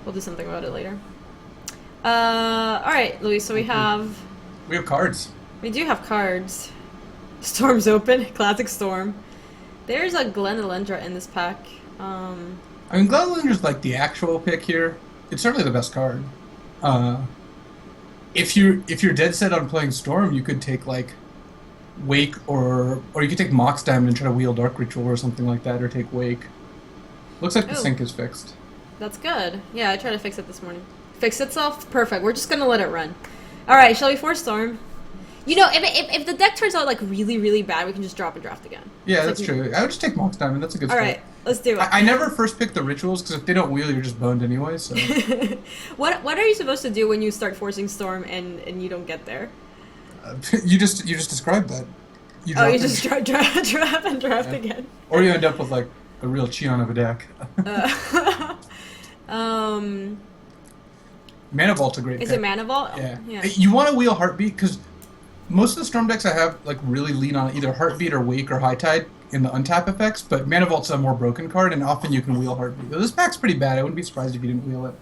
We'll do something about it later. Alright, Luis, so we have cards. We do have cards. Storm's open. Classic Storm. There's a Glenalendra in this pack. I mean, Glenalendra's like the actual pick here. It's certainly the best card. If you're dead set on playing Storm, you could take like Wake or you could take Mox Diamond and try to wheel Dark Ritual or something like that, or take Wake. Looks like the sync is fixed. That's good. Yeah, I tried to fix it this morning. Fix itself? Perfect. We're just gonna let it run. Alright, shall we force Storm? You know, if the deck turns out like really, really bad, we can just drop and draft again. Yeah, that's true. I would just take Mox Diamond. That's a good start. Alright, let's do it. I never first pick the rituals, because if they don't wheel, you're just boned anyway, so... What are you supposed to do when you start forcing Storm and you don't get there? You just described that. You just draft and draft again. Or you end up with like a real Cheon of a deck. Mana Vault's a great pick. Is it Mana Vault? Yeah. Yeah. You want to wheel Heartbeat, because most of the Storm decks I have like really lean on either Heartbeat or Wake or High Tide in the untap effects, but Mana Vault's a more broken card, and often you can wheel Heartbeat. This pack's pretty bad. I wouldn't be surprised if you didn't wheel it.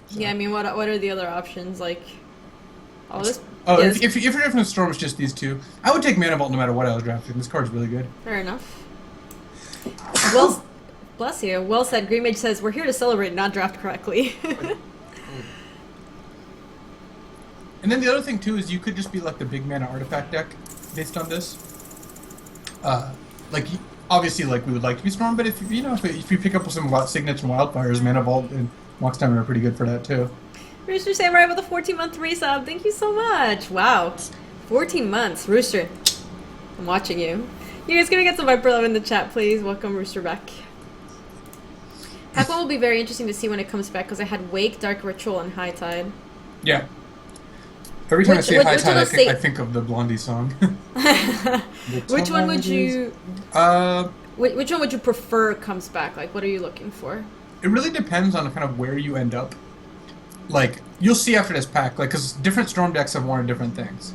So. Yeah, I mean, what are the other options? Like, this. Oh, if you're drafting with Storm, it's just these two. I would take Mana Vault no matter what I was drafting. This card's really good. Fair enough. Well, bless you. Well said. Green Mage says, we're here to celebrate, not draft correctly. And then the other thing, too, is you could just be like the big mana artifact deck based on this. Like, obviously, like, we would like to be Storm, but if you pick up some Signets and Wildfires, Mana Vault and Mox Diamond are pretty good for that, too. Rooster Samurai with a 14-month resub. Thank you so much. Wow. 14 months. Rooster, I'm watching you. You guys gonna get some Viper love in the chat, please. Welcome, Rooster, back. Pack 1 will be very interesting to see when it comes back, because I had Wake, Dark Ritual, and High Tide. Yeah. Every time I say High Tide, I think of the Blondie song. Which one would you... which one would you prefer comes back? Like, what are you looking for? It really depends on kind of where you end up. Like, you'll see after this pack, like, because different Storm decks have wanted different things.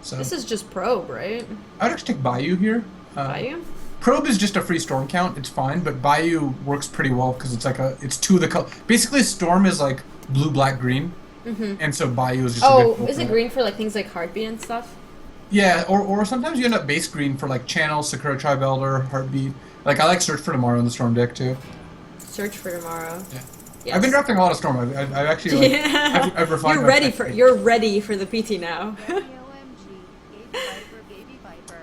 So this is just Probe, right? I would actually take Bayou here. Bayou? Probe is just a free Storm count. It's fine, but Bayou works pretty well because it's like it's two of the color. Basically, Storm is like blue, black, green. Mm-hmm. And so Bayou is just a good is it green for like things like Heartbeat and stuff? Yeah, or sometimes you end up base green for like Channel, Sakura Tribe Elder, Heartbeat. Like I like Search for Tomorrow in the Storm deck too. Search for Tomorrow. Yeah. Yes. I've been drafting a lot of Storm. I've actually like, I've refined. You're ready for the PT now.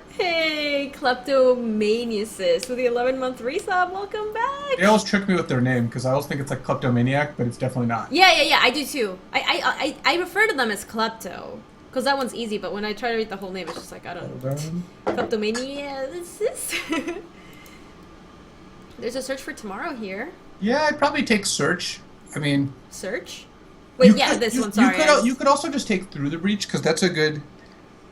Hey, Kleptomaniasis with the 11-month resub. Welcome back. They always trick me with their name because I always think it's like Kleptomaniac, but it's definitely not. Yeah. I do too. I refer to them as Klepto because that one's easy. But when I try to read the whole name, it's just like I don't know. Kleptomaniasis. There's a Search for Tomorrow here. Yeah, I'd probably take Search. I mean... Search? Wait, this one, sorry. You could also just take Through the Breach, because that's a good...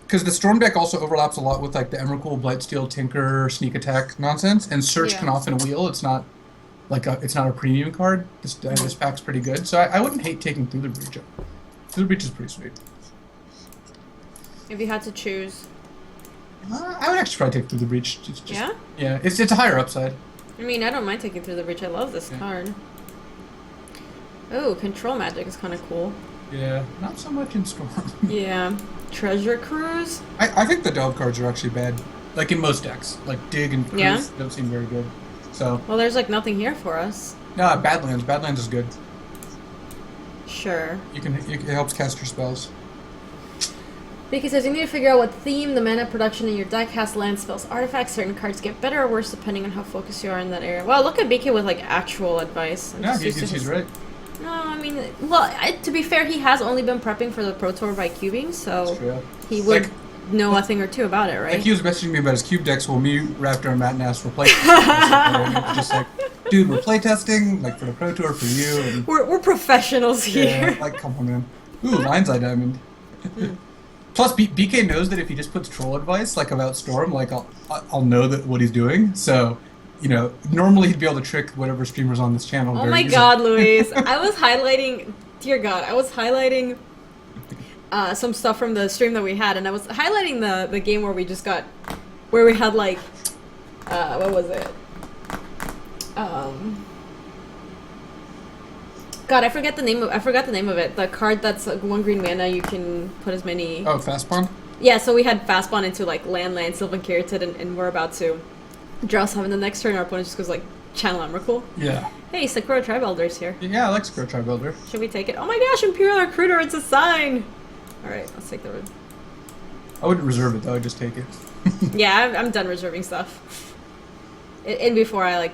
Because the Storm deck also overlaps a lot with, like, the Emrakul, Blightsteel, Tinker, Sneak Attack nonsense, and Search can often wheel. It's not like it's not a premium card. This pack's pretty good, so I wouldn't hate taking Through the Breach. Through the Breach is pretty sweet. If you had to choose... I would actually probably take Through the Breach. Yeah? Yeah, it's a higher upside. I mean, I don't mind taking Through the Breach. I love this card. Oh, Control Magic is kind of cool. Yeah, not so much in Storm. Yeah. Treasure Cruise? I think the Delve cards are actually bad. Like in most decks. Like Dig and Cruise don't seem very good. So. Well, there's like nothing here for us. No, Badlands. Badlands is good. Sure. It helps cast your spells. Vicky says you need to figure out what theme the mana production in your deck has. Land spells, artifacts. Certain cards get better or worse depending on how focused you are in that area. Wow, look at BK with like actual advice. Yeah, he's right. No, I mean, well, to be fair, he has only been prepping for the Pro Tour by cubing, so he would know a thing or two about it, right? Like he was messaging me about his cube decks while me, Raptor, and Matt and asked for playtesting. Just like, dude, we're playtesting, like for the Pro Tour for you. And, we're professionals here. Yeah, like, come on, man. Ooh, Lion's Eye Diamond. Plus, BK knows that if he just puts troll advice, like about Storm, like I'll know that what he's doing. So, you know, normally he'd be able to trick whatever streamers on this channel. Oh my God, Luis! I was highlighting. Dear God, I was highlighting some stuff from the stream that we had, and I was highlighting the game where we just got, where we had like, what was it? God, I forgot the name of it. The card that's like 1 green mana, you can put as many. Oh, fast spawn? Yeah, so we had fast spawn into like land, Sylvan Caryatid, and we're about to draw 7 the next turn. Our opponent just goes like channel Emrakul. Yeah. Hey, Sakura Tribe Elder's here. Yeah, I like Sakura Tribe Elder. Should we take it? Oh my gosh, Imperial Recruiter, it's a sign! Alright, let's take the road. I wouldn't reserve it though, I'd just take it. Yeah, I'm done reserving stuff. And before I like,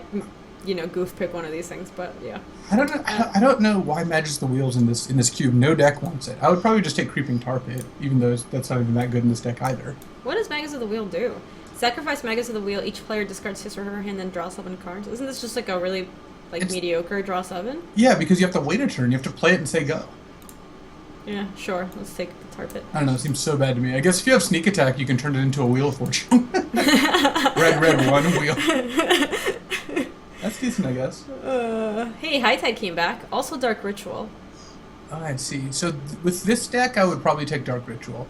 you know, goof pick one of these things, but yeah. I don't know why Magus the Wheel's in this cube. No deck wants it. I would probably just take Creeping Tar Pit, even though that's not even that good in this deck either. What does Magus of the Wheel do? Sacrifice Magus of the Wheel. Each player discards his or her hand, then draw 7 cards. Isn't this just like a really mediocre draw 7? Yeah, because you have to wait a turn. You have to play it and say go. Yeah, sure. Let's take the Tar Pit. I don't know. It seems so bad to me. I guess if you have Sneak Attack, you can turn it into a Wheel of Fortune. red, 1 wheel. That's decent, I guess. Hey, High Tide came back. Also Dark Ritual. Oh, I see. So with this deck, I would probably take Dark Ritual.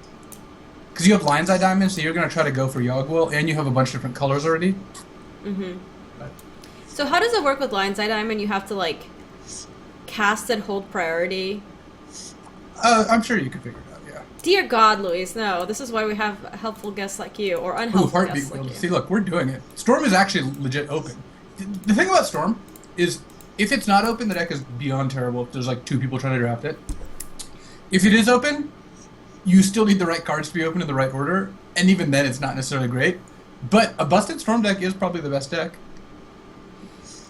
Because you have Lion's Eye Diamond, so you're going to try to go for Yogg-Will, and you have a bunch of different colors already. Mm-hmm. So how does it work with Lion's Eye Diamond? You have to, like, cast and hold priority? I'm sure you can figure it out, yeah. Dear God, Luis, no. This is why we have helpful guests like you, or unhelpful guests like you. See, look, we're doing it. Storm is actually legit open. The thing about Storm is, if it's not open, the deck is beyond terrible if there's, like, 2 people trying to draft it. If it is open, you still need the right cards to be open in the right order, and even then it's not necessarily great. But a busted Storm deck is probably the best deck.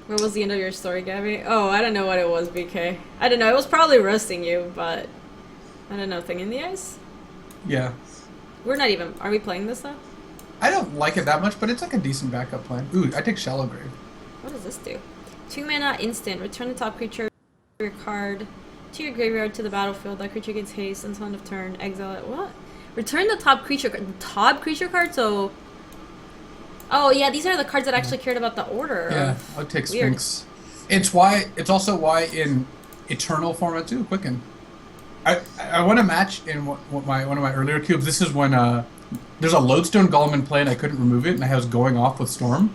What was the end of your story, Gabby? Oh, I don't know what it was, BK. I don't know. It was probably roasting you, but I don't know. Thing in the ice? Yeah. We're not even... Are we playing this, though? I don't like it that much, but it's like a decent backup plan. Ooh, I take Shallow Grave. What does this do? 2 mana instant. Return the top creature your card to your graveyard to the battlefield. That creature gets haste until end of turn. Exile it. What? Return the top creature card. The top creature card? So... Oh, yeah, these are the cards that actually cared about the order. Yeah, I'll take Sphinx. It's also why in Eternal format too, Quicken. I want to match in one of my earlier cubes. This is when there's a Lodestone Golem in play and I couldn't remove it, and I was going off with Storm.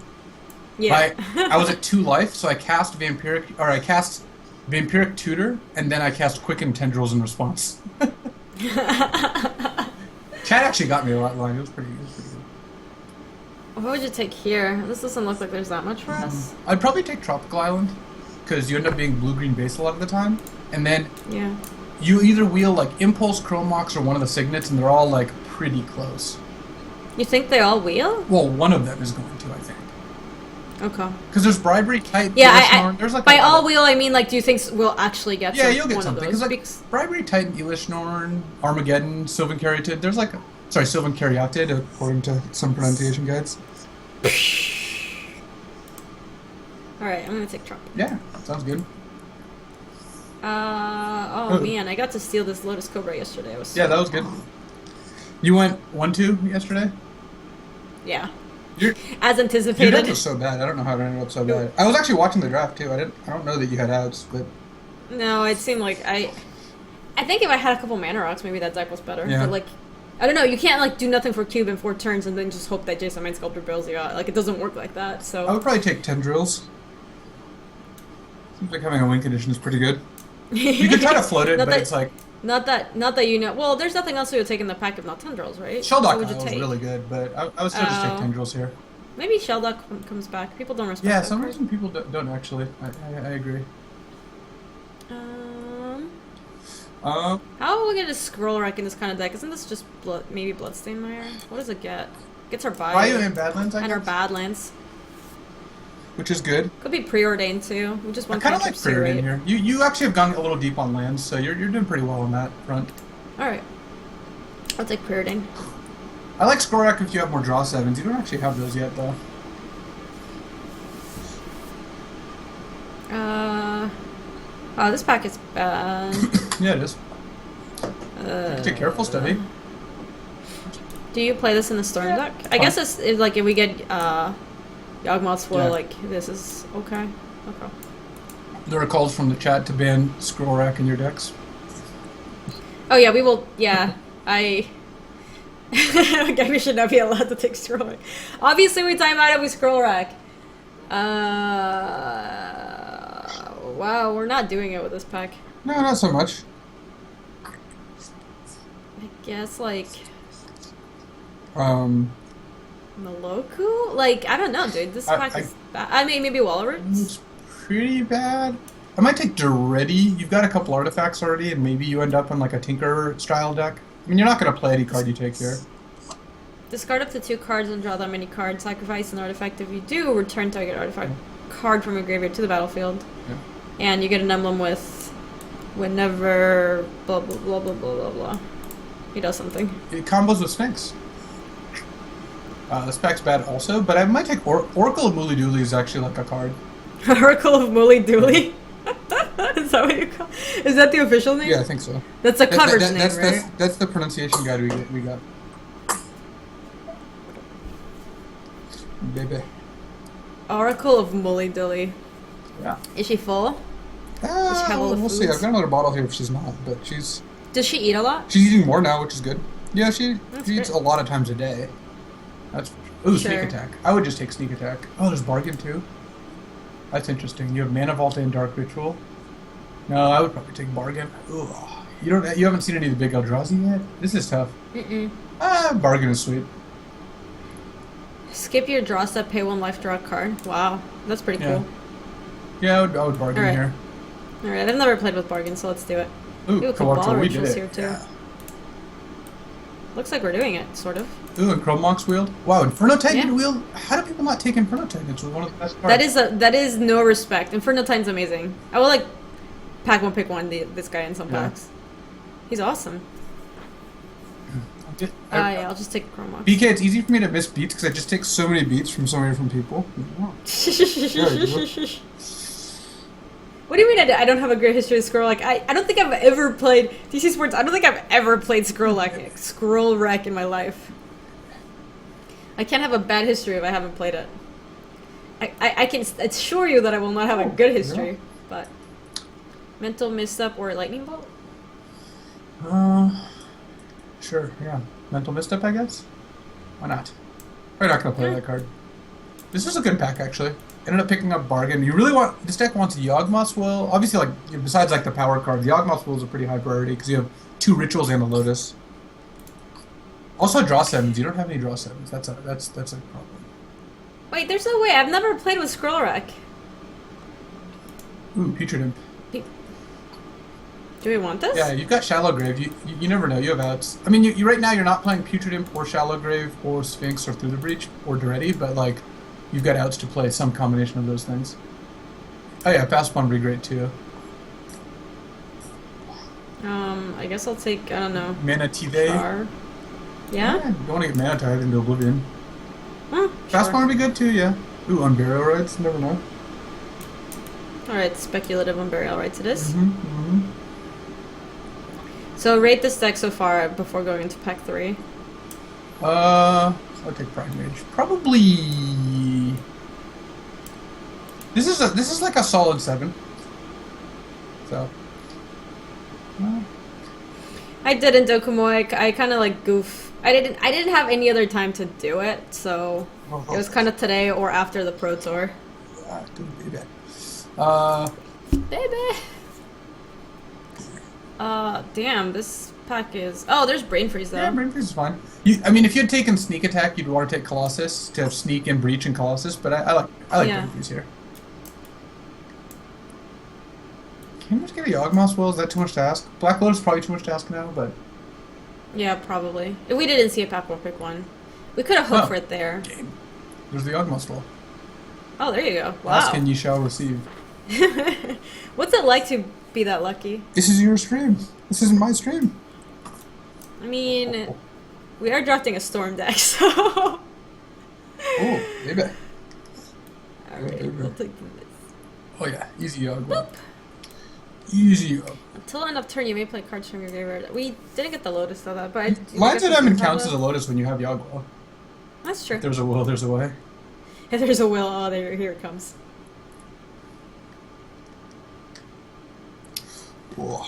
Yeah. I was at 2 life, so I cast Vampiric Tutor, and then I cast Quicken Tendrils in response. Chat actually got me a lot line. It was pretty good. What would you take here? This doesn't look like there's that much for us. I'd probably take Tropical Island, because you end up being blue-green base a lot of the time, and then you either wheel like Impulse, Chromox, or one of the Signets, and they're all like pretty close. You think they all wheel? Well, one of them is going to, I think. Okay. Because there's Bribery, Titan, yeah, there's like by all wheel, I mean, like, do you think we'll actually get you'll get one something. of those? Because like, Bribery, Titan, Elishnorn, Armageddon, Sylvan Caryatid, there's like... Sorry, Sylvan Caryatid, according to some pronunciation guides. Alright, I'm gonna take Trump. Yeah, sounds good. Man, I got to steal this Lotus Cobra yesterday. That was good. You went 1-2 yesterday? Yeah. Your anticipated. Your deck was so bad. I don't know how it ended up so bad. I was actually watching the draft too. I don't know that you had outs, but... No, it seemed like I think if I had a couple mana rocks, maybe that deck was better. Yeah. But like, I don't know. You can't like do nothing for cube in 4 turns and then just hope that Jason Mind Sculptor bails you out. Like, it doesn't work like that. So I would probably take Tendrils. Seems like having a win condition is pretty good. You could try to float it, but it's like... Not that you know. Well, there's nothing else we would take in the pack if not Tendrils, right? Shelldock Isle is really good, but I would still just take Tendrils here. Maybe Shelldock comes back. People don't respect Yeah, that some card. reason people don't actually. I agree. How are we gonna scroll wreck in this kind of deck? Isn't this just maybe Bloodstained Mire? What does it get? It gets our Bayou and Badlands, and our Badlands. Which is good. Could be Preordained too. We just want I kind of like Preordained here. You actually have gone a little deep on lands, so you're doing pretty well on that front. Alright. I'll take Preordained. I like scroll wreck if you have more draw 7s. You don't actually have those yet, though. Oh, this pack is bad. Yeah, it is. Take careful, Stubby. Do you play this in the Storm deck? I guess it's like if we get Yawgmoth's Foil, like this is okay. Okay. There are calls from the chat to ban scroll rack in your decks. Oh yeah, we will. Yeah, Gaby should not be allowed to take scroll rack. Obviously, we time out and we scroll rack. Wow, we're not doing it with this pack. No, not so much. I guess, like... Maloku? Like, I don't know, dude. This pack is bad. I mean, maybe Walrus? It's pretty bad. I might take Duretti. You've got a couple artifacts already, and maybe you end up in like a Tinker-style deck. I mean, you're not going to play any card you take here. Discard up to 2 cards and draw that many cards. Sacrifice an artifact. If you do, return target artifact card from your graveyard to the battlefield. Yeah. And you get an emblem with whenever blah blah blah blah blah blah blah. He does something. It combos with Sphinx. This pack's bad also, but I might take Oracle of Mooly Dooley is actually like a card. Oracle of Mooly Dooley? Is that what you call it? Is that the official name? Yeah, I think so. That's a coverage name, right? That's the pronunciation guide we got. Baby. Oracle of Mooly Dooley. Yeah. Is she full? Does she have all the we'll foods? see. I've got another bottle here if she's not, but she's... Does she eat a lot? She's eating more now, which is good. Yeah, she eats great. a lot of times a day. That's for sure. Ooh, Sure. Sneak Attack. I would just take Sneak Attack. Oh, there's Bargain too. That's interesting. You have Mana Vault and Dark Ritual. No, I would probably take Bargain. Ooh, you haven't seen any of the big Eldrazi yet? This is tough. Bargain is sweet. Skip your draw step, pay 1 life, draw a card. Wow, that's pretty cool. Yeah, I would bargain Alright. here. Alright, I've never played with bargain, so let's do it. Ooh, Cabal we did Rituals it. here too. Yeah. Looks like we're doing it, sort of. Ooh, and Chrome Monk's wheeled. Wow, Inferno Titan Yeah. wheeled. How do people not take Inferno Titan? It's one of the best cards. That is no respect. Inferno Titan's amazing. I will like pack one, pick one. This guy in some packs. He's awesome. Yeah, I'll just take Chrome Mox. BK, it's easy for me to miss beats because I just take so many beats from so many different people. What do you mean I don't have a great history of Scroll Wreck? I don't think I've ever played DC Sports. I don't think I've ever played Scroll Wreck in my life. I can't have a bad history if I haven't played it. I can assure you that I will not have a good history, but Mental Misstep or Lightning Bolt? Sure, yeah. Mental Misstep, I guess? Why not? Probably not going to play that card. This is a good pack, actually. Ended up picking up Bargain. You really want... This deck wants Yawgmoth's Will. Obviously, like, besides, like, the power card, Yawgmoth's Will is a pretty high priority because you have 2 Rituals and a Lotus. Also, draw 7s. You don't have any draw 7s. That's a problem. Wait, there's no way. I've never played with Scroll Wreck. Ooh, Putrid Imp. Do we want this? Yeah, you've got Shallow Grave. You never know. You have outs. I mean, you right now you're not playing Putrid Imp or Shallow Grave or Sphinx or Through the Breach or Duretti, but like you've got outs to play some combination of those things. Oh yeah, Fast One would be great too. I guess I'll take, I don't know. Mana Tive. Char. Yeah? You don't want to get Mana Tive into Oblivion. Fast Sure. One would be good too, yeah. Ooh, Unburial Rites, never know. Alright, speculative on Burial Rights it is. Mm-hmm. So rate this deck so far before going into pack 3. I'll take Prime Mage. Probably. This is like a solid 7. So. I didn't Dokumoy. I kind of like goof. I didn't have any other time to do it, so it was kind of today or after the Pro Tour. Good baby. Baby. Damn, this pack is... Oh, there's Brain Freeze, though. Yeah, Brain Freeze is fine. I mean, if you had taken Sneak Attack, you'd want to take Colossus to have Sneak and Breach and Colossus, but I like Brain Freeze here. Can you just get a Yawgmoth's Will? Is that too much to ask? Black Lotus is probably too much to ask now, but... Yeah, probably. If we didn't see a pack, we'll pick one. We could have hoped for it there. Game. There's the Yawgmoth's Will. Oh, there you go. Wow. Ask and ye shall receive. What's it like to be that lucky? This is your stream. This isn't my stream. I mean, we are drafting a Storm deck, so... Oh, baby. Alright, we'll take this. Oh yeah, easy Yawgmoth. Easy Yawgmoth. Until end of turn, you may play cards from your graveyard. We didn't get the Lotus, though, but... Lines of Diamond counts as a Lotus when you have Yawgmoth. That's true. If there's a will, there's a way. If there's a will, oh, here it comes. Whoa.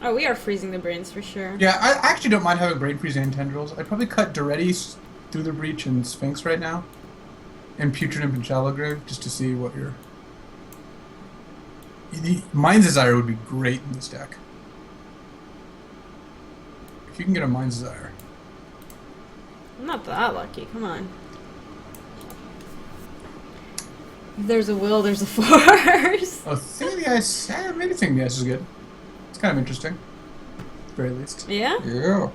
Oh, we are freezing the brains for sure. Yeah, I actually don't mind having Brain Freeze and Tendrils. I'd probably cut Duretti, Through the Breach, and Sphinx right now. And Putrid Imp and Shallow Grave, just to see what you're... Mind's Desire would be great in this deck. If you can get a Mind's Desire. I'm not that lucky. Come on. If there's a will, there's a force. Oh, Thing of the Ice. Maybe Thing of the Ice is good. It's kind of interesting. At the very least. Yeah? Yeah.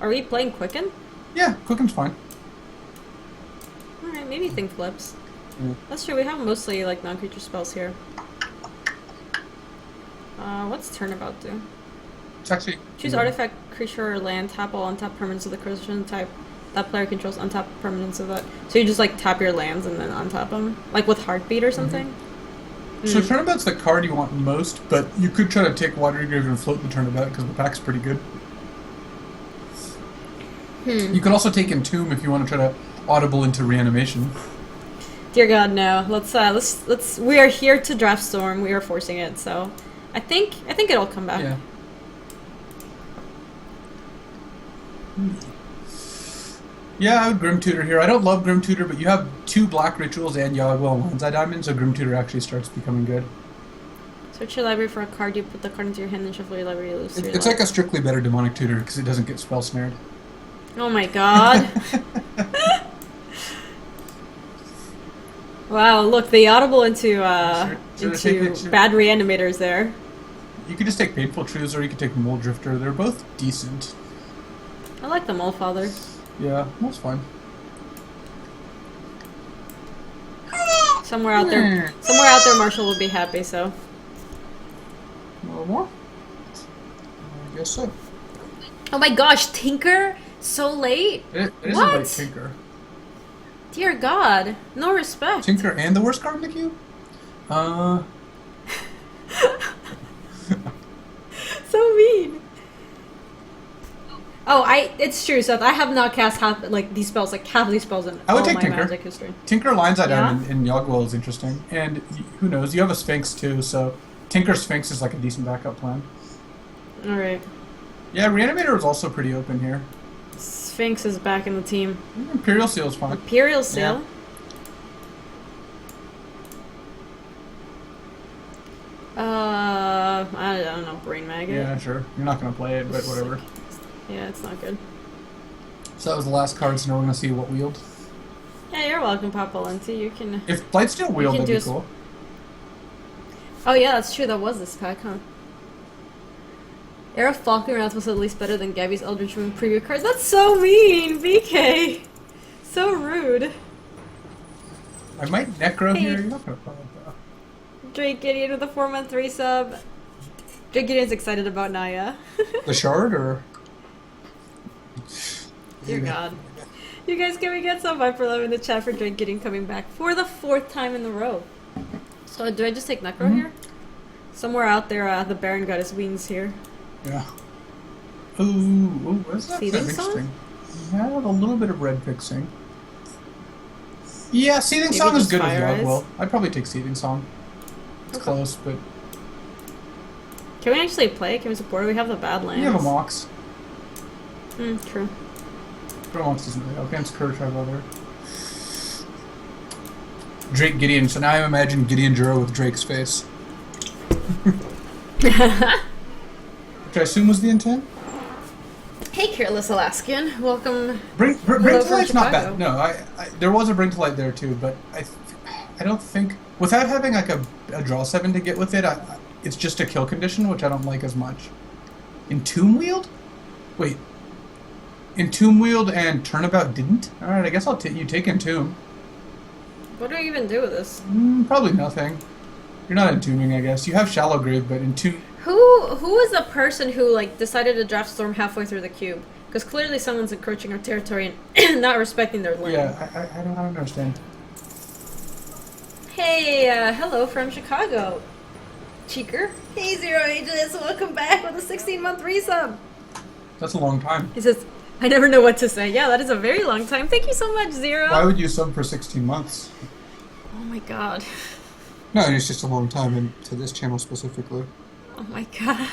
Are we playing Quicken? Yeah, Quicken's fine. Alright, maybe Thing flips. Yeah. That's true, we have mostly like non-creature spells here. What's Turnabout do? It's actually... Choose artifact, creature, or land, tap all untap permanents of the creation type that player controls, untap permanents of that. So you just like tap your lands and then untap them? Like with Heartbeat or something? So Turnabout's the card you want most, but you could try to take Watery Grave and float the Turnabout because the pack's pretty good. You could also take Entomb if you want to try to audible into Reanimation. Dear God, no. Let's. We are here to draft Storm. We are forcing it, so I think it'll come back. Yeah. Yeah, I would Grim Tutor here. I don't love Grim Tutor, but you have 2 Black Rituals and Yawgwell and Lion's Eye Diamond, so Grim Tutor actually starts becoming good. Search your library for a card. You put the card into your hand and shuffle your library. You lose 3 It's like a strictly better Demonic Tutor because it doesn't get spell snared. Oh my God. Wow, look, the audible into bad reanimators there. You could just take Painful Truths or you could take Mole Drifter. They're both decent. I like the Mole Father. Yeah, that's fine. Somewhere out there, Marshall will be happy, so. A little more? I guess so. Oh my gosh, Tinker? So late? It is What? a late Tinker. Dear God, no respect. Tinker and the worst card in the cube? So mean. Oh, it's true, Seth. I have not cast half these spells, like half of these spells in I would all take my Tinker. Magic history. Tinker, Lion's Eye Yeah? Diamond, and Yawgwell is interesting. And who knows, you have a Sphinx too, so Tinker Sphinx is like a decent backup plan. Alright. Yeah, Reanimator is also pretty open here. Sphinx is back in the team. Imperial Seal is fine. Imperial Seal? I don't know, Brain Maggot. Yeah, sure. You're not going to play it, but whatever. Yeah, it's not good. So that was the last card, so now we're going to see what wheeled. Yeah, you're welcome, Papa Lenti. You can... If Blightsteel wheeled, can that'd do be cool. Oh yeah, that's true. That was this pack, huh? Era Falconwrath was at least better than Gaby's Eldritch Moon preview cards. That's so mean, BK. So rude. I might Necro Hey. here. You're not going to play it, though. Drake Gideon with a 4-month resub. Drake Gideon's excited about Naya. The Shard, or...? Dear God. You guys, can we get some Viper Love in the chat for Drake Gideon coming back for the 4th time in a row? So do I just take Necro here? Somewhere out there, the Baron got his wings here. Yeah. Ooh, what is that? Seething That's Song? interesting. Yeah, a little bit of red fixing. Yeah, Seething Maybe Song is just good with Fire Eyes? Yawgwell. I'd probably take Seething Song. It's Okay. close, but Can we actually play? Can we support it? We have the bad lands. you have a Mox. True. But Mox isn't really okay. It's Courage Rival there. Drake Gideon. So now I imagine Gideon Juro with Drake's face. Which I assume was the intent? Hey, Careless Alaskan. Welcome. Bring Hello to from Light's not Chicago. bad. No, I there was a Bring to Light there too, but I don't think without having like a draw 7 to get with it, it's just a kill condition, which I don't like as much. Entomb Wield? Wait. Entomb Wield and Turnabout didn't? Alright, I guess you take Entomb. What do I even do with this? Probably nothing. You're not entombing, I guess. You have Shallow Grave, but Entomb... Who is the person who decided to draft Storm halfway through the cube? Because clearly someone's encroaching our territory and not respecting their land. Yeah, I don't understand. Hey, hello from Chicago. Cheeker. Hey, Zero Ages. Welcome back with a 16-month resub. That's a long time. He says, I never know what to say. Yeah, that is a very long time. Thank you so much, Zero. Why would you sub for 16 months? Oh my God. No, it's just a long time, and to this channel specifically. Oh my God.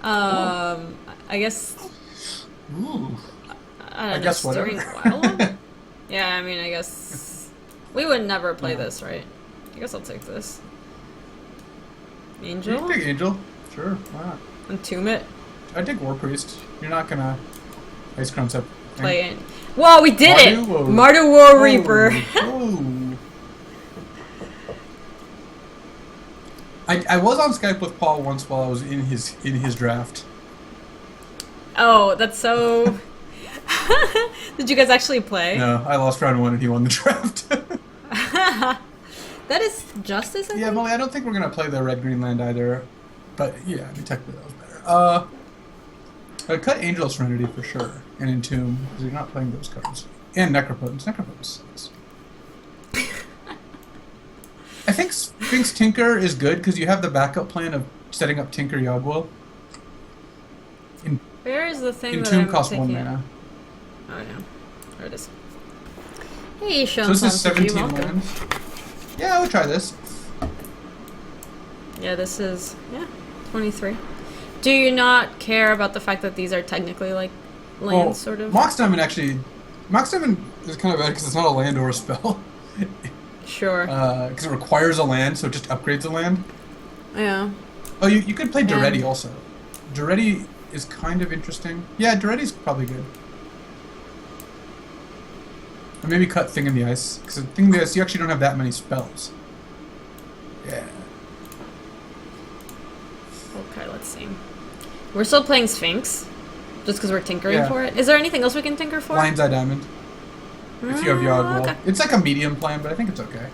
I guess. Ooh. I don't know. guess whatever. Stirring Wild? Yeah, I mean, I guess we would never play Yeah. this, right? I guess I'll take this. You Angel? can take Angel. Sure, why not? Entomb it. I take War Priest. You're not gonna Ice Concept. Play it. Whoa, we did it! Mardu? Mardu War Reaper. Oh. I was on Skype with Paul once while I was in his draft. Oh, that's so... Did you guys actually play? No, I lost round 1 and he won the draft. That is Justice, I Yeah, think? Molly, I don't think we're gonna play the red-green land either. But yeah, I mean, technically that was better. I'd cut Angel Serenity for sure, and Entomb, because you're not playing those cards. And Necropotence. Necropotence sucks. I think Sphinx Tinker is good, because you have the backup plan of setting up Tinker Yogwell. Where is the thing that Entomb I'm costs taking? 1 mana. Oh, yeah. There it is. Hey, Sean. So this is Thompson, 17 welcome. lands. Yeah, I would try this. Yeah, this is 23. Do you not care about the fact that these are technically like lands, sort of? Mox Diamond is kind of bad because it's not a land or a spell. Sure. Because it requires a land, so it just upgrades a land. Yeah. Oh, you could play Yeah. Duretti also. Duretti is kind of interesting. Yeah, Duretti's probably good. Or maybe cut Thing in the Ice. Because Thing in the Ice, you actually don't have that many spells. Yeah. Okay, let's see. We're still playing Sphinx, just because we're tinkering Yeah. for it. Is there anything else we can tinker for? Lion's Eye Diamond. If you have Yogwell. Okay. It's like a medium plan, but I think it's okay.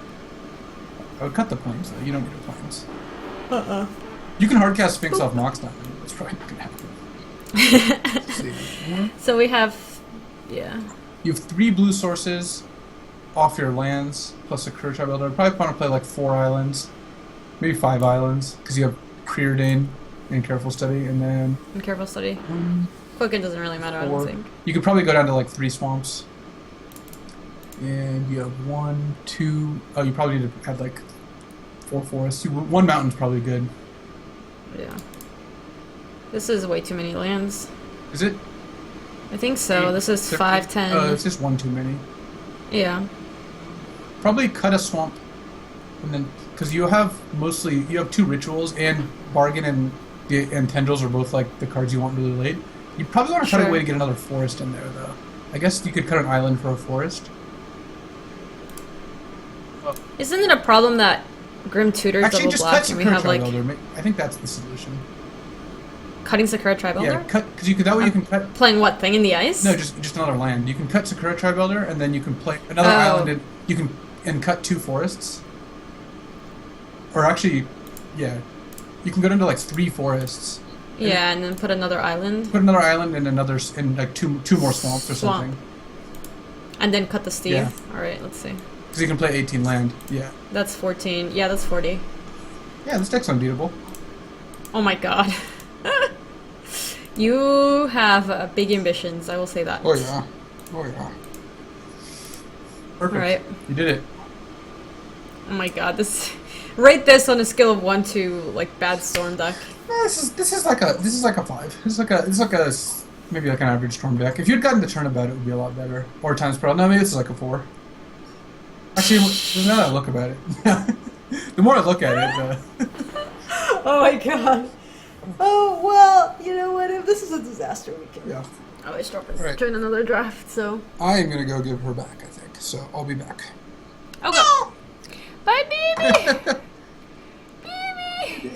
I would cut the planes, though. You don't need the planes. You can hardcast Sphinx off Mox Diamond. That's probably not going to happen. Let's see. So we have, yeah. You have 3 blue sources off your lands, plus a Kurchai Builder. I'd probably want to play like 4 islands, maybe 5 islands, because you have Preordain and Careful Study, and then And careful study. Quicken doesn't really matter, I don't 4. think. You could probably go down to like 3 swamps. And you have 1, 2. Oh, you probably need to add like 4 forests. 1 mountain's probably good. Yeah. This is way too many lands. Is it? I think so. This is 50? 5, 10. Oh, it's just 1 too many. Yeah. Probably cut a swamp, and then because you have 2 rituals, and Bargain and Tendrils are both like the cards you want really late. You probably want to cut Sure. a way to get another forest in there, though. I guess you could cut an island for a forest. Isn't it a problem that Grim Tutor's Actually, double just black cut and we Sakura have like Tribuilder. I think that's the solution. cutting Sakura Tribuilder? Yeah, cut because that way you can cut. Playing what, Thing in the Ice? No, just another land. You can cut Sakura Tribuilder, and then you can play another Oh. island, and cut 2 forests. Or actually, yeah, you can go down to like 3 forests. Yeah, and then put another island. Put another island and like two more swamps or Swamp. something. And then cut the Steve. Yeah. Alright, let's see. Because you can play 18 land. Yeah. That's 14. Yeah, that's 40. Yeah, this deck's unbeatable. Oh my god. You have big ambitions, I will say that. Oh yeah. Oh yeah. Perfect. Alright. You did it. Oh my god, this... Rate this on a scale of 1 to, like, bad Storm deck. No, this is like a 5. This is like a maybe like an average Storm deck. If you'd gotten the turn about it, would be a lot better. Or times pro. No, maybe this is like a 4. Actually, the more I look about it, the more I look at it. Oh my god. Oh, well, you know what? If this is a disaster, we can... Yeah. Oh, I start All right. join another draft, so... I am gonna go give her back. I think so. I'll be back. Oh, go. Bye, baby! Baby!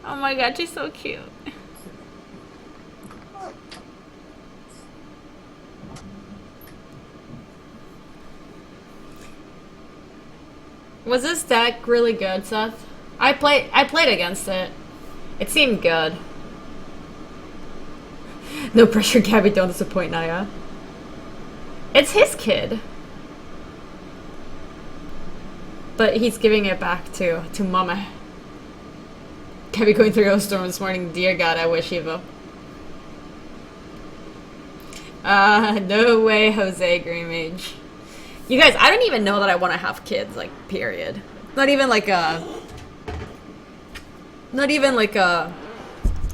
Oh my god, she's so cute. Was this deck really good, Seth? I played against it. It seemed good. No pressure, Gaby, don't disappoint Naya. It's his kid. But he's giving it back to Mama. Gaby going through a storm this morning. Dear God, I wish Evo. No way, Jose Green Mage. You guys, I don't even know that I want to have kids, like, period. Not even like a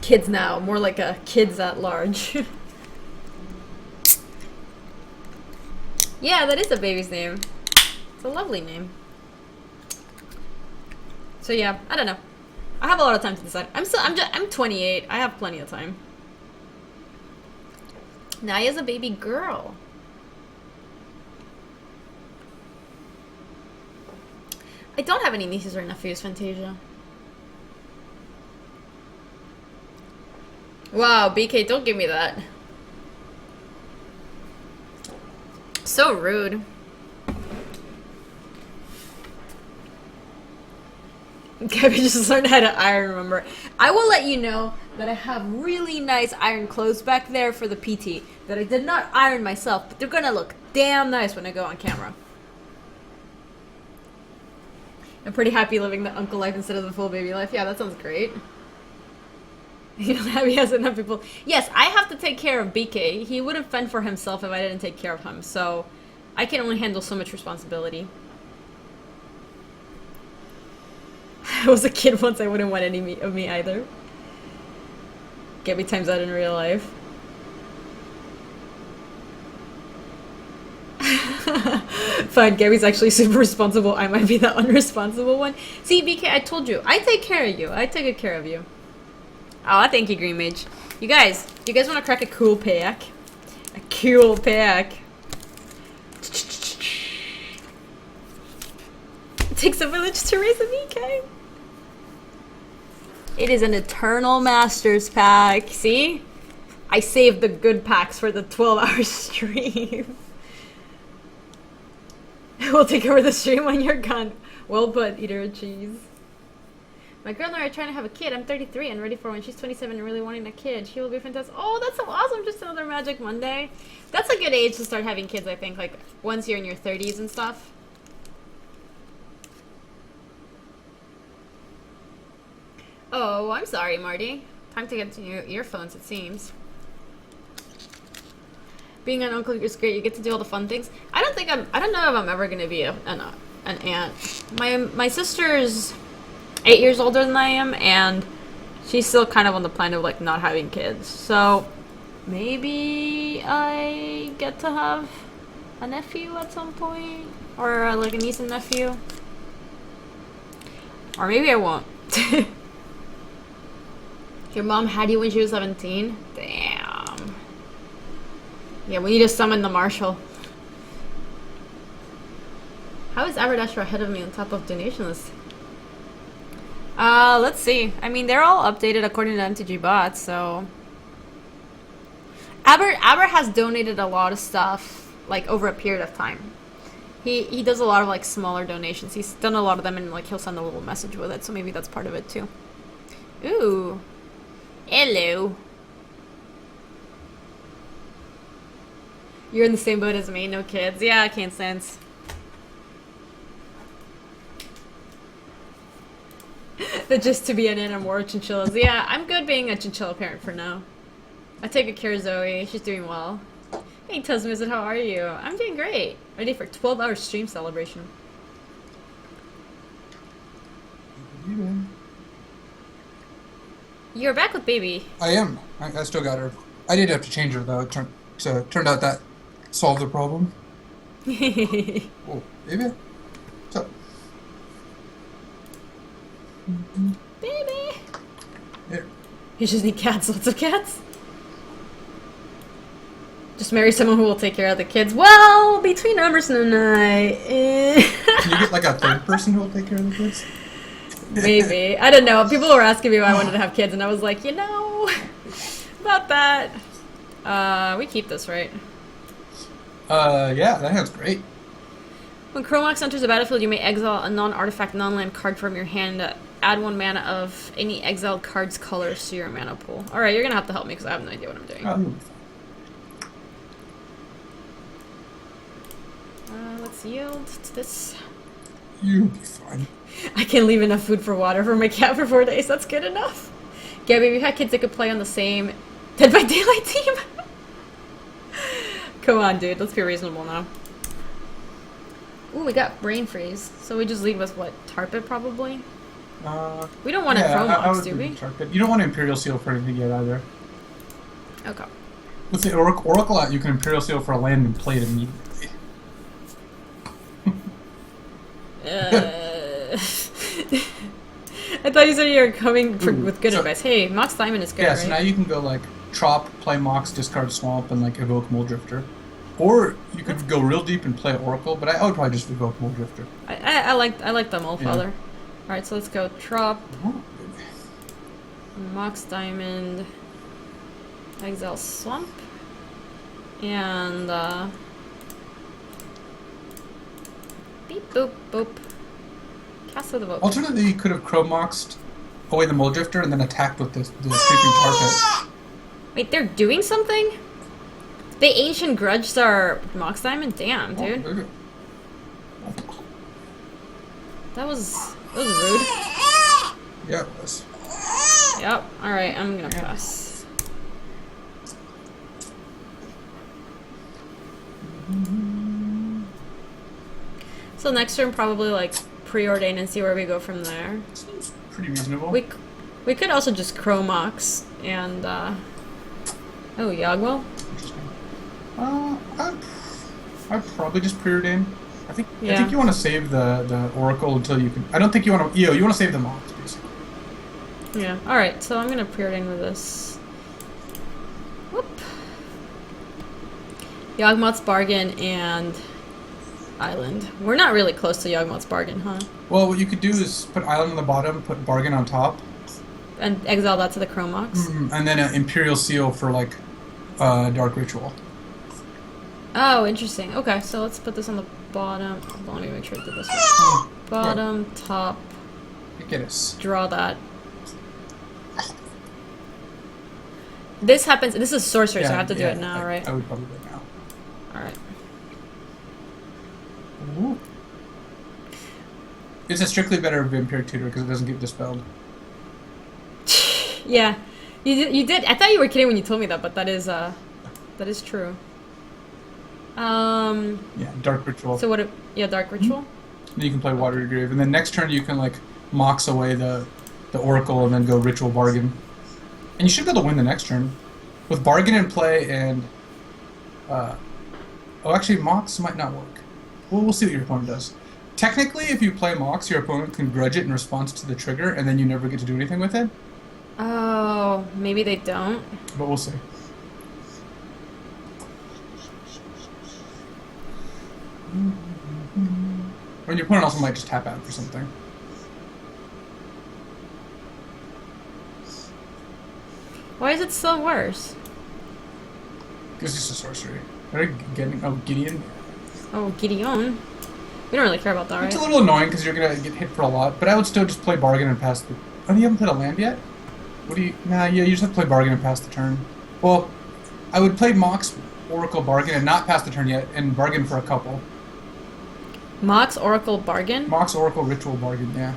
kids now, more like a kids at large. Yeah, that is a baby's name. It's a lovely name. So yeah, I don't know. I have a lot of time to decide. I'm 28. I have plenty of time. Naya's a baby girl. I don't have any nieces or nephews, Fantasia. Wow, BK, don't give me that. So rude. Gaby just learned how to iron, remember. I will let you know that I have really nice iron clothes back there for the PT that I did not iron myself, but they're gonna look damn nice when I go on camera. I'm pretty happy living the uncle life instead of the full baby life. Yeah, that sounds great. You know, Abby has enough people. Yes, I have to take care of BK. He wouldn't fend for himself if I didn't take care of him, so I can only handle so much responsibility. I was a kid once, I wouldn't want any of me either. Gaby times out in real life. Fine, Gaby's actually super responsible. I might be the unresponsible one. See, BK, I told you. I take care of you. I take good care of you. Oh, thank you, Green Mage. You guys want to crack a cool pack? A cool pack. It takes a village to raise a BK. It is an Eternal Masters pack. See? I saved the good packs for the 12-hour stream. We'll take over the stream when you're gone. Well put, eater of cheese. My girl and I are trying to have a kid. I'm 33 and ready for when she's 27 and really wanting a kid. She will be fantastic. Oh, that's so awesome. Just another Magic Monday. That's a good age to start having kids, I think. Like, once you're in your 30s and stuff. Oh, I'm sorry, Marty. Time to get to your earphones, it seems. Being an uncle is great. You get to do all the fun things. I don't know if I'm ever going to be an aunt. My sister's 8 years older than I am, and she's still kind of on the plan of, like, not having kids. So, maybe I get to have a nephew at some point? Or, like, a niece and nephew? Or maybe I won't. Your mom had you when she was 17? Damn. Yeah, we need to summon the marshal. How is Aberdasher ahead of me on top of donation list? Let's see. I mean, they're all updated according to MTG bots, so... Aber has donated a lot of stuff, like, over a period of time. He does a lot of, like, smaller donations. He's done a lot of them, and, like, he'll send a little message with it, so maybe that's part of it, too. Ooh. Hello. You're in the same boat as me, no kids. Yeah, I can't sense. But just to be an animal or chinchillas. Yeah, I'm good being a chinchilla parent for now. I take good care of Zoe. She's doing well. Hey, Tuzmizit, how are you? I'm doing great. Ready for 12-hour stream celebration. You're back with baby. I am. I still got her. I did have to change her, though. It turned out that solved the problem. Oh, baby? What's up? Baby! Here. You just need cats. Lots of cats? Just marry someone who will take care of the kids. Well, between Emerson and I... Can you get, like, a third person who will take care of the kids? Maybe. I don't know. People were asking me why I wanted to have kids, and I was like, you know, about that. We keep this, right? Yeah, that sounds great. When Chromax enters the battlefield, you may exile a non-artifact, non-land card from your hand. Add 1 mana of any exiled card's colors to your mana pool. Alright, you're gonna have to help me, because I have no idea what I'm doing. Let's yield to this. You'll be fine. I can't leave enough food for water for my cat for 4 days. That's good enough. Gaby, we had kids that could play on the same Dead by Daylight team. Come on, dude. Let's be reasonable now. Ooh, we got Brain Freeze. So we just lead with what? Tarpit, probably? We don't want a Chromox, do we? Tarpit. You don't want an Imperial Seal for anything yet, either. Okay. With the Oracle out, you can Imperial Seal for a land and play it immediately. I thought you said you were coming with good so- advice. Hey, Mox Diamond is good, Yeah, right? so now you can go like Trop, play Mox, discard Swamp, and like evoke Mole Drifter. Or you could go real deep and play Oracle, but I would probably just evoke Mole Drifter. I like the Mole Father. Alright, so let's go Trop, Mox Diamond, Exile Swamp, and beep boop boop. Castle the Vote. Alternatively, you could have Chromoxed away the Mole Drifter and then attacked with the creeping tar pit. Wait, they're doing something? They ancient grudged our Mox Diamond? Damn, dude. Oh, That was rude. yeah, it was. Yep. Alright, I'm gonna pass. So next turn probably like preordain and see where we go from there. Seems pretty reasonable. We could also just Chromox and oh, Yagwell? Interesting. I'd probably just preordain. I think you want to save the Oracle until you can. I don't think you want to. You want to save the Mox basically. Yeah. All right. So I'm gonna preordain with this. Whoop. Yawgmoth's Bargain and Island. We're not really close to Yawgmoth's Bargain, huh? Well, what you could do is put Island on the bottom, put Bargain on top, and exile that to the Chromox. And then an Imperial Seal for like Dark Ritual. Oh, interesting. Okay, so let's put this on the bottom. Hold on, let me make sure I did this right. Bottom, top. Get us. Draw that. This happens. This is sorcery, so I have to do it now, right? I would probably do it now. Alright. Ooh. It's a strictly better Vampiric Tutor because it doesn't get dispelled. Yeah. You did. I thought you were kidding when you told me that, but that is true. Yeah, Dark Ritual. So what? Dark Ritual. Then you can play Watery Grave, and then next turn you can like Mox away the Oracle and then go Ritual Bargain, and you should be able to win the next turn with Bargain in play and. Actually, Mox might not work. We'll see what your opponent does. Technically, if you play Mox, your opponent can grudge it in response to the trigger, and then you never get to do anything with it. Oh, maybe they don't. But we'll see. Or your opponent also might just tap out for something. Why is it still worse? Because it's a sorcery. Gideon. Oh, Gideon. We don't really care about that, right? It's a little annoying because you're gonna get hit for a lot, but I would still just play Bargain and pass the. Oh, you haven't played a land yet? What do you? Nah, yeah, you just have to play Bargain and pass the turn. Well, I would play Mox, Oracle, Bargain, and not pass the turn yet, and Bargain for a couple. Mox, Oracle, Bargain? Mox, Oracle, Ritual, Bargain, yeah.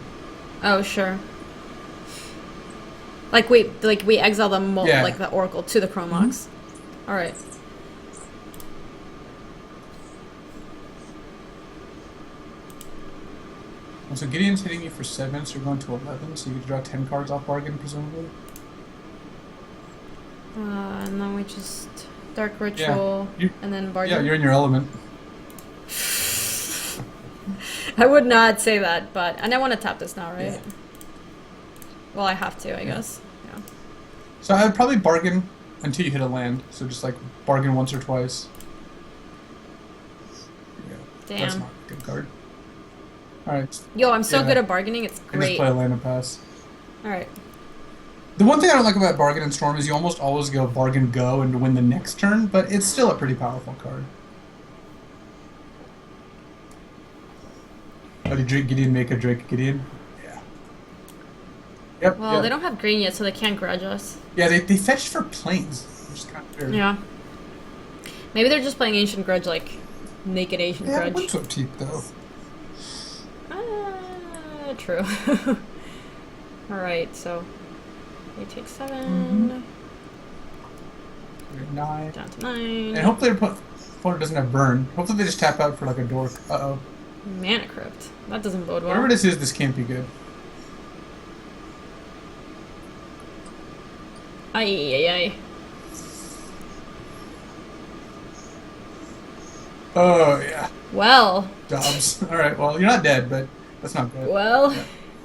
Oh, sure. Like we exile like the Oracle to the Chromox. All right. So Gideon's hitting you for 7, so you're going to 11, so you can draw 10 cards off Bargain, presumably. And then we just Dark Ritual, and then Bargain. Yeah, you're in your element. I would not say that, and I want to tap this now, right? Yeah. Well, I have to, I guess. Yeah. So I would probably Bargain until you hit a land. So just like Bargain once or twice. Yeah. Damn. That's not a good card. Alright. Yo, I'm so good at bargaining, it's And just great. play a land and pass. Alright. The one thing I don't like about Bargain and Storm is you almost always go Bargain Go and win the next turn, but it's still a pretty powerful card. Oh, did Drake Gideon make a Drake Gideon? Yeah. Yep. Well, they don't have green yet, so they can't grudge us. Yeah, they fetched for planes, which is kind of weird. Yeah. Maybe they're just playing Ancient Grudge, like Naked Ancient Yeah, Grudge. what's up, cheap though? True. Alright, so we take 7. 9. Down to 9. And hopefully their opponent doesn't have burn. Hopefully they just tap out for like a dork. Uh-oh. Mana Crypt. That doesn't bode well. Whatever this is, this can't be good. Ay. Oh yeah, Well, jobs. All right. Well, you're not dead, but that's not good. well.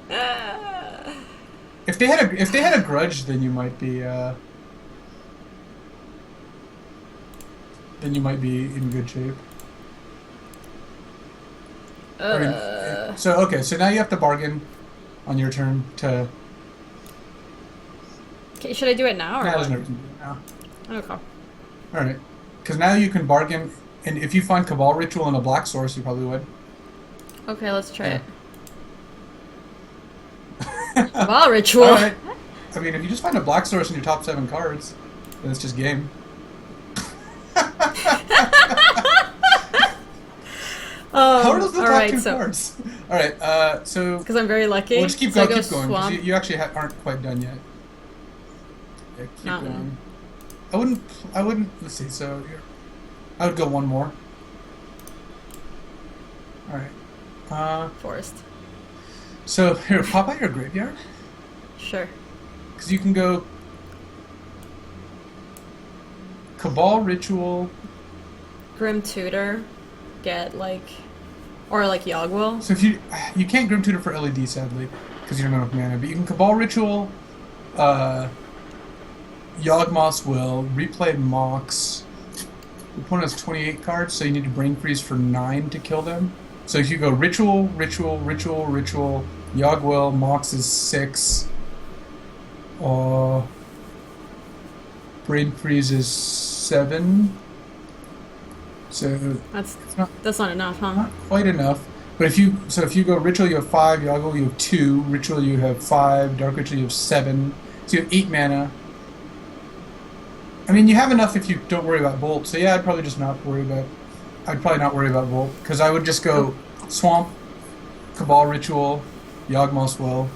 Yeah. If they had a grudge, then you might be in good shape. I mean, so okay, so now you have to bargain on your turn to. Okay, should I do it now or Nah, there's what? no reason to do it now. Okay. All right, because now you can bargain, and if you find Cabal Ritual in a black source, you probably would. Okay, let's try Yeah. it. Ball ritual. All right. I mean, if you just find a black source in your top 7 cards, then it's just game. How are those the top 2 cards? All right, so because I'm very lucky. we'll just keep so going. I Keep going. 'Cause you actually aren't quite done yet. Yeah, keep going. I wouldn't. Let's see. So I would go one more. All right. Forest. So here, pop out your graveyard. Sure. Because you can go Cabal Ritual. Grim Tutor. Get like, or like Yogwill. So if you can't Grim Tutor for LED sadly, because you don't have enough mana, but you can Cabal Ritual, Yawgmoth's Will, replay Mox. The opponent has 28 cards, so you need to Brain Freeze for 9 to kill them. So if you go Ritual, Ritual, Ritual, Ritual, Yawgwill, Mox is 6. Brain Freeze is 7. So That's not enough, huh? not quite enough. But if you go Ritual, you have 5. Yawgwill, you have 2. Ritual, you have 5. Dark Ritual, you have 7. So you have 8 mana. I mean, you have enough if you don't worry about Bolt. So yeah, I'd probably not worry about Bolt, because I would just go Swamp, Cabal Ritual, Yawgmoth's Will.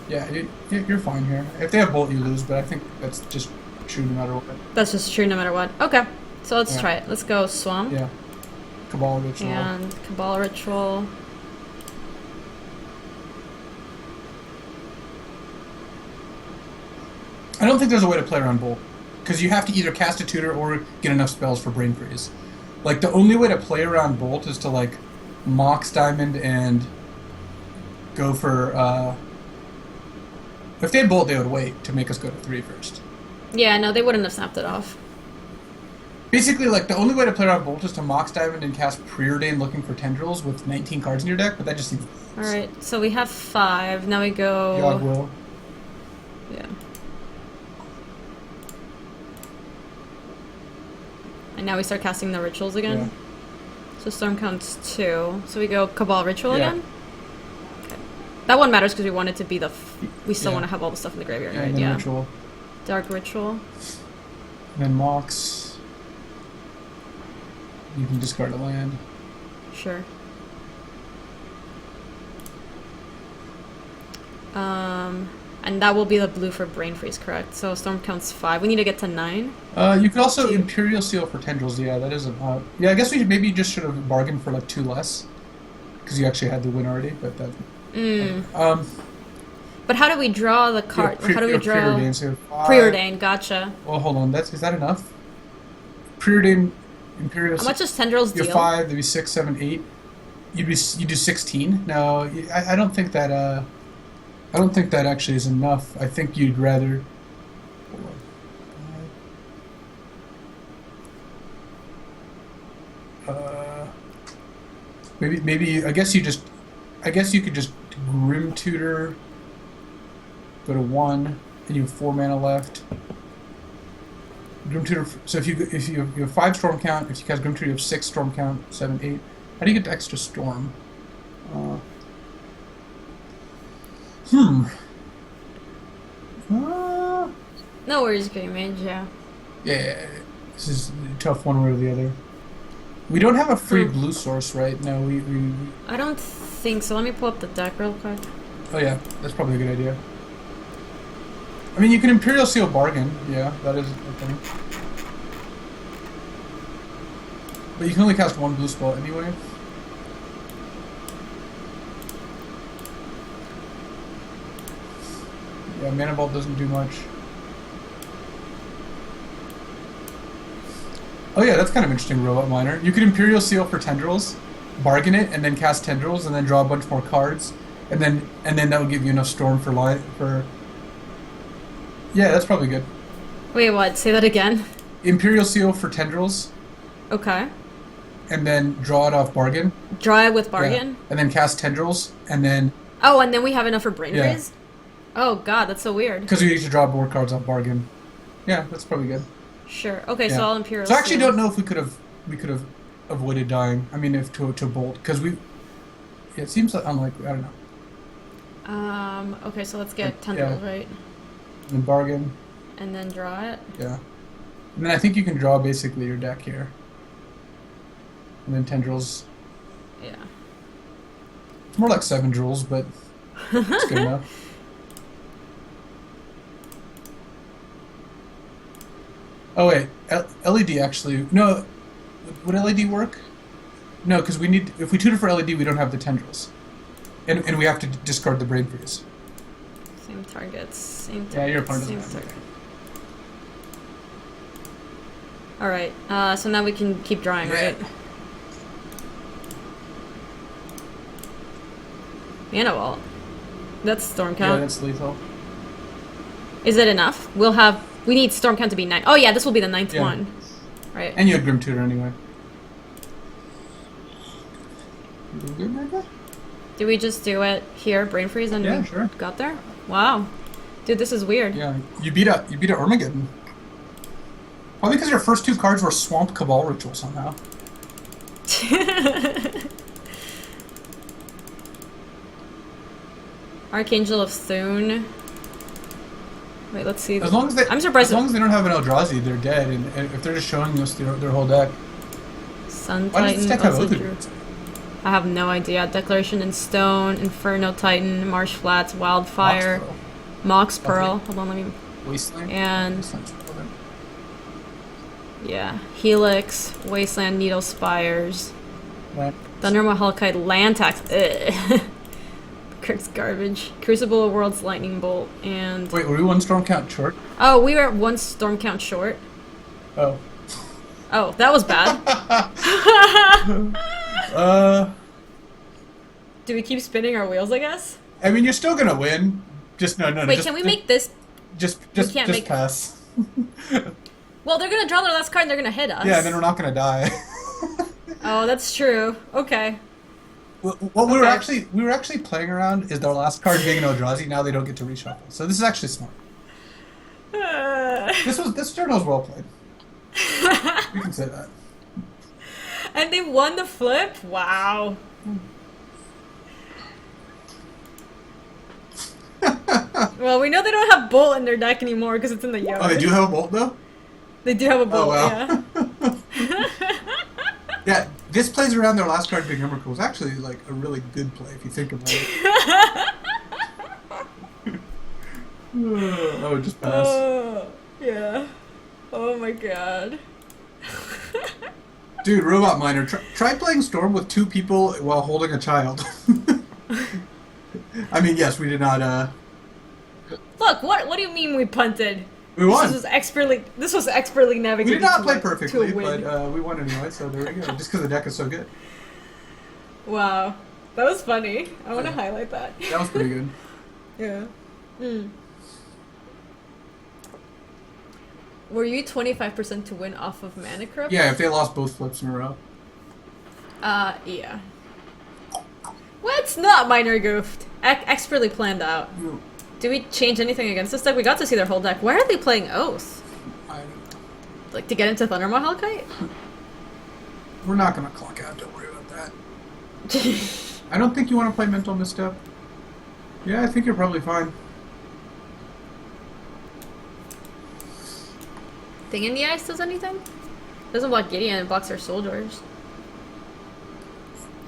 Yeah, you're fine here. If they have Bolt, you lose, but I think that's just true no matter what. That's just true no matter what. Okay, so let's try it. Let's go Swamp. Yeah, Cabal Ritual. And Cabal Ritual. I don't think there's a way to play around Bolt, because you have to either cast a tutor or get enough spells for Brain Freeze. Like, the only way to play around Bolt is to, like, Mox Diamond and go for, if they had Bolt, they would wait to make us go to 3 first. Yeah, no, they wouldn't have snapped it off. Basically, like, the only way to play around Bolt is to Mox Diamond and cast Preordain looking for Tendrils with 19 cards in your deck, but that just seems... Alright, so we have 5. Now we go... Yawgwill. Yeah. And now we start casting the rituals again. Yeah. So Storm counts 2. So we go Cabal Ritual Yeah. again? Okay. That one matters because we want it to be the... we still Yeah. want to have all the stuff in the graveyard, Yeah, right? and then Yeah. Ritual. Dark Ritual. And then Mox. You can discard a land. Sure. And that will be the blue for Brain Freeze, correct? So Storm counts 5. We need to get to 9. You could also Imperial Seal for Tendrils. Yeah, that isn't. Yeah, I guess we maybe just should have bargained for like 2 less, because you actually had the win already. But that. But how do we draw the card? How do we draw? Preordain, so 5. Preordain, gotcha. Well, hold on. Is that enough? Preordain, Imperial. How much does Tendrils You deal? have 5. There'd be 6, 7, 8. You do 16. No, I don't think that. I don't think that actually is enough. I think you'd rather. Hold on. Maybe. I guess you could just Grim Tutor. Go to 1, and you have 4 mana left. Grim Tutor. So if you have 5 Storm count, if you cast Grim Tutor, you have 6 Storm count, 7, 8. How do you get the extra Storm? No worries, Game Mage, yeah. Yeah, this is tough one way or the other. We don't have a free blue source, right? No, we I don't think so. Let me pull up the deck real quick. Oh yeah, that's probably a good idea. I mean, you can Imperial Seal Bargain. Yeah, that is a thing. But you can only cast 1 blue spell anyway. Yeah, Mana Vault doesn't do much. Oh yeah, that's kind of interesting, Robot Miner. You could Imperial Seal for Tendrils, bargain it, and then cast Tendrils, and then draw a bunch more cards, and then that would give you enough Storm for Yeah, that's probably good. Wait, what? Say that again. Imperial Seal for Tendrils. Okay. And then draw it off bargain. Draw it with bargain? Yeah. And then cast Tendrils, and then... Oh, and then we have enough for Brain Yeah. Freeze? Oh god, that's so weird. Because we need to draw more cards off bargain. Yeah, that's probably good. Sure. Okay, Yeah. so I'll Imperial So I actually Seal. don't know if we could have avoided dying. I mean, if to bolt, because we... Yeah, it seems unlikely. I don't know. Okay, so let's get Tendrils, right? And then bargain. And then draw it. Yeah. And then I think you can draw basically your deck here. And then Tendrils. Yeah. It's more like 7 Drools, but it's good enough. Oh wait, LED actually... No, would LED work? No, because we need... If we tutor for LED, we don't have the Tendrils. And we have to discard the Brain Freeze. Same targets. Same targets. Yeah, your opponent same doesn't have target. Alright, so now we can keep drawing, right? Mana Vault. That's Storm Count. Yeah, that's lethal. Is it enough? We need Storm Count to be 9. Oh yeah, this will be the 9th one. Right. And you have Grim Tutor anyway. You doing good, Martha? Did we just do it here, Brain Freeze, and Yeah, we sure. got there? Wow. Dude, this is weird. Yeah, you beat a Armageddon. Probably because your first 2 cards were Swamp Cabal Ritual somehow. Archangel of Thune. Wait, let's see. As long as I'm surprised. As long as they don't have an Eldrazi, they're dead. And if they're just showing us their whole deck. Sun Why does this Titan. deck have also Oath drew- Agreements? I have no idea. Declaration in Stone, Inferno Titan, Marsh Flats, Wildfire, Mox Pearl. Hold on, let me. Wasteland? And Wasteland's relevant. yeah, Helix, Wasteland, Needle Spires, Right. Thundermaw Hellkite, Land Tax. Ugh. Kirk's garbage. Crucible of Worlds, Lightning Bolt, and Wait, were we 1 Storm Count short? oh, we were 1 Storm Count short. Oh. Oh, that was bad. Do we keep spinning our wheels, I guess? I mean, you're still gonna win. Just no. Wait, just, can we make this? Just can't make- pass. Well, they're gonna draw their last card and they're gonna hit us. Yeah, and then we're not gonna die. Oh, that's true. Okay. What we were actually playing around is their last card being an Eldrazi. Now they don't get to reshuffle. So this is actually smart. This turn was well played. We can say that. And they won the flip? Wow. Well, we know they don't have Bolt in their deck anymore because it's in the yard. Oh, they do have a Bolt though? They do have a Bolt, wow. yeah. Yeah, this plays around their last card being Emrakul is actually like a really good play if you think about it. I would just pass. Yeah. Oh my god. Dude, Robot Miner, try playing Storm with 2 people while holding a child. I mean, yes, we did not, Look, what do you mean we punted? We won. This was expertly navigated. We did not to play a perfectly, win. but we won anyway, so there we go. Just because the deck is so good. Wow. That was funny. I want to highlight that. That was pretty good. Yeah. Were you 25% to win off of Mana Crypt? Yeah, if they lost both flips in a row. Yeah. What's not minor goofed? Expertly planned out. Did we change anything against this deck? We got to see their whole deck. Why are they playing Oath? I don't know. Like, to get into Thundermaw Hellkite? We're not going to clock out, don't worry about that. I don't think you want to play Mental Misstep. Yeah, I think you're probably fine. Thing in the Ice does anything? Doesn't block Gideon, it blocks their soldiers.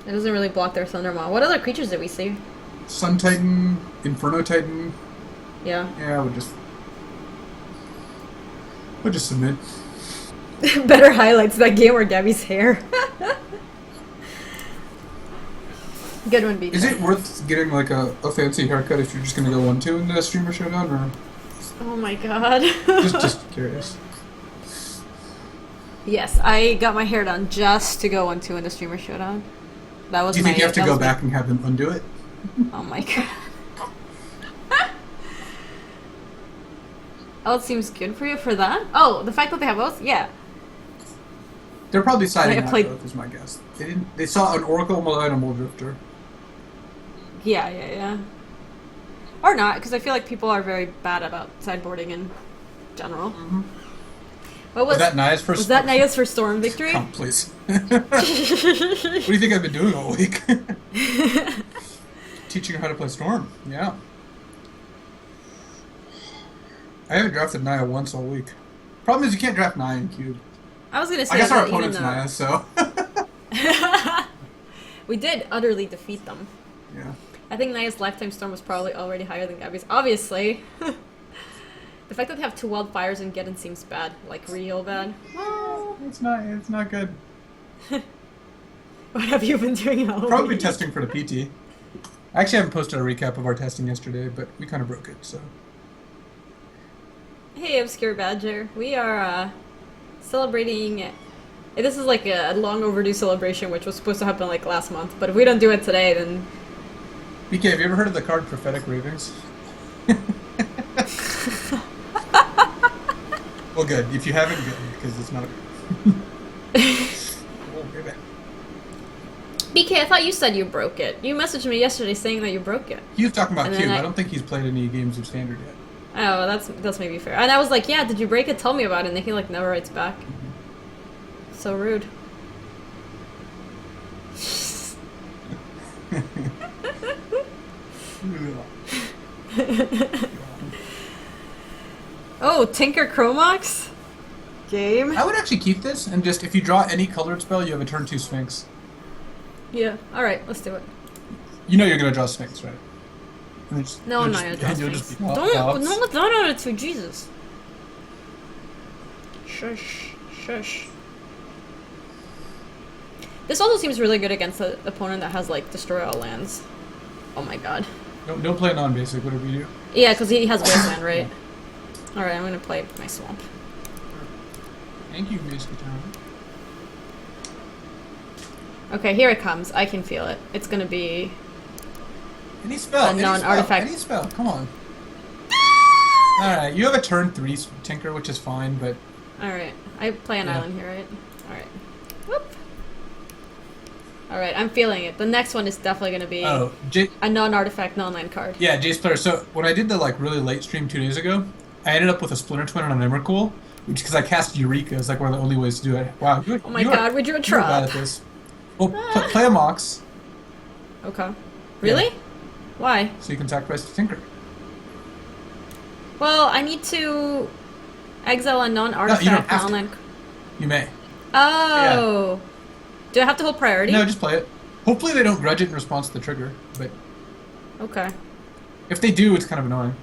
It doesn't really block their Thundermaw. What other creatures did we see? Sun Titan, Inferno Titan. Yeah. Yeah, I would just submit. Better highlights that game or Gaby's hair. Good one, BJ. Is it worth getting like a fancy haircut if you're just gonna go 1-2 in the Streamer Showdown, or Oh my god. just curious? Yes, I got my hair done just to go on 2 in the streamer showdown. That was Do you think you have to that go was my- back and have them undo it? Oh my god. Oh, it seems good for you for that? Oh, the fact that they have both? Yeah. They're probably siding I on played- both, is my guess. They didn't. They saw an Oracle Malone and a Mole Drifter. Yeah. Or not, because I feel like people are very bad about sideboarding in general. Mm-hmm. What Was that Naya's first? Was that Naya's first Storm victory? Come, please. What do you think I've been doing all week? Teaching her how to play Storm. Yeah. I haven't drafted Naya once all week. Problem is you can't draft Naya in Cube. I was gonna say I guess our that even opponent's Naya, so. we did utterly defeat them. Yeah. I think Naya's lifetime storm was probably already higher than Gaby's. Obviously. The fact that they have 2 wildfires and Geddon seems bad. Like, real bad. Well, it's not good. What have you been doing all Probably week? testing for the PT. I actually haven't posted a recap of our testing yesterday, but we kind of broke it, so. Hey, Obscure Badger. We are celebrating. This is like a long overdue celebration, which was supposed to happen like last month. But if we don't do it today, then. BK, have you ever heard of the card Prophetic Ravings? Well, good. If you haven't, good, because it's not. Oh, baby. BK, I thought you said you broke it. You messaged me yesterday saying that you broke it. He was talking about And then Cube. I- I don't think he's played any games of Standard yet. Oh, that's maybe fair. And I was like, yeah, did you break it? Tell me about it. And then he like never writes back. So rude. Oh, Tinker Chromox? Game? I would actually keep this, and just if you draw any colored spell, you have a turn 2 Sphinx. Yeah. Alright, let's do it. You know you're gonna draw Sphinx, right? And it's- No, I'm you'll not gonna just- draw and you'll Sphinx. just be out- Don't out. let that on it too, Jesus. Shush. This also seems really good against the opponent that has like destroy all lands. Oh my god. Don't play non-basic, whatever you do. Yeah, because he has wasteland, right? Alright, I'm gonna play my swamp. Thank you, Miss Guitar. Okay, here it comes. I can feel it. It's gonna be... Any spell, A any non-artifact. spell, any spell, come on. Alright, you have a turn 3 Tinker, which is fine, but... Alright. I play an Yeah. island here, right? Alright. Whoop. Alright, I'm feeling it. The next one is definitely gonna be Oh, a non-artifact, non-land card. yeah, Jace player. So when I did the like really late stream 2 days ago, I ended up with a Splinter Twin on an Emrakul, which because I cast Eureka is like one of the only ways to do it. Wow, Oh my god, we drew a you're bad at trap. this. Well, play a Mox, Okay. Really? Why? so you can sacrifice the Tinker. Well, I need to exile a non-artifact, have to. non-land... You may. Oh! Do I have to hold priority? No, just play it. Hopefully they don't grudge it in response to the trigger, but Okay. if they do, it's kind of annoying.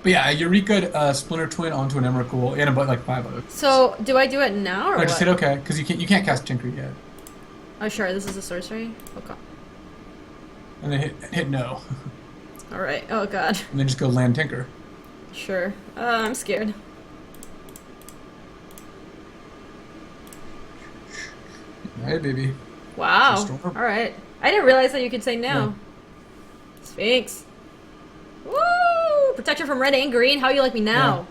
But yeah, Eureka Splinter Twin onto an Emrakul and about like 5 others. So, do I do it now, or No, what? just hit OK, because you can't cast Tinker yet. Oh, sure, this is a sorcery? Okay. And then hit no. Alright, oh god. And then just go land Tinker. Sure. I'm scared. Hey, baby. Wow. Storm. Alright. I didn't realize that you could say no. Yeah. Sphinx. Woo! Protection from red and green. How you like me now?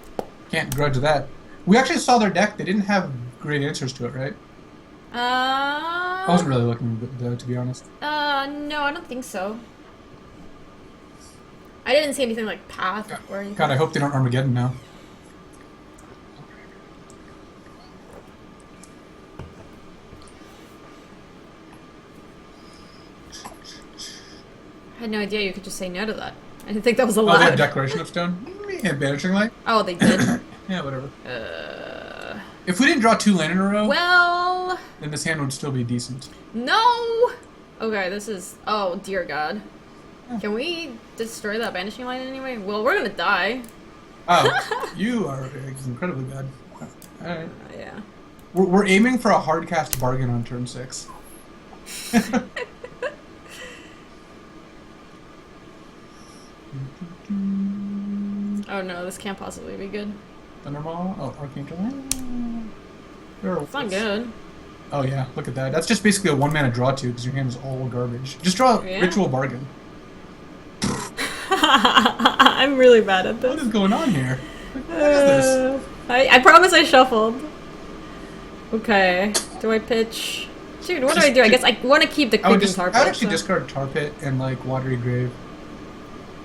Can't grudge that. We actually saw their deck. They didn't have great answers to it, right? I wasn't really looking, though, to be honest. No, I don't think so. I didn't see anything like path or anything. God, I hope they don't Armageddon now. I had no idea you could just say no to that. I didn't think that was Oh, they have allowed. Declaration of Stone? Yeah, Banishing Light? Oh, they did. Yeah, whatever. If we didn't draw 2 land in a row, Well, then this hand would still be decent. no! Okay, this is... Oh, dear God. Can we destroy that banishing line anyway? Well, we're gonna die. Oh, you are incredibly bad. Alright. Yeah. We're aiming for a hard cast bargain on turn 6. Oh no, this can't possibly be good. Thundermaw? Oh, Archangel. It's not good. Oh yeah, look at that. That's just basically a 1-mana draw 2 because your hand is all garbage. Just draw a Ritual Bargain. I'm really bad at this. What is going on here? What is this? I promise I shuffled. Okay. Do I pitch? Dude, what do I do? I guess I want to keep the creeping tar pit. I would actually discard tar pit and like Watery Grave.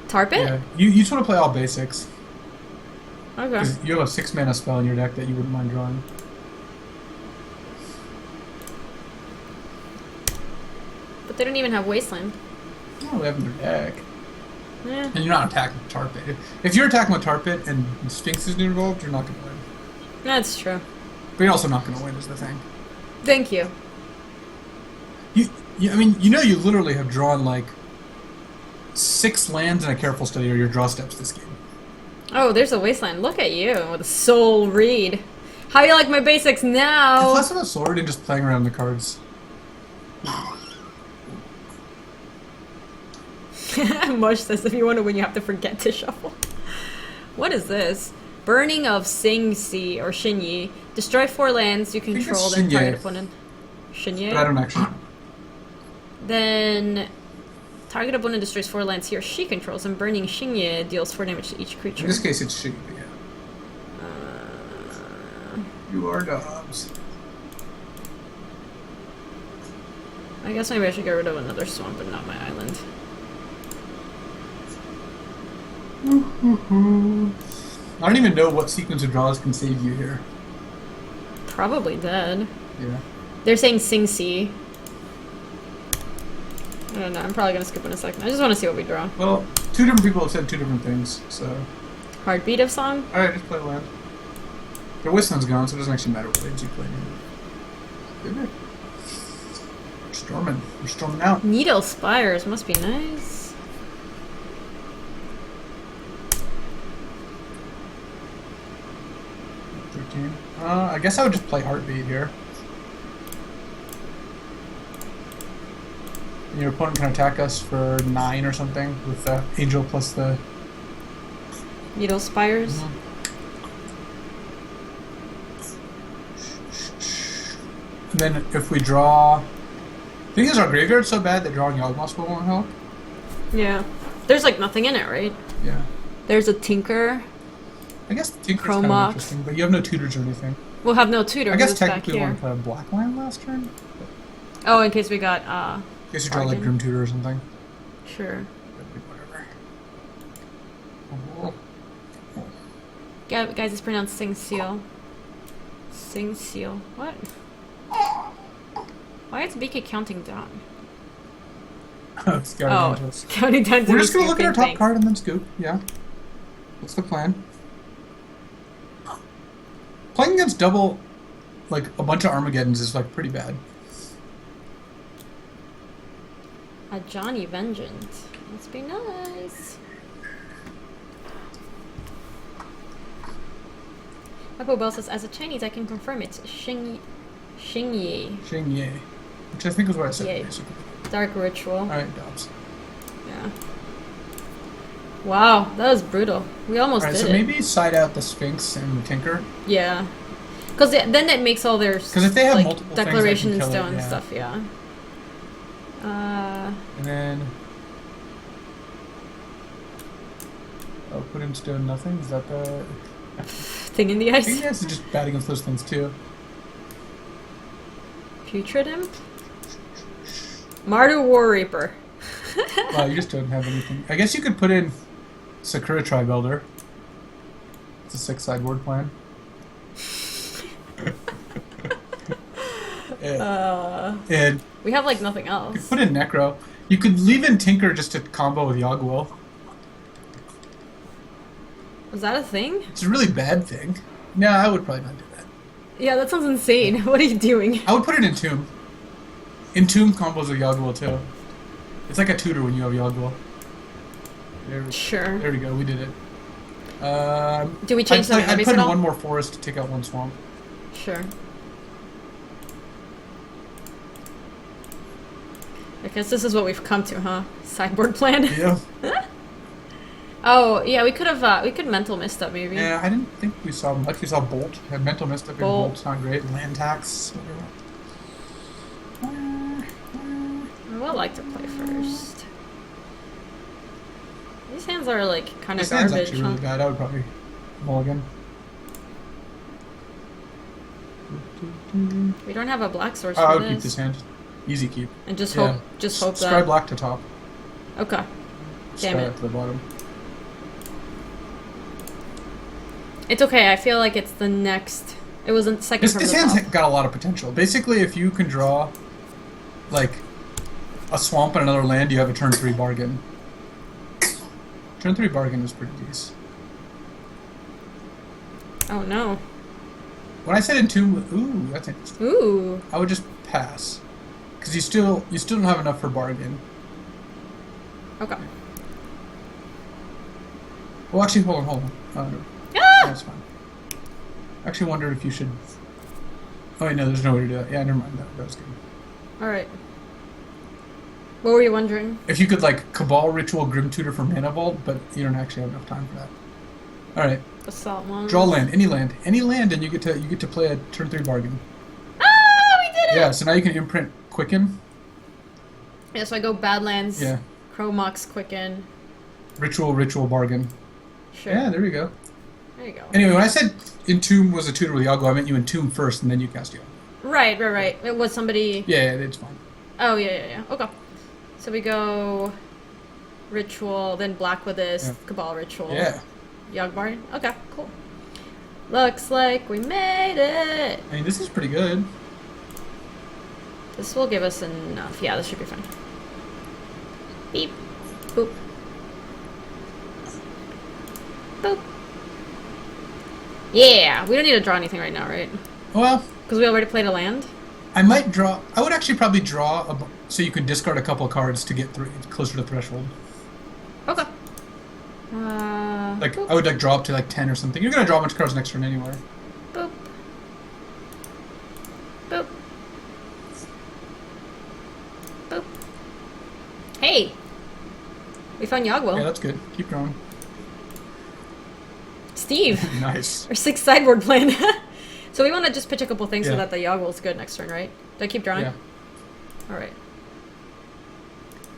Tar pit? Yeah. You just want to play all basics. Okay. Because you have a 6-mana spell in your deck that you wouldn't mind drawing. But they don't even have Wasteland. Oh, they have in their deck. Yeah. And you're not attacking with tar pit. If you're attacking with tar pit and Sphinx is involved, you're not going to win. That's true. But you're also not going to win is the thing. Thank you. I mean, you literally have drawn like 6 lands and a Careful Study or your draw steps this game. Oh, there's a Wasteland. Look at you with a soul read. How you like my basics now? It's less of a sword and just playing around the cards. Mush says if you want to win, you have to forget to shuffle. What is this? Burning of Sing Si or Xinyi. Destroy 4 lands you control, then target opponent. Xinyi? But I don't actually. Then target opponent destroys 4 lands he or she controls, and burning Xinyi deals 4 damage to each creature. In this case, it's Xinyi. Yeah. You are Dobbs. I guess maybe I should get rid of another swamp and not my island. I don't even know what sequence of draws can save you here. Probably dead. Yeah. They're saying Sing Si. I don't know. I'm probably gonna skip in a second. I just want to see what we draw. Well, 2 different people have said 2 different things, so. Heartbeat of Song? Alright, just play a land. Their Wasteland's gone, so it doesn't actually matter what lands you play. Good. Storming. We're storming out. Needle Spires must be nice. I guess I would just play Heartbeat here. And your opponent can attack us for 9 or something with the Angel plus the... Needle Spires? Mm-hmm. And then if we draw... The thing is, our graveyard's so bad that drawing Yawgmoth won't help. Yeah. There's like nothing in it, right? Yeah. There's a Tinker. I guess Tinker's kind of interesting, but you have no tutors or anything. We'll have no tutor. I guess technically we want to play a black land last turn. Oh, in case we got, in case you draw like Grim Tutor or something. Sure. Whatever. Guys, it's pronounced Sing Seal. Sing Seal. What? Why is BK counting down? It's counting down to We're just going to look at our top things. card and then scoop. Yeah. What's the plan? Playing against double, like, a bunch of Armageddons is, like, pretty bad. A Johnny Vengeance. Must be nice. Apo Bell says, as a Chinese, I can confirm it's Xingye. Xingye. Which I think is what I said, basically. Dark Ritual. Alright, Dobbs. Yeah. Wow, that was brutal. We almost did it. So maybe side out the Sphinx and the Tinker. Yeah. Because then it makes all their if they have like, multiple declaration and things, stone and stuff, yeah. And then... Oh, put in stone nothing? Is that the... Thing in the ice? I think it's just bad against those things too. Putrid Imp? Mardu War Reaper. Wow, you just don't have anything. I guess you could put in Sakura Tribe Elder. It's a 6 sideboard plan. And we have like nothing you else. could put in Necro. You could leave in Tinker just to combo with Yogwell. Was that a thing? It's a really bad thing. No, I would probably not do that. Yeah, that sounds insane. What are you doing? I would put it in Tomb. Entomb combos with Yogwell too. It's like a tutor when you have Yogwell. Sure. There we go, we did it. Do we change something? I'd put in one more forest to take out one swamp. Sure. I guess this is what we've come to, huh? Sideboard plan? Yeah. Oh, yeah, we could mental mist up maybe. Yeah, I didn't think we saw much. We saw Bolt. Had Mental Mist up. Bolt's not great. Land Tax. I would like to play first. These hands are like kind of This hand's garbage. actually really bad. I would probably mulligan. We don't have a black source I for would keep this hand. Easy keep. And just Yeah. hope Scry that. black to top. Okay. Damn Scry it. up to the bottom. It's okay. I feel like it's the next. It was the second from This the hand's top. got a lot of potential. Basically, if you can draw, like, a swamp and another land, you have a turn 3 bargain. Turn 3 bargain is pretty decent. Oh no. When I said Entomb, ooh, that's interesting. Ooh. I would just pass, because you still don't have enough for bargain. Okay. Well, actually, hold on. No, Ah! that's fine. I actually wondered if you should. Oh wait, no, there's no way to do that. Yeah, never mind. That was good. All right. What were you wondering? If you could like Cabal Ritual Grim Tutor for Mana Vault, but you don't actually have enough time for that. All right. Assault one. Draw land, any land, and you get to play a turn 3 bargain. Ah, we did it. Yeah, so now you can imprint Quicken. Yeah, so I go Badlands. Yeah. Chromox Quicken. Ritual bargain. Sure. Yeah, there you go. There you go. Anyway, when I said Entomb was a tutor with Yago, I meant you Entomb first, and then you cast Yago. Right. It was somebody. Yeah, it's fine. Oh yeah. Okay. So we go Ritual, then Black with this, Yeah. Cabal Ritual. Yeah. Yogbar. Okay, cool. Looks like we made it. I mean, this is pretty good. This will give us enough. Yeah, this should be fine. Beep. Boop. Boop. Yeah, we don't need to draw anything right now, right? Well, Because we already played a land. I might draw. I would actually probably draw so you could discard a couple of cards to get closer to threshold. Okay. Like boop. I would like draw up to like 10 or something. You're gonna draw a bunch of cards next turn anyway. Boop. Boop. Boop. Hey! We found Yogwell. Yeah, that's good. Keep drawing. Steve! Nice. Our 6th sideboard plan. So we want to just pitch a couple things so Yeah. that the Yogwell's good next turn, right? Do I keep drawing? Yeah. Alright.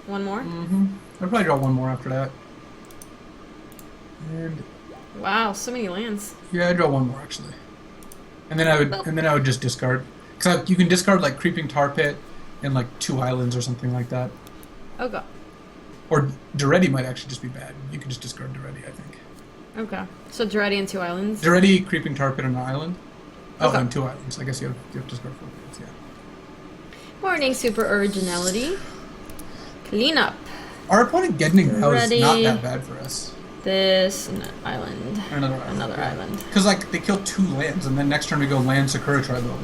One more? Mm-hmm. I'll probably draw one more after that. And Wow, so many lands. yeah, I draw one more actually. And then I would just discard. Cause you can discard like Creeping Tar Pit and like 2 islands or something like that. Okay. Or Duretti might actually just be bad. You can just discard Duretti, I think. Okay. So Duretti and 2 islands. Duretti, Creeping Tar Pit, and an island. Oh, Okay. and 2 islands. I guess you have to discard 4 cards, yeah. Morning, super originality. Clean up. Our opponent getting now is Ready. not that bad for us. This and an island. Another island. Another island. Because like they kill 2 lands, and then next turn we go land Sakura Tribal.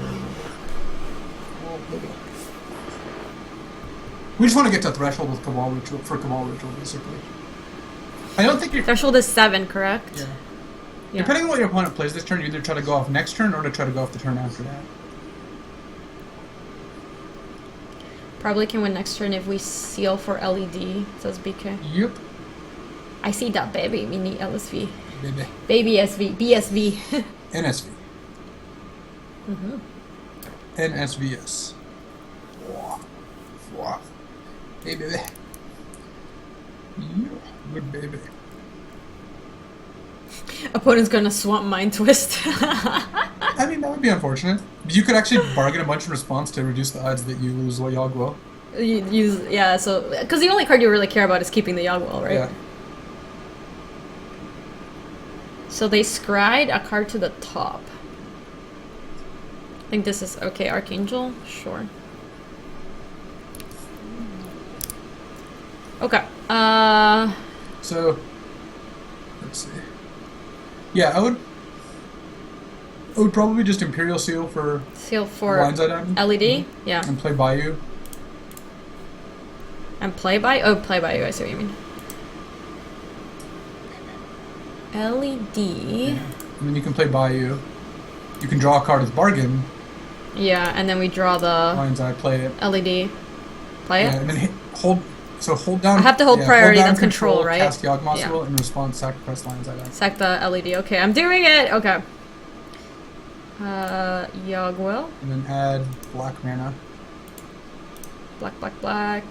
We just want to get to threshold with Cabal Ritual, basically. I don't think you're. Threshold is 7, correct? Yeah. Yeah. Depending on what your opponent plays this turn, you either try to go off next turn or to try to go off the turn after that. Probably can win next turn if we seal for LED, says BK. Yep. I see that baby, mini LSV. Baby. Baby SV, BSV. NSV. Mm-hmm. NSVS. Hey, baby. Yeah, good baby. Opponent's gonna swamp Mind Twist. I mean, that would be unfortunate. You could actually bargain a bunch in response to reduce the odds that you lose Yogwell. Yeah, so... Because the only card you really care about is keeping the Yogwell, right? Yeah. So they scried a card to the top. I think this is... Okay, Archangel? Sure. Okay. So, let's see. Yeah, I would probably just Imperial Seal for Seal for Blindside Diamond. LED? Yeah. And play Bayou. And play by? Oh, play by you, I see what you mean. LED. Yeah. And then you can play Bayou. You can draw a card with Bargain. Yeah, and then we draw the Blindside, play it. LED. Play Yeah, it? and then hold So hold down. I have to hold priority, Hold down that's control, right? Cast Yawgmoth's Yeah. Will in response, sacrifice Lion's Eye. Sack the LED. Okay, I'm doing it. Okay. Yogg Will. And then add black mana. Black, black, black.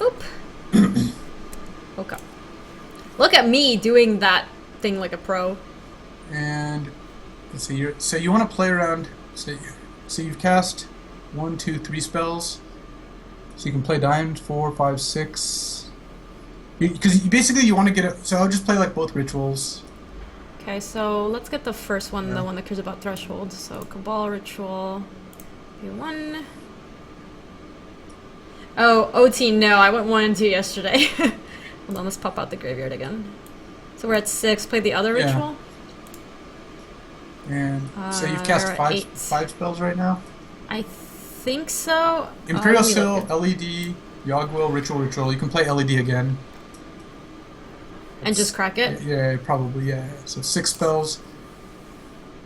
Oop. Okay. Look at me doing that thing like a pro. And let's see. So you want to play around. So you've cast 1, 2, 3 spells. So you can play Diamond 4, 5, 6. Because basically you want to get it. So I'll just play like both rituals. Okay, so let's get the first one, Yeah. the one that cares about threshold. So Cabal Ritual. P1. Oh, OT, no. I went 1 and 2 yesterday. Hold on, let's pop out the graveyard again. So we're at 6. Play the other Yeah. ritual. And so you've cast we're at 5 8. 5 spells right now. I think so. Imperial let me Seal, look. LED, Yogg Will, Ritual. You can play LED again. And just crack it? Yeah, probably, yeah. So 6 spells.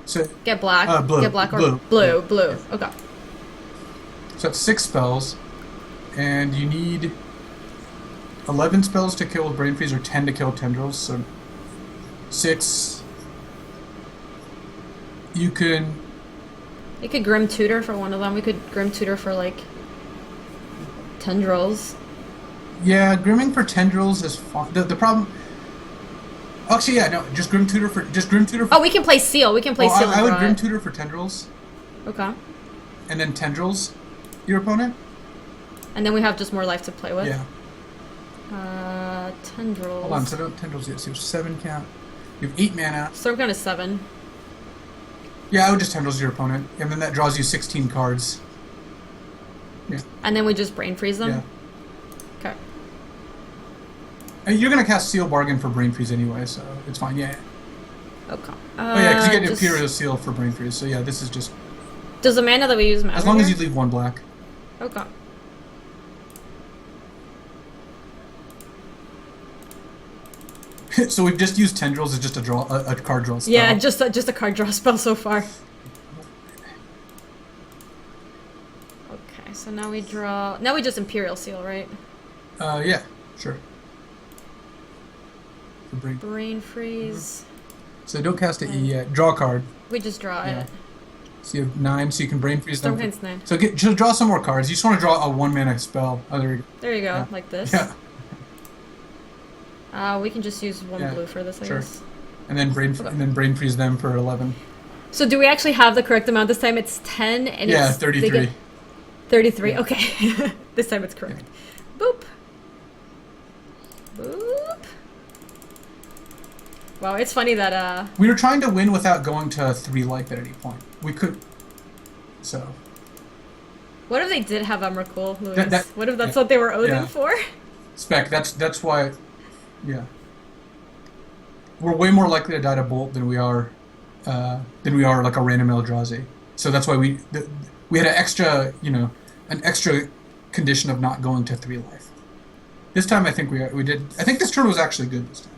So Get black. blue, Get black or blue. blue. Okay. So that's 6 spells. And you need 11 spells to kill with Brain Freeze or 10 to kill Tendrils. So 6. You could Grim Tutor for one of them. We could Grim Tutor for like Tendrils. Yeah, Grimming for Tendrils is fun. The problem. Actually, yeah, no, just Grim Tutor for. Oh, we can play Seal. We can play Seal. I would and draw Grim it. Tutor for Tendrils. Okay. And then Tendrils, your opponent. And then we have just more life to play with. Yeah. Tendrils. Hold on, so don't Tendrils yet. So you have 7 count. You have 8 mana. So we're going to 7. Yeah, I would just Tendrils your opponent, and then that draws you 16 cards. Yeah. And then we just Brain Freeze them? Yeah. Okay. And you're gonna cast Seal Bargain for Brain Freeze anyway, so it's fine. Yeah. Okay. Oh yeah, because you get just- Imperial Seal for Brain Freeze. So yeah, this is just Does the mana that we use matter? as long as you here? leave 1 black. Okay. So we've just used Tendrils as just a card draw spell. Yeah, just a card draw spell so far. Okay, so now we draw. Now we just Imperial Seal, right? Yeah, sure. For Brain. Brain Freeze. So don't cast it yet. Draw a card. We just draw Yeah. it. So you have 9, so you can Brain Freeze them. Stormcast 9. So just draw some more cards. You just want to draw a 1 mana spell. Oh, there you go. There you go, Yeah. like this. Yeah. We can just use 1 Yeah, blue for this, I sure. guess. And then Brain Freeze them for 11. So do we actually have the correct amount this time? It's 10 and Yeah, it's 33. 33. Yeah. Okay. This time it's correct. Boop. Boop. Wow, it's funny that We were trying to win without going to 3 life at any point. We could. So. what if they did have Emrakul, Louis? That- what if that's yeah. what they were Odin Yeah. for? Spec. That's why. Yeah. We're way more likely to die to Bolt than we are like a random Eldrazi. So that's why we had an extra condition of not going to 3 life. This time I think we did. I think this turn was actually good this time.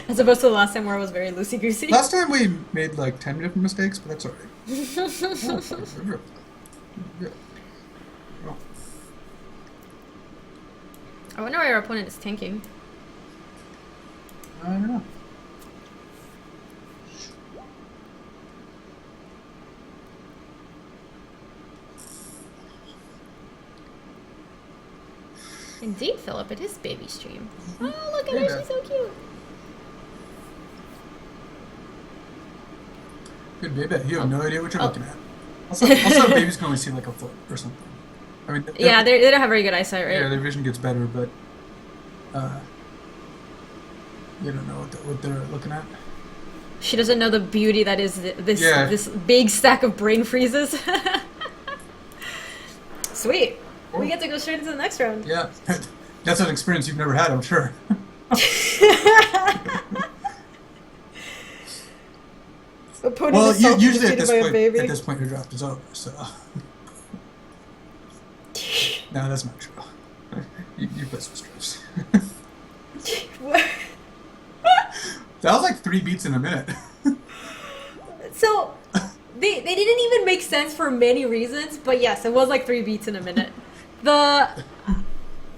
As opposed to the last time where it was very loosey-goosey. Last time we made like 10 different mistakes, but that's alright. I wonder why our opponent is tanking. I don't know. Indeed, Philip, it is baby stream. Oh, look at Hey, her, man. she's so cute. Good baby. You have no idea what you're Oh. looking at. Also, babies can only see like a foot or something. I mean, Yeah, they don't have very good eyesight, right? yeah, their vision gets better, but they don't know what they're looking at. She doesn't know the beauty that is this Yeah. this big stack of brain freezes. Sweet. We Cool. get to go straight into the next round. Yeah, that's an experience you've never had, I'm sure. Opponent Well, is usually at self-defeated by a baby. this point your draft is over. So, no, that's not true. You play some strips. What? That was like 3 beats in a minute. So they didn't even make sense for many reasons, but yes, it was like 3 beats in a minute.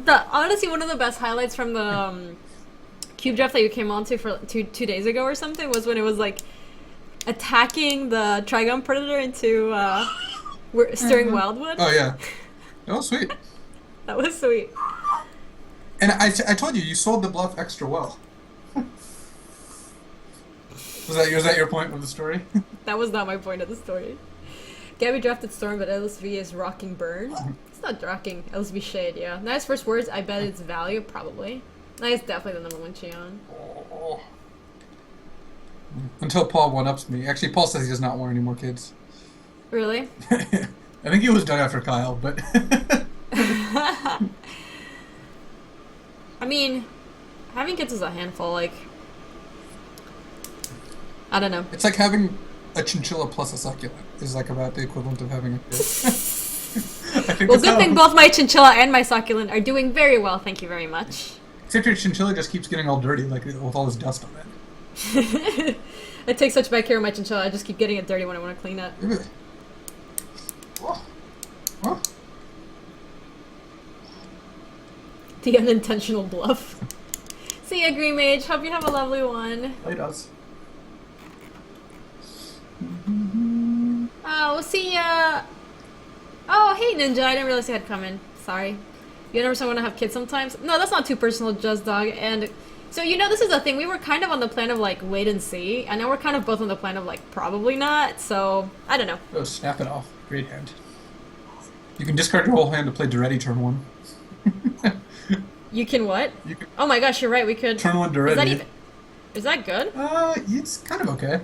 Honestly, one of the best highlights from the cube draft that you came on to for two days ago or something was when it was like attacking the Trigon Predator into Stirring Wildwood. Oh yeah, that was sweet. That was sweet. And I told you sold the bluff extra well. Was that your point of the story? That was not my point of the story. Gaby drafted Storm, but LSV is rocking Burn. It's not rocking. LSV Shade, yeah. Nice first words. I bet it's value, probably. Nice, definitely the #1 Cheon. Oh. Until Paul one-ups me. Actually, Paul says he does not want any more kids. Really? I think he was done after Kyle, but... I mean, having kids is a handful, like... I don't know. It's like having a chinchilla plus a succulent is like about the equivalent of having a kid. Well, good thing both my chinchilla and my succulent are doing very well, thank you very much. Except your chinchilla just keeps getting all dirty, like with all this dust on it. I take such bad care of my chinchilla, I just keep getting it dirty when I want to clean it. Oh. Oh. The unintentional bluff. See ya, Green Mage. Hope you have a lovely one. He does. Oh, we'll see ya. Oh, hey, Ninja. I didn't realize you had come in. Sorry. You never want to have kids sometimes? No, that's not too personal, Just Dog. And so, you know, this is the thing. We were kind of on the plan of, like, wait and see. And now we're kind of both on the plan of, like, probably not. So, I don't know. Oh, snap it off. Great hand. You can discard your whole hand to play Duretti turn 1. You can what? You can oh my gosh, you're right. We could... turn 1 Duretti. Is that good? It's kind of okay.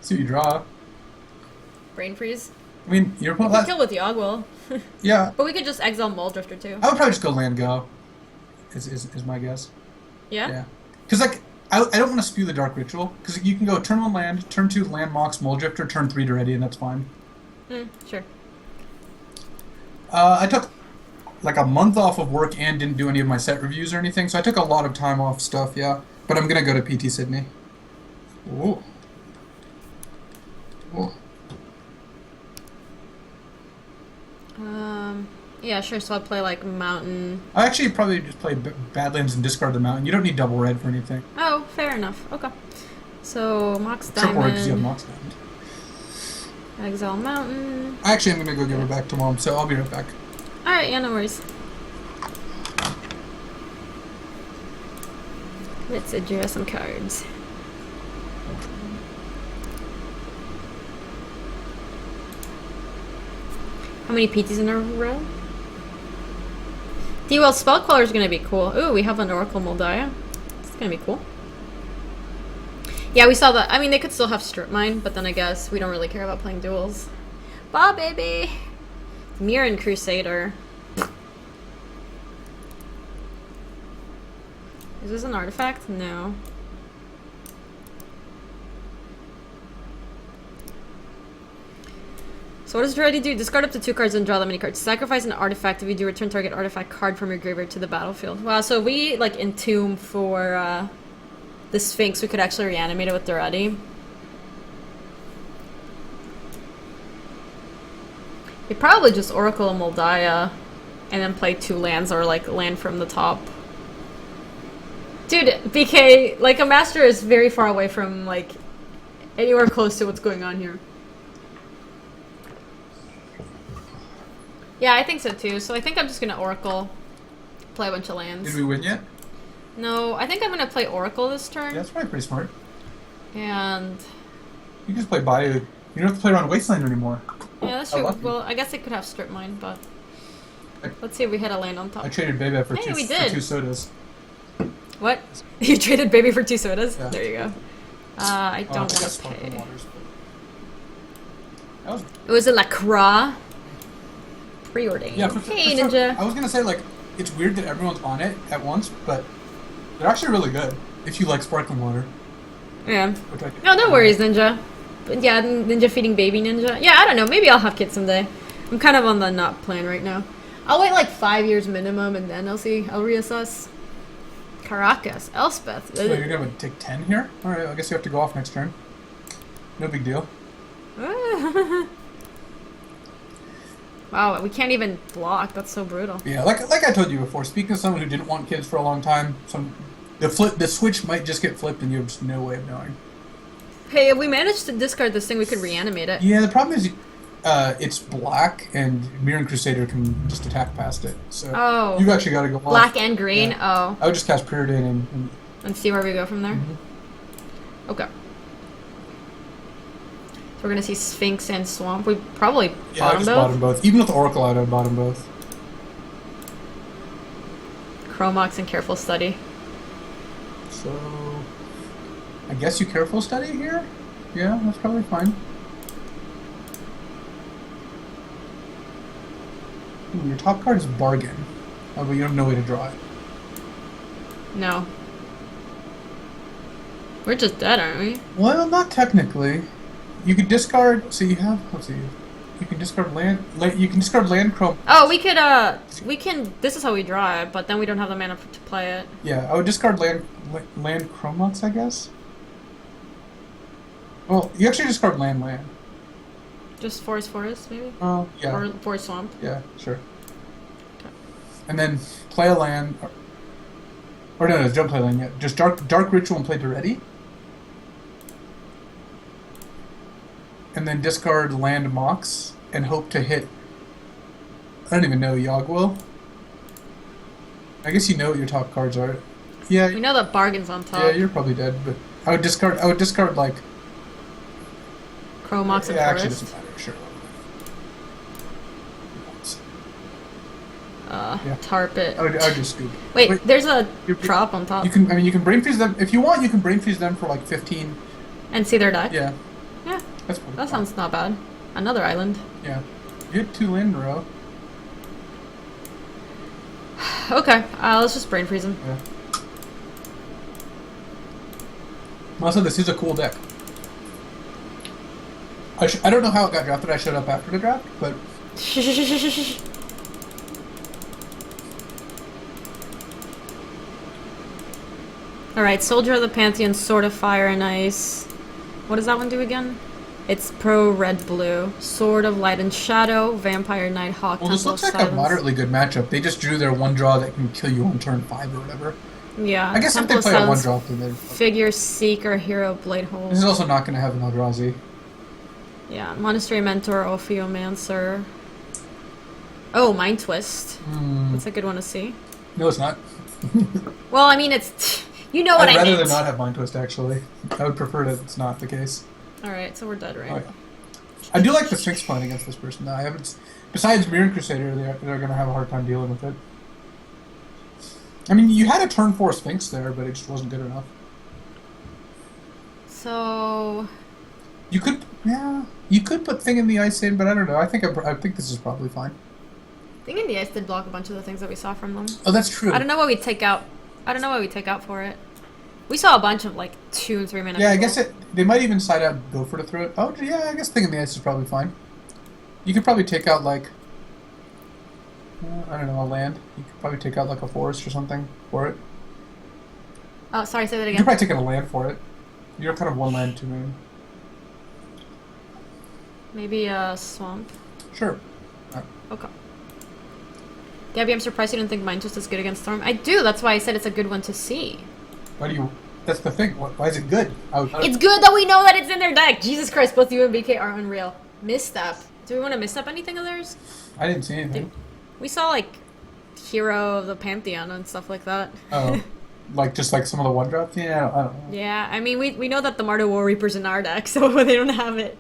See what you draw. Brain freeze? I mean, your opponent... We could kill with Yogwell. Yeah. But we could just exile Mole Drifter, too. I would probably just go land go. Is my guess. Yeah? Yeah. Because, like, I don't want to spew the Dark Ritual. Because you can go turn 1 land, turn 2 land Mox, Mole Drifter, turn 3 Duretti, and that's fine. Sure. I took like a month off of work and didn't do any of my set reviews or anything, so I took a lot of time off stuff, yeah. But I'm gonna go to PT Sydney. Ooh. Ooh. Yeah, sure, so I'll play, like, Mountain. I actually probably just play Badlands and discard the Mountain. You don't need double red for anything. Oh, fair enough. Okay. So, Mox Triple Diamond. red because you have Mox Diamond. Exile Mountain. Actually, I'm gonna go give her back to Mom, so I'll be right back. Alright, yeah, no worries. Let's draw some cards. How many PTs in a row? D-Well Spellcaller is gonna be cool. Ooh, we have an Oracle Moldiah. It's gonna be cool. Yeah, we saw that. I mean, they could still have Strip Mine, but then I guess we don't really care about playing duels. Bye, baby! Mirren Crusader. Is this an artifact? No. So what does Duretti do? Discard up to 2 cards and draw that many cards. Sacrifice an artifact. If you do, return target artifact card from your graveyard to the battlefield. Wow, so if we, like, entomb for, the Sphinx, we could actually reanimate it with Duretti. You probably just Oracle a Moldiah and then play 2 lands or, like, land from the top. Dude, BK, like, a master is very far away from, like, anywhere close to what's going on here. Yeah, I think so too. So I think I'm just gonna Oracle, play a bunch of lands. Did we win yet? No, I think I'm gonna play Oracle this turn. Yeah, that's probably pretty smart. And... You can just play Bayou. You don't have to play around Wasteland anymore. Yeah, that's true. Well, I guess it could have Strip Mine, but... Let's see if we hit a land on top. I traded Baby for, hey, for 2 sodas. What? You traded Baby for 2 sodas? Yeah. There you go. I don't want to Sparkling pay. Waters, but... It was a Lacroix. Preordained. Yeah, hey, Ninja. I was gonna say, like, it's weird that everyone's on it at once, but they're actually really good if you like sparkling water. Yeah. No, no worries, Ninja. But yeah, Ninja feeding baby Ninja. Yeah, I don't know. Maybe I'll have kids someday. I'm kind of on the not plan right now. I'll wait like 5 years minimum, and then I'll see. I'll reassess. Caracas, Elspeth. So you're gonna take 10 here? All right, I guess you have to go off next turn. No big deal. Wow, we can't even block. That's so brutal. Yeah, like I told you before, speaking of someone who didn't want kids for a long time, the switch might just get flipped and you have just no way of knowing. Hey, if we manage to discard this thing, we could reanimate it. Yeah, the problem is it's black and Mirror Crusader can just attack past it. So you actually got to go black and green. Yeah. Oh, I would just cast Preordain and see where we go from there. Okay. So we're gonna see Sphinx and Swamp. We probably bottom both. Even with Oracle out, I'd bottom both. Chromox and Careful Study. So I guess you Careful Study here? Yeah, that's probably fine. Ooh, your top card is Bargain. Oh, but you have no way to draw it. No. We're just dead, aren't we? Well, not technically. You can discard. So you have. Let's see. You can discard land. You can discard land chrome. Oh, we could. We can. This is how we draw it, but then we don't have the mana to play it. Yeah, I would discard land Chromox, I guess. Well, you actually discard land. Just forest, maybe. Oh, yeah. Or forest swamp. Yeah, sure. Okay. And then play a land. Or no, don't play land yet. Just dark ritual and play to ready. And then discard land Mox and hope to hit. I don't even know, Yogg. I guess you know what your top cards are. Yeah. We know that Bargain's on top. Yeah, you're probably dead, but I would discard like Chromox and actually Forest. doesn't matter, sure. Tarp it. I would just scoop. Wait, there's a drop on top. You can brain freeze them if you want. You can brain freeze them for like 15. And see their die. Yeah. Yeah. That fine. Sounds not bad. Another island. Yeah. You hit 2 land in a row. Okay. Let's just brain freeze them. Yeah. Also, this is a cool deck. I don't know how it got drafted. I showed up after the draft, but. Alright, Soldier of the Pantheon, Sword of Fire and Ice. What does that one do again? It's pro red-blue. Sword of Light and Shadow, Vampire Knight, Hawk, Well, Temple this looks of like Silence. a moderately good matchup. They just drew their one draw that can kill you on turn 5 or whatever. Yeah. I guess Temple if they of play a one Silence, drop, then they're. Figure, Seeker, Hero, Blade Hole. This is also not going to have an Eldrazi. Yeah, Monastery Mentor, Ophiomancer. Oh, Mind Twist. That's a good one to see. No, it's not. Well, I mean, it's... You know what I mean. I'd rather than not have Mind Twist, actually. I would prefer that it's not the case. Alright, so we're dead, right? Oh, yeah. I do like the Sphinx playing against this person, though. I haven't... Besides Mirror Crusader, they're going to have a hard time dealing with it. I mean, you had a turn 4 Sphinx there, but it just wasn't good enough. So... You could... Yeah... You could put Thing in the Ice in, but I don't know. I think this is probably fine. Thing in the Ice did block a bunch of the things that we saw from them. Oh, that's true. I don't know what we take out. For it. We saw a bunch of like 2 and 3 mana. Yeah, I guess they might even side out Gopher to throw it. Oh, yeah, I guess Thing in the Ice is probably fine. You could probably take out like... I don't know, a land. You could probably take out like a forest or something for it. Oh, sorry, say that You again. could probably take out a land for it. You're kind of 1 land, 2 main. Maybe a swamp. Sure. Okay. Gabby, I'm surprised you didn't think Mind Twist is good against Storm. I do, that's why I said it's a good one to see. Why do you... That's the thing. Why is it good? It's good that we know that it's in their deck! Jesus Christ, both you and BK are unreal. Misstep. Do we want to misstep anything of theirs? I didn't see anything. We saw, like, Hero of the Pantheon and stuff like that. Oh. Just like some of the one drops? Yeah, I don't know. Yeah, I mean, we know that the Mardu War Reaper's in our deck, so they don't have it.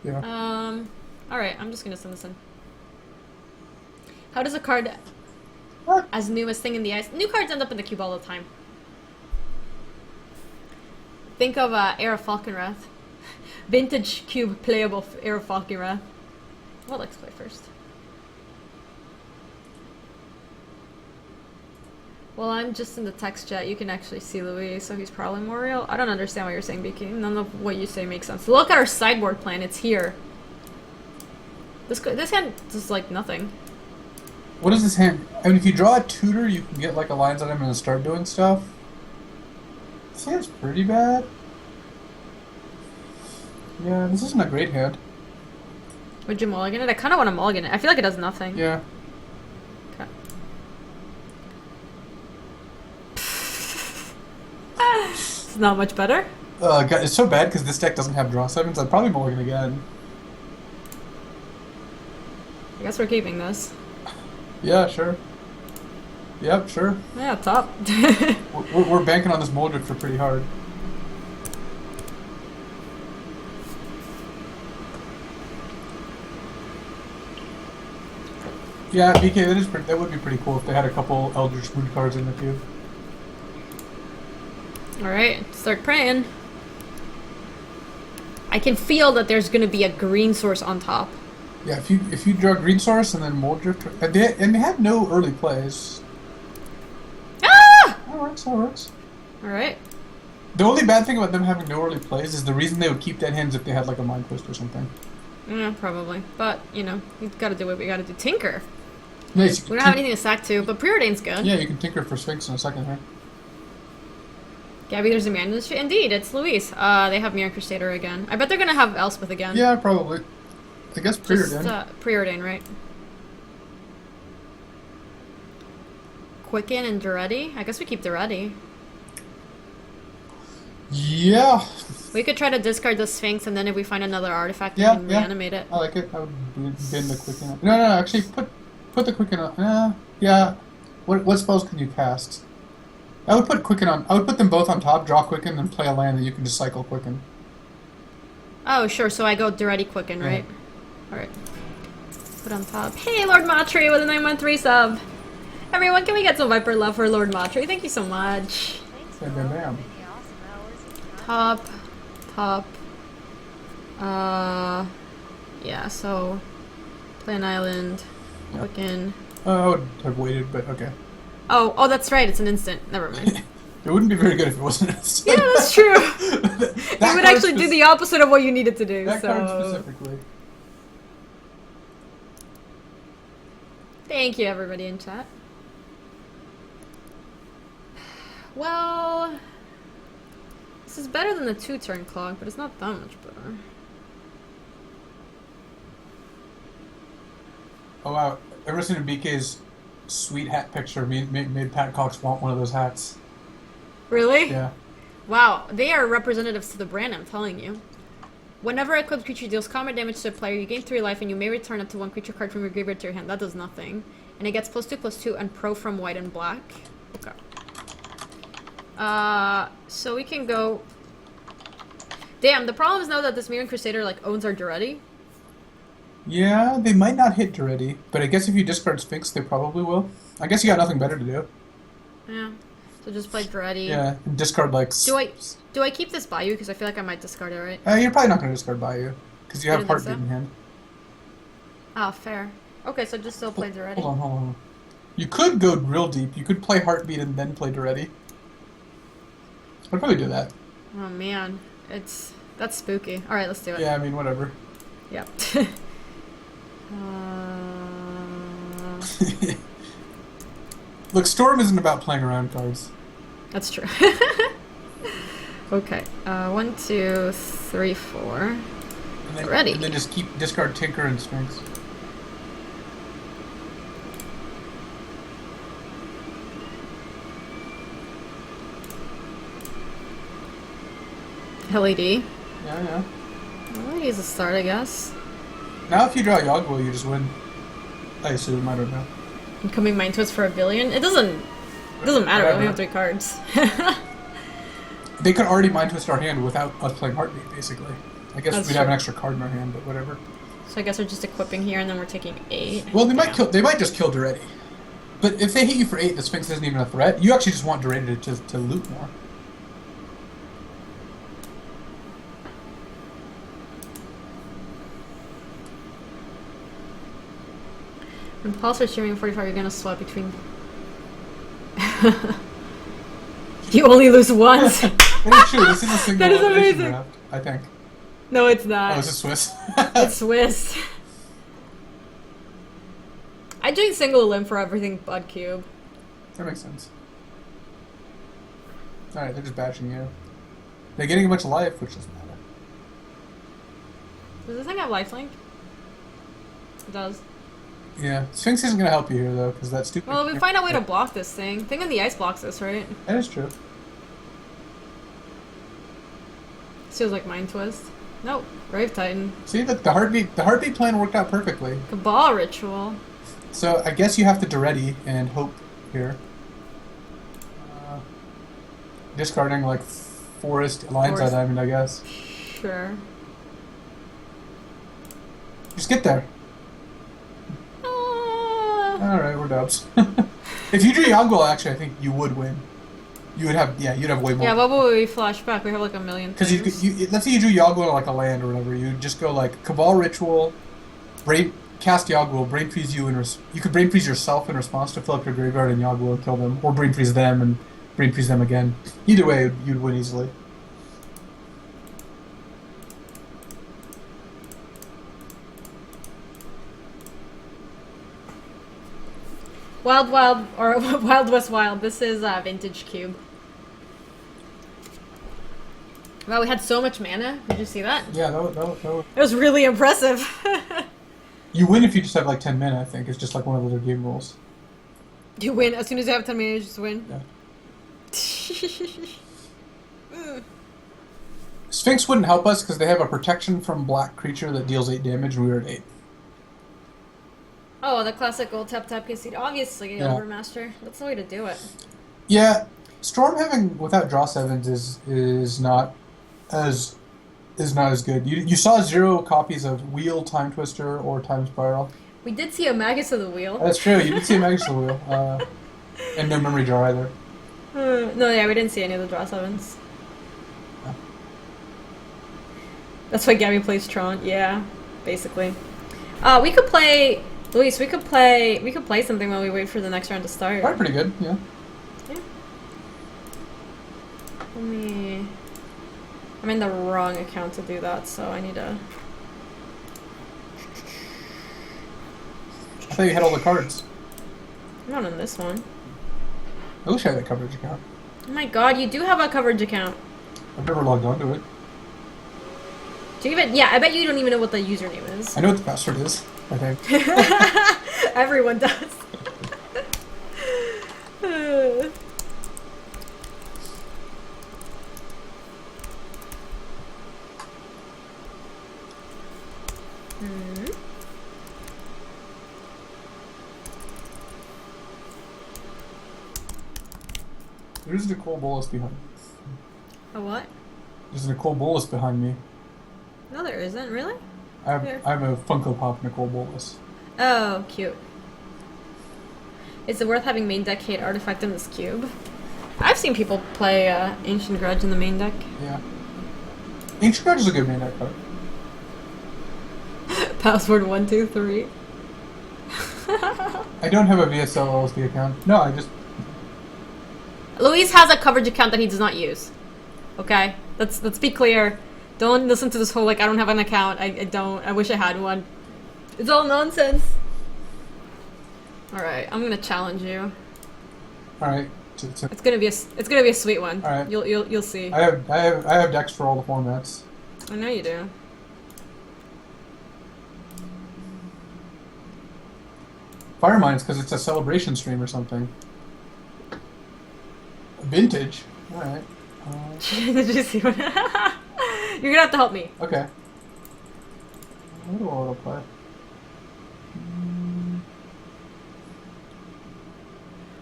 Yeah. Alright, I'm just gonna send this in. How does a card as new as Thing in the Ice... New cards end up in the cube all the time. Think of Era Falconwrath. Vintage cube playable Era Falconwrath. Well, let's play first. Well, I'm just in the text chat. You can actually see Louis, so he's probably more real. I don't understand what you're saying, BK. None of what you say makes sense. Look at our sideboard plan. It's here. This hand is like nothing. What is this hand? I mean, if you draw a tutor, you can get like a lines on him and start doing stuff. This hand's pretty bad. Yeah, this isn't a great hand. Would you mulligan it? I kind of want to mulligan it. I feel like it does nothing. Yeah. Okay. It's not much better. God, it's so bad because this deck doesn't have draw sevens. I'd probably mulligan again. I guess we're keeping this. Yeah, sure. Yep, sure. Yeah, top. We're banking on this Moldrick for pretty hard. Yeah, BK, that would be pretty cool if they had a couple Eldritch Moon cards in the cube. Alright, start praying. I can feel that there's gonna be a green source on top. Yeah, if you draw Green Source and then Moldrick, and they had no early plays. Ah! That works. Alright. The only bad thing about them having no early plays is the reason they would keep dead hands if they had like a Mind Twist or something. Yeah, probably. But, you know, we've got to do what we got to do. Tinker. Nice. We don't have anything to sack to, but Preordain's good. Yeah, you can Tinker for Sphinx in a second here. Gabby, there's a man in the street. Indeed, it's Luis. They have Mirror Crusader again. I bet they're going to have Elspeth again. Yeah, probably. I guess Preordain. Just, Preordain, right? Quicken and Duretti? I guess we keep Duretti. Yeah. We could try to discard the Sphinx, and then if we find another artifact, we can reanimate it. I like it. I would bin the Quicken. No, actually, put the Quicken on. Yeah. What spells can you cast? I would put Quicken on. I would put them both on top, draw Quicken, and play a land that you can just cycle Quicken. Oh, sure. So I go Duretti Quicken, right? Alright. Put on top. Hey, Lord Matri with a 913 sub. Everyone, can we get some Viper love for Lord Matri? Thank you so much. Bam, bam, bam. Top. Yeah, so play an island, Quicken. I would have waited, but okay. Oh, that's right, it's an instant. Never mind. It wouldn't be very good if it wasn't an instant. Yeah, that's true. It would actually do the opposite of what you needed to do. That so. card specifically. Thank you, everybody in chat. Well, this is better than the 2-turn clock, but it's not that much better. Oh wow! Ever seen BK's sweet hat picture? Made Pat Cox want one of those hats. Really? Yeah. Wow, they are representatives to the brand, I'm telling you. Whenever a equipped creature deals combat damage to a player, you gain 3 life and you may return up to 1 creature card from your graveyard to your hand. That does nothing. And it gets +2/+2 and pro from white and black. Okay. So we can go... Damn, the problem is now that this Mirror Crusader, like, owns our Duretti. Yeah, they might not hit Duretti, but I guess if you discard Sphinx, they probably will. I guess you got nothing better to do. Yeah. So just play Duretti. Yeah, and discard, like... Do I keep this Bayou? Because I feel like I might discard it, right? You're probably not going to discard Bayou, because you have Heartbeat in hand. Oh, fair. Okay, so just still play Duretti. Hold on. You could go real deep. You could play Heartbeat and then play Duretti. I'd probably do that. Oh, man. That's spooky. Alright, let's do it. Yeah, I mean, whatever. Yep. Look, Storm isn't about playing around cards. That's true. Okay. 1, 2, 3, 4. Ready. And then just keep discard Tinker and Sphinx. LED. Yeah. Well, he's a start, I guess. Now if you draw Yogg-Will, you just win. I assume, I don't know. Incoming Mind Twist for a billion? It doesn't matter, we only have 3 cards. They could already Mind Twist our hand without us playing Heartbeat, basically. I guess That's we'd true. have an extra card in our hand, but whatever. So I guess we're just equipping here and then we're taking 8. Well, they might just kill Duretti. But if they hit you for 8, the Sphinx isn't even a threat. You actually just want Duretti to loot more. When Pulse are streaming 45, you're gonna swap between... You only lose once! That is true, this is a single That is elimination amazing. draft, I think. No, it's not. Oh, is it Swiss? It's Swiss. I doing single limb for everything but cube. That makes sense. Alright, they're just bashing you. They're getting a bunch of life, which doesn't matter. Does this thing have lifelink? It does. Yeah, Sphinx isn't gonna help you here though, because that stupid. Well, we find a way to block this thing. Thing in the ice blocks this, right? That is true. This feels like Mind Twist. Nope. Rave Titan. See, the heartbeat plan worked out perfectly. Cabal Ritual. So I guess you have to Duretti and hope here. Discarding like Forest Lion's Eye Diamond, I guess. Sure. Just get there. Alright, we're dubs. If you drew Yoggle, actually, I think you would win. You'd have way more. Yeah, what would we flash back? We have like a million Because things. let's say you drew Yoggle like a land or whatever, you just go like Cabal Ritual, cast Yoggle, Brain Freeze you, and you could Brain Freeze yourself in response to fill up your graveyard and Yoggle and kill them, or Brain Freeze them and Brain Freeze them again. Either way, you'd win easily. Wild West Wild. This is Vintage Cube. Wow, we had so much mana. Did you see that? Yeah, that would... It was really impressive. You win if you just have like 10 mana, I think. It's just like one of the other game rules. You win. As soon as you have 10 mana, you just win. Yeah. Sphinx wouldn't help us because they have a protection from black creature that deals 8 damage and we were at 8. Oh, the classic old tap casino. Obviously, Yeah. Overmaster. That's the way to do it. Yeah, Storm having without draw 7s is not as good. You saw 0 copies of Wheel, Time Twister, or Time Spiral. We did see a Magus of the Wheel. That's true. You did see a Magus of the Wheel, and no Memory Jar either. No, yeah, we didn't see any of the draw 7s. Yeah. That's why Gaby plays Tron. Yeah, basically. We could play. Luis, we could play something while we wait for the next round to start. Alright, pretty good, yeah. Yeah. I'm in the wrong account to do that, so I need to... I thought you had all the cards. I'm not on this one. I wish I had a coverage account. Oh my god, you do have a coverage account. I've never logged onto it. Do you even... Yeah, I bet you don't even know what the username is. I know what the password is, I think. Everyone does. There's Nicole Bolas behind me. A what? There's Nicole Bolas behind me. No, there isn't. Really? I have a Funko Pop Nicole Bolas. Oh, cute. Is it worth having main deck hate artifact in this cube? I've seen people play Ancient Grudge in the main deck. Yeah. Ancient Grudge is a good main deck card. Password 123. I don't have a VSL LSV account. No, I just... Luis has a coverage account that he does not use. Okay? Let's be clear. Don't listen to this whole, like, I don't have an account. I wish I had one. It's all nonsense. Alright, I'm gonna challenge you. Alright. It's gonna be a sweet one. Alright. You'll see. I have decks for all the formats. I know you do. Fire Mines because it's a celebration stream or something. Vintage. Alright. Did you see what? You're gonna have to help me. Okay. What do I want to play?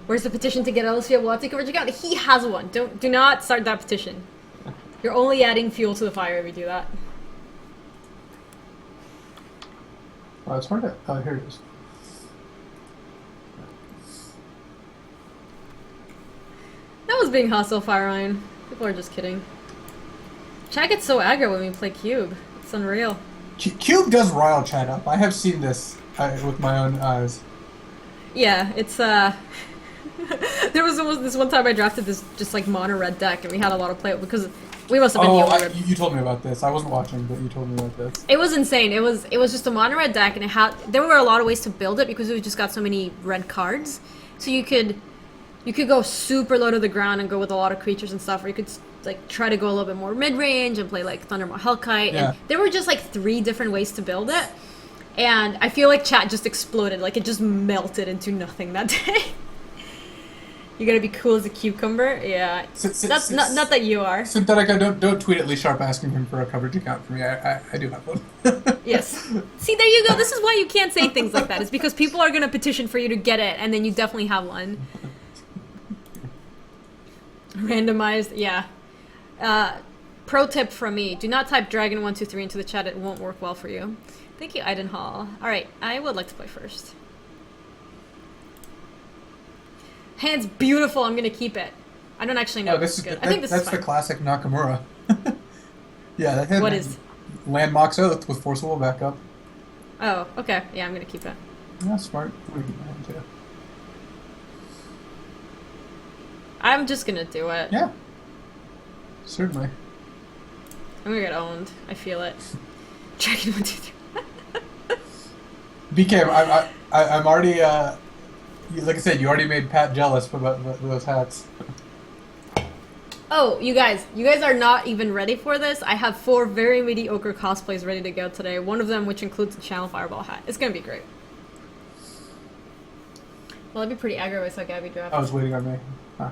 Where's the petition to get LSV a Watsy coverage account? He has one. Do not start that petition. You're only adding fuel to the fire if you do that. Oh, it's hard to... Oh, here it is. That was being hostile, Fire Iron. People are just kidding. Chat gets so aggro when we play Cube. It's unreal. Cube does rile chat up. I have seen this with my own eyes. Yeah, it's there was this one time I drafted this just like mono red deck and we had a lot of play because we must have been you told me about this. I wasn't watching, but you told me about this. It was insane. It was just a mono red deck and there were a lot of ways to build it because we just got so many red cards. So you could go super low to the ground and go with a lot of creatures and stuff, or you could like try to go a little bit more mid-range and play like Thundermaw Hellkite. Yeah. And there were just like 3 different ways to build it. And I feel like chat just exploded, like it just melted into nothing that day. You're gonna be cool as a cucumber? Yeah. That's not that you are. Synthetica, don't tweet at Lee Sharp asking him for a coverage account for me. I do have one. Yes. See, there you go. This is why you can't say things like that. It's because people are gonna petition for you to get it, and then you definitely have one. Randomized, yeah. Pro tip from me: do not type Dragon123 into the chat. It won't work well for you. Thank you, Aiden Hall. All right, I would like to play first. Hand's beautiful. I'm gonna keep it. I don't actually know. Oh, this is good. I think this is that's the classic Nakamura. Yeah, that hand. What is? Land Mox Oath with forcible backup. Oh, okay. Yeah, I'm gonna keep it. Yeah, smart. I'm gonna keep my hand too. I'm just gonna do it. Yeah. Certainly. I'm gonna get owned. I feel it. Dragon 1, 2, 3. BK, I'm already. Like I said, you already made Pat jealous about those hats. Oh, you guys are not even ready for this. I have 4 very mediocre cosplays ready to go today. One of them, which includes a Channel Fireball hat. It's gonna be great. Well, that'd be pretty aggro. I saw Gaby draft. I was waiting on me. Huh.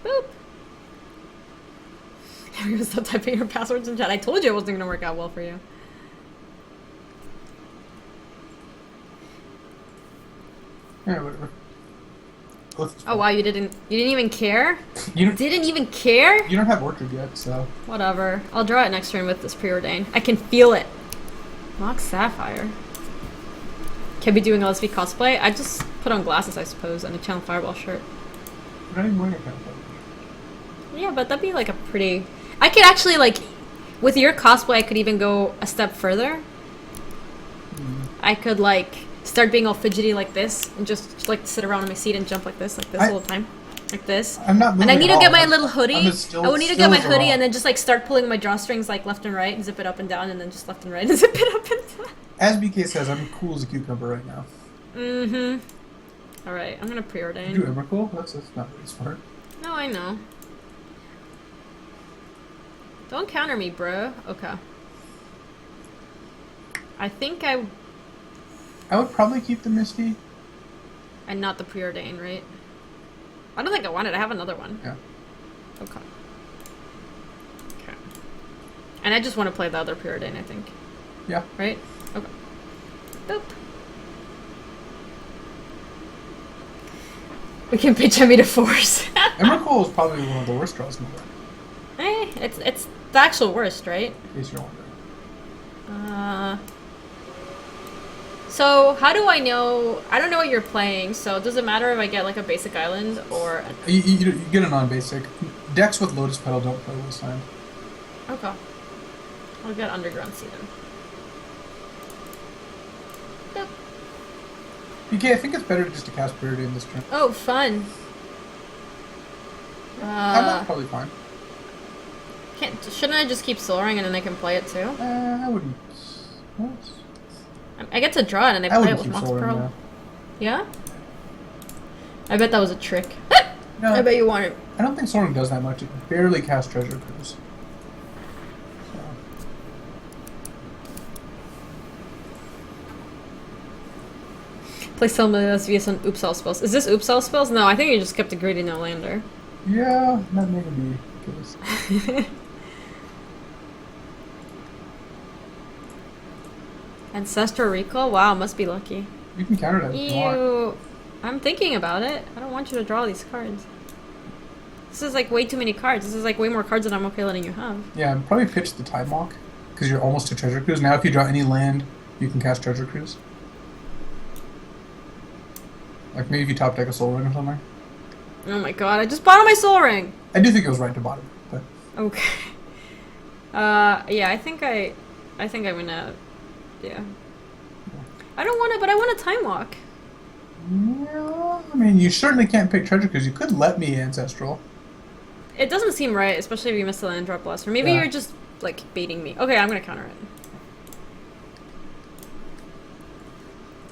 Boop. Everyone stop typing your passwords in chat. I told you it wasn't gonna work out well for you. Yeah, whatever. Oh wow, you didn't even care? You didn't even care? You don't have Orchard yet, so... Whatever. I'll draw it next turn with this preordain. I can feel it. Mock Sapphire. Can be doing LSV cosplay? I just put on glasses, I suppose, and a Channel Fireball shirt. You're not even wearing a Channel Fireball. Yeah, but that'd be like a pretty... I could actually, like... With your cosplay, I could even go a step further. I could, like... start being all fidgety like this, and just like sit around in my seat and jump like this all the time, like this. I'm not moving. And I need at to get all. my little hoodie. I would need to get my hoodie raw. and then just like start pulling my drawstrings like left and right, and zip it up and down, and then just left and right and zip it up and down. As BK says, I'm cool as a cucumber right now. All right, I'm gonna preordain. You do Emrakul? That's not really smart. No, I know. Don't counter me, bro. Okay. I think I would probably keep the Misty. And not the preordain, right? I don't think I want it. I have another one. Yeah. Okay. Okay. And I just want to play the other preordain, I think. Yeah. Right? Okay. Boop. We can pitch Emmy to force. Emrakul is probably one of the worst draws in the world. It's the actual worst, right? In case you're wondering. So, how do I know? I don't know what you're playing, so does it matter if I get like a basic island or... You get a non-basic. Decks with Lotus Petal don't play this time. Okay. I'll get Underground Sea then. Boop. BK, I think it's better just to cast Purity in this turn. Oh, fun. I'm probably fine. Shouldn't I just keep Soul Ring and then I can play it too? I wouldn't. What? I get to draw it and I play it with Mox Pearl. Yeah? I bet that was a trick. No, I bet you want it. I don't think Soul Ring does that much. It barely casts Treasure Cruise. So. Play some of this via some Oops All spells. Is this Oops All spells? No, I think you just kept a greedy no lander. Yeah, that may be the case. Ancestral Recall? Wow, must be lucky. You can counter that if you want. I'm thinking about it. I don't want you to draw these cards. This is like way too many cards. This is like way more cards than I'm okay letting you have. Yeah, probably pitch the Time Walk, because you're almost to Treasure Cruise. Now if you draw any land, you can cast Treasure Cruise. Like maybe if you top deck a Soul Ring or something. Oh my god, I just bought my Soul Ring! I do think it was right to bottom, but... Okay. Yeah, I think I'm gonna... Yeah. I don't want to, but I want a Time Walk. Yeah, I mean, you certainly can't pick Treasure Cruise. You could let me Ancestral. It doesn't seem right, especially if you miss the land drop less. Or maybe you're just, like, baiting me. Okay, I'm gonna counter it.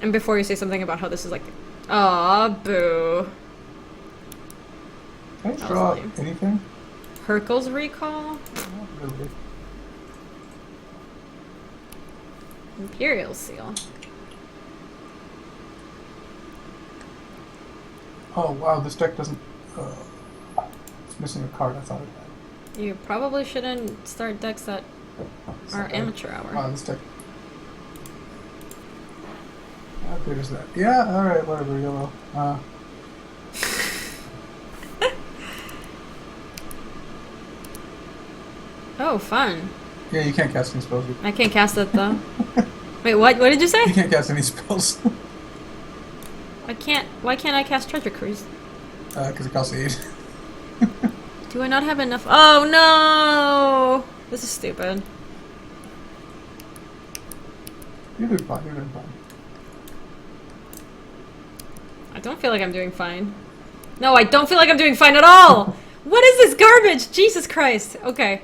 And before you say something about how this is like... Aw, boo. Can I draw anything? Hercules Recall? Not really. Imperial Seal. Oh wow, this deck doesn't. It's missing a card. I thought it had. You probably shouldn't start decks that are amateur hour. Wow, this deck. How good is that? Yeah, alright, whatever, yellow. Oh, fun. Yeah, you can't cast any spells. I can't cast it though. Wait, what? What did you say? You can't cast any spells. Why can't I cast Treasure Cruise? Because it costs 8. Do I not have enough? Oh no! This is stupid. You're doing fine, you're doing fine. I don't feel like I'm doing fine. No, I don't feel like I'm doing fine at all! What is this garbage? Jesus Christ. Okay.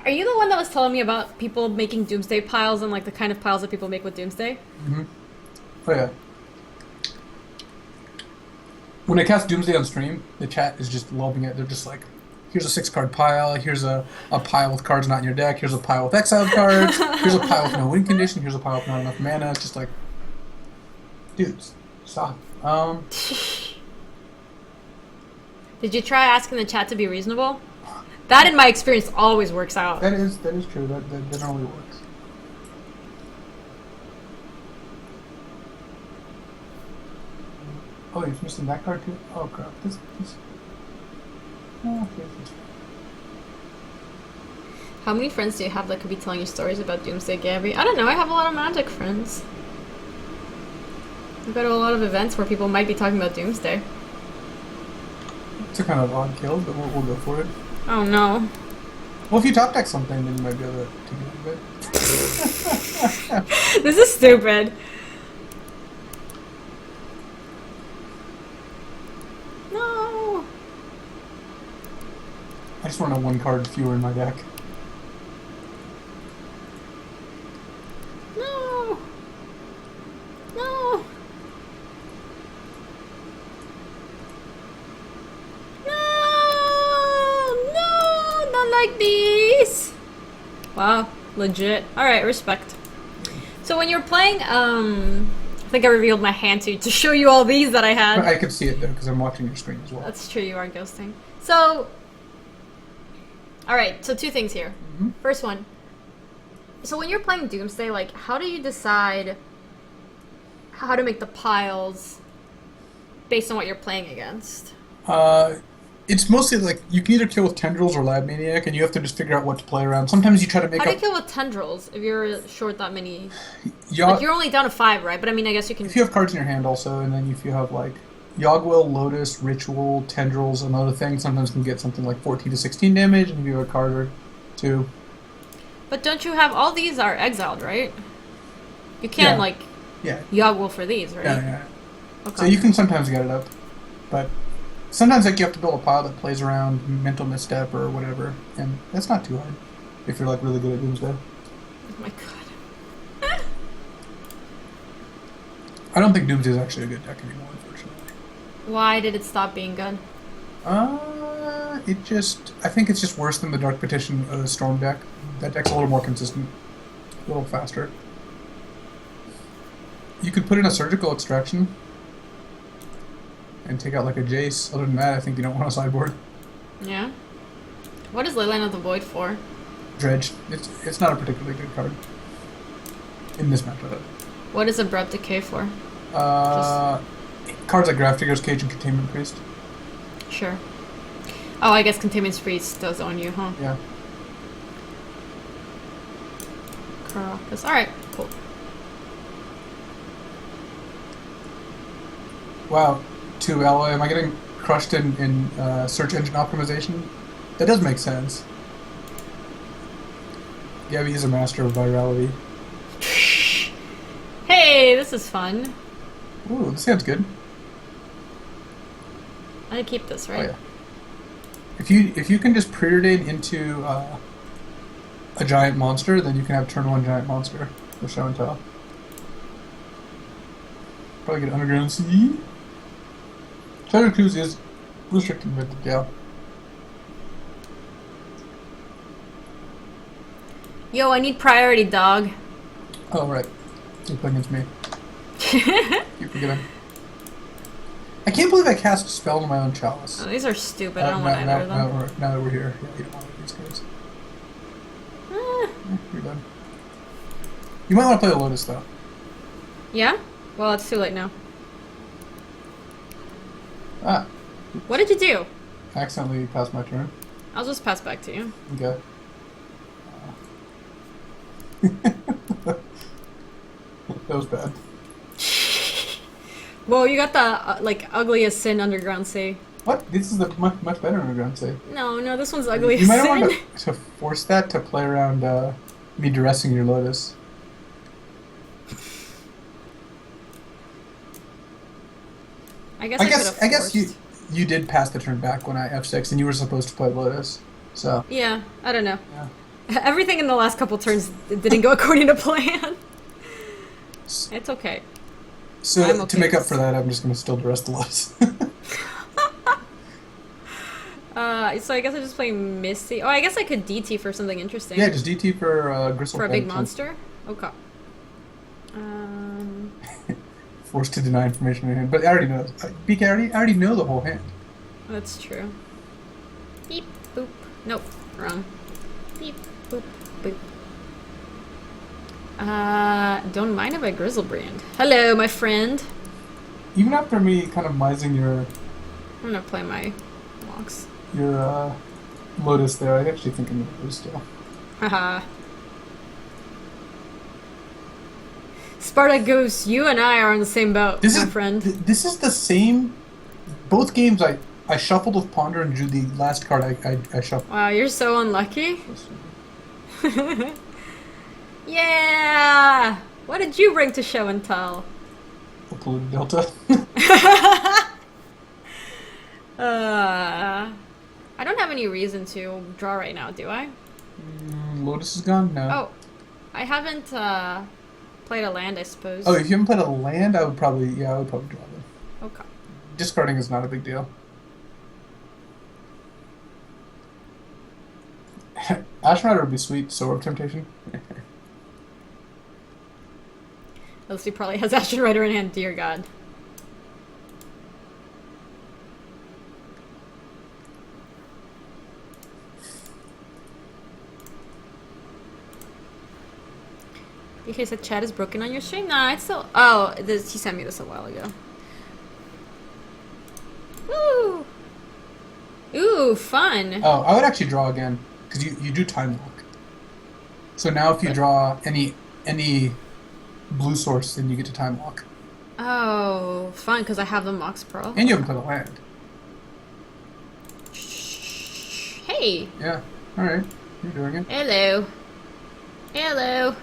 Are you the one that was telling me about people making Doomsday piles and like the kind of piles that people make with Doomsday? Mm-hmm. Oh yeah. When I cast Doomsday on stream, the chat is just loving it. They're just like, here's a 6-card pile, here's a pile with cards not in your deck, here's a pile with exiled cards, here's a pile with no win condition, here's a pile with not enough mana. It's just like, dudes, stop. Did you try asking the chat to be reasonable? That, in my experience, always works out. That is true. That generally works. Oh, you're missing that card too? Oh crap. This. Oh, okay. How many friends do you have that could be telling you stories about Doomsday, Gaby? I don't know. I have a lot of Magic friends. I go to a lot of events where people might be talking about Doomsday. It's a kind of odd kill, but we'll go for it. Oh no. Well, if you top deck something, then you might be able to get a bit. This is stupid. No. I just want to have 1 card fewer in my deck. No. No. Like these. Wow, legit. Alright, respect. So when you're playing, I think I revealed my hand to show you all these that I had. I could see it though, because I'm watching your screen as well. That's true, you are ghosting. So, alright, so 2 things here. Mm-hmm. First one. So when you're playing Doomsday, like, how do you decide how to make the piles based on what you're playing against? It's mostly like you can either kill with Tendrils or Lab Maniac, and you have to just figure out what to play around. Sometimes you try to make. How do you kill with Tendrils if you're short that many? Like you're only down to 5, right? But I mean, I guess you can. If you have cards in your hand, also, and then if you have like Yogwill, Lotus, Ritual, Tendrils, and other things, sometimes can get something like 14 to 16 damage, and if you have a card or 2. But don't you have all these are exiled, right? You can't like. Yeah. Yogwill for these, right? Yeah. Okay. So you can sometimes get it up, but. Sometimes like you have to build a pile that plays around Mental Misstep or whatever, and that's not too hard if you're like really good at Doomsday. Oh my god. I don't think Doomsday is actually a good deck anymore, unfortunately. Why did it stop being good? I think it's just worse than the Dark Petition Storm deck. That deck's a little more consistent, a little faster. You could put in a Surgical Extraction and take out like a Jace. Other than that, I think you don't want a sideboard. Yeah. What is Leyline of the Void for? Dredge. It's not a particularly good card in this matchup. What is Abrupt Decay for? Cards like Grafdigger's Cage and Containment Priest. Sure. Oh, I guess Containment Priest does own you, huh? Yeah. Caracas. Alright, cool. Wow. 2 alloy. Am I getting crushed in search engine optimization? That does make sense. Gaby is a master of virality. Hey, this is fun. Ooh, this sounds good. I keep this, right? Oh, yeah. If you can just preordain into a giant monster, then you can have turn 1 giant monster with show and tell. Probably get Underground Sea. Treasure Cruise is restricted mythic, yeah. Yo, I need priority, dog. Oh, right. You're playing against me. Keep forgetting. I can't believe I cast a spell on my own chalice. Oh, these are stupid. I don't want either of them. Now that we're here. Yeah, you don't want these cards. You're done. You might want to play a Lotus, though. Yeah? Well, it's too late now. Ah. What did you do? I accidentally passed my turn. I'll just pass back to you. Okay. That was bad. Well, you got the, like, ugliest sin underground sea. What? This is the much better underground say. No, this one's ugliest You might sin. want to force that to play around me dressing your Lotus. I guess you did pass the turn back when I F6 and you were supposed to play Lotus. So yeah, I don't know. Yeah. Everything in the last couple turns didn't go according to plan. It's okay. So I'm okay to make up with for that, I'm just going to still dress the Lotus. So I guess I just play Misty. Oh, I guess I could DT for something interesting. Yeah, just DT for Gristle. For a big monster? Okay. Forced to deny information in hand. But I already know. BK, I already know the whole hand. That's true. Beep, boop. Nope, wrong. Beep, boop, boop. Don't mind if I Grizzlebrand. Hello, my friend. Even after me kind of mising I'm gonna play my walks. your Lotus there, I actually think I'm gonna lose still. Haha. Sparta Goose, you and I are on the same boat, my friend. This is the same. Both games I shuffled with Ponder and drew the last card I shuffled. Wow, you're so unlucky. Yeah! What did you bring to show and tell? A polluted delta. I don't have any reason to draw right now, do I? Lotus is gone? No. Oh, I haven't played a land, I suppose. Oh, if you haven't played a land, I would probably draw them. Okay. Discarding is not a big deal. Ashen Rider would be sweet, Sword of Temptation. LSV probably has Ashen Rider in hand, dear God. BK said chat is broken on your stream? Nah, it's still... Oh, he sent me this a while ago. Woo! Ooh, fun! Oh, I would actually draw again, because you do Time Walk. So now if you draw any blue source, then you get to Time Walk. Oh, fun, because I have the Mox Pearl. And you haven't played a land. Hey! Yeah, alright. You're doing it. Hello. Hello.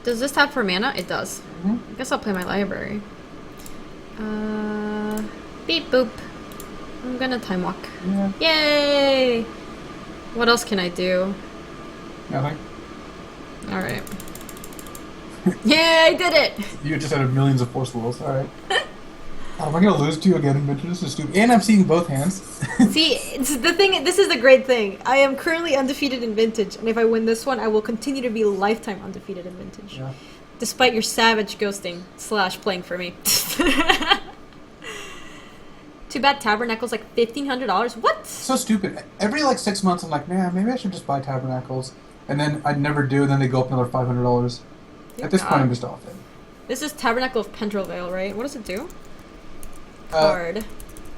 Does this tap for mana? It does. Mm-hmm. I guess I'll play my library. Beep boop. I'm gonna Time Walk. Yeah. Yay! What else can I do? Nothing. Alright. Yeah, I did it! You just had millions of force wills. Alright. Oh, am I gonna lose to you again, Vintage? This is stupid. And I'm seeing both hands. See, it's the thing. This is the great thing. I am currently undefeated in Vintage, and if I win this one, I will continue to be lifetime undefeated in Vintage. Yeah. Despite your savage ghosting / playing for me. Too bad Tabernacle's like $1,500. What? So stupid. Every 6 months, I'm like, man, maybe I should just buy Tabernacles. And then I'd never do, and then they go up another $500. At this point, I'm just off it. This is Tabernacle of Pendrell Vale, right? What does it do? Card.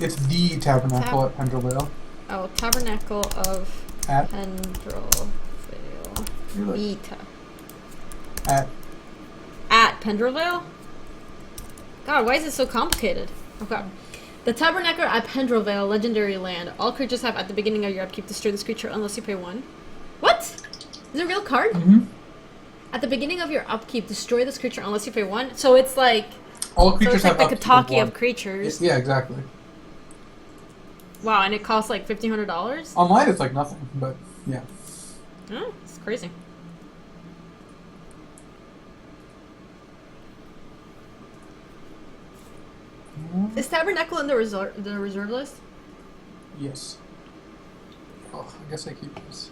It's the Tabernacle at Pendrell Vale. Oh, Tabernacle of Pendrell Vale. Vita. At Pendrell Vale? God, why is it so complicated? Okay. The Tabernacle at Pendrell Vale, legendary land. All creatures have at the beginning of your upkeep destroy this creature unless you pay 1. What? Is it a real card? Mm-hmm. At the beginning of your upkeep, destroy this creature unless you pay 1. So it's like all creatures so it's like have the Kataki of creatures. Yeah, exactly. Wow, and it costs like $1,500? Online it's like nothing, but yeah. Oh, it's crazy. Mm-hmm. Is Tabernacle in the reserve list? Yes. Oh. I guess I keep this.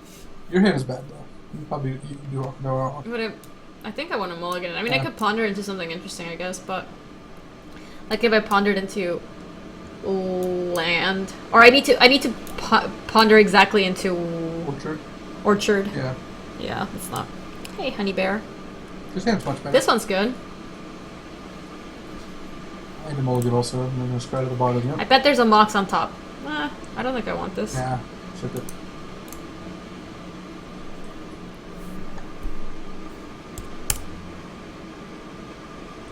Your hand is bad though. You do no wrong. But I think I want to mulligan it. I mean, I could ponder into something interesting, I guess, but like if I pondered into land, or I need to ponder exactly into orchard. Yeah, that's not. Hey, honey bear. This hand's much better. This one's good. I need to mulligan also, and then just right at the bottom. Yep. I bet there's a mox on top. I don't think I want this. Yeah, ship it.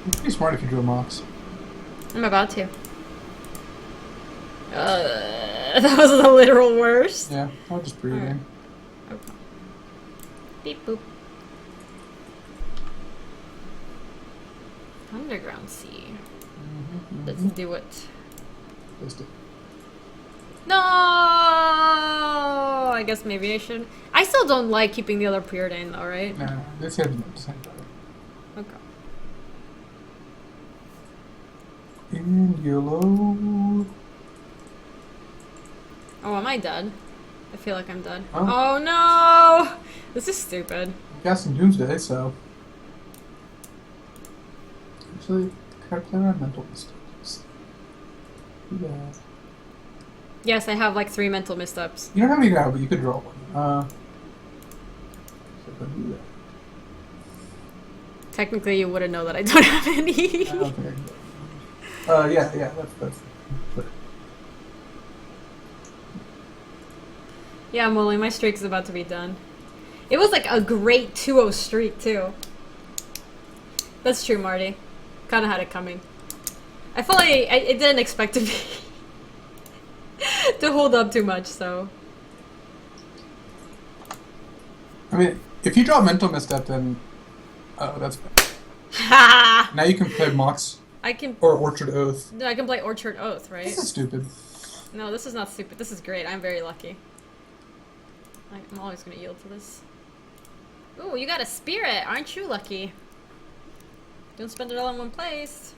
It's pretty smart if you drew a mox. I'm about to. That was the literal worst. Yeah, I'll just breathe it in. Okay. Beep boop. Underground sea. Let's do it. Placed it. No! I guess maybe I should. I still don't like keeping the other preordained though, right? Nah, this hand better. Okay. In yellow. Oh, am I dead? I feel like I'm dead. Oh, oh no! This is stupid. I'm casting Doomsday, so. Actually, can I play around mental mistakes? Yeah. Yes, I have like 3 mental missteps. You don't have any now, but you could draw one. So if I do that. Technically, you wouldn't know that I don't have any. I don't think I can do that. Yeah, that's. Yeah, Molly, my streak is about to be done. It was like a great 2-0 streak, too. That's true, Marty. Kinda had it coming. I felt like I didn't expect to be... to hold up too much, so... I mean, if you draw mental misstep, then... Oh, that's bad. Ha! Now you can play Mox. I can... Or Orchard Oath. No, I can play Orchard Oath, right? This is stupid. No, this is not stupid. This is great. I'm very lucky. I'm always gonna yield to this. Ooh, you got a spirit! Aren't you lucky? Don't spend it all in one place.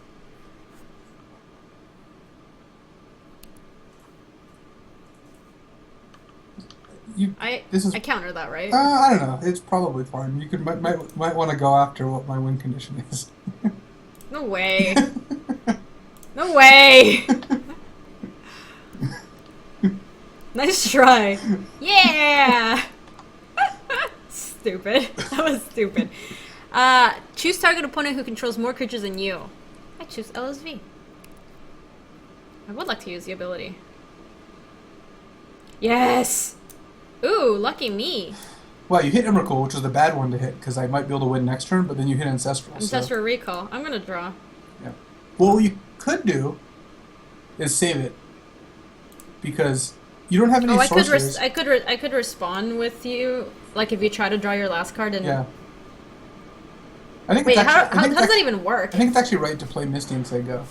I counter that, right? I don't know. It's probably fine. You could might want to go after what my win condition is. No way. No way. Nice try. Yeah. Stupid. That was stupid. Choose target opponent who controls more creatures than you. I choose LSV. I would like to use the ability. Yes. Ooh, lucky me. Well, you hit Emrakul, which was the bad one to hit, because I might be able to win next turn, but then you hit Ancestral. Ancestral Recall. I'm gonna draw. Yeah. Well, what you could do is save it, because you don't have any sorcerers. I could respond with you, like if you try to draw your last card and... Yeah. I think wait, how does that even work? I think it's actually right to play Misty and say go.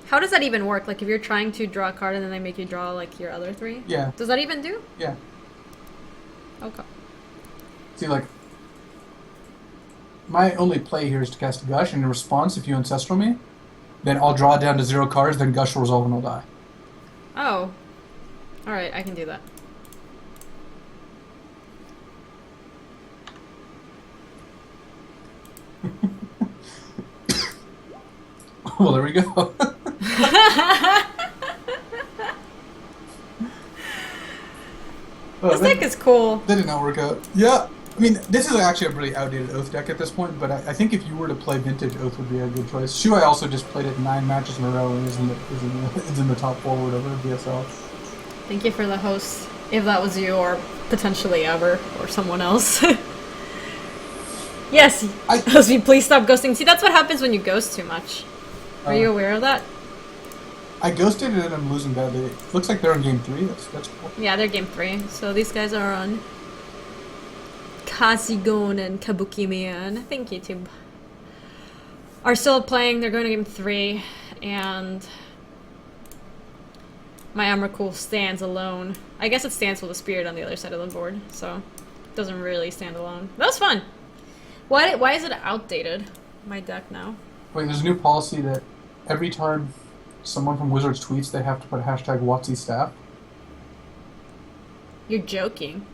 How does that even work? Like if you're trying to draw a card and then they make you draw like your other 3? Yeah. Does that even do? Yeah. Okay. See, like, my only play here is to cast Gush, and in response, if you Ancestral me, then I'll draw down to 0 cards, then Gush will resolve and I'll die. Oh. Alright, I can do that. Well, there we go. This deck is cool. That did not work out. Yeah. I mean, this is actually a really outdated Oath deck at this point, but I think if you were to play Vintage, Oath would be a good choice. Shuai also just played it 9 matches in a row and is in the top 4 or whatever in BSL. Thank you for the host. If that was you, or potentially ever, or someone else. Yes! Please stop ghosting. See, that's what happens when you ghost too much. Are you aware of that? I ghosted and I'm losing badly. Looks like they're on game 3. That's cool. Yeah, they're game 3. So these guys are on Kazigon and Kabuki Man. Thank you, Tube. Are still playing. They're going to game 3. And my Emrakul stands alone. I guess it stands with a spirit on the other side of the board. So it doesn't really stand alone. That was fun. Why is it outdated, my deck now? Wait, there's a new policy that every time someone from Wizards tweets, they have to put hashtag WotC staff. You're joking.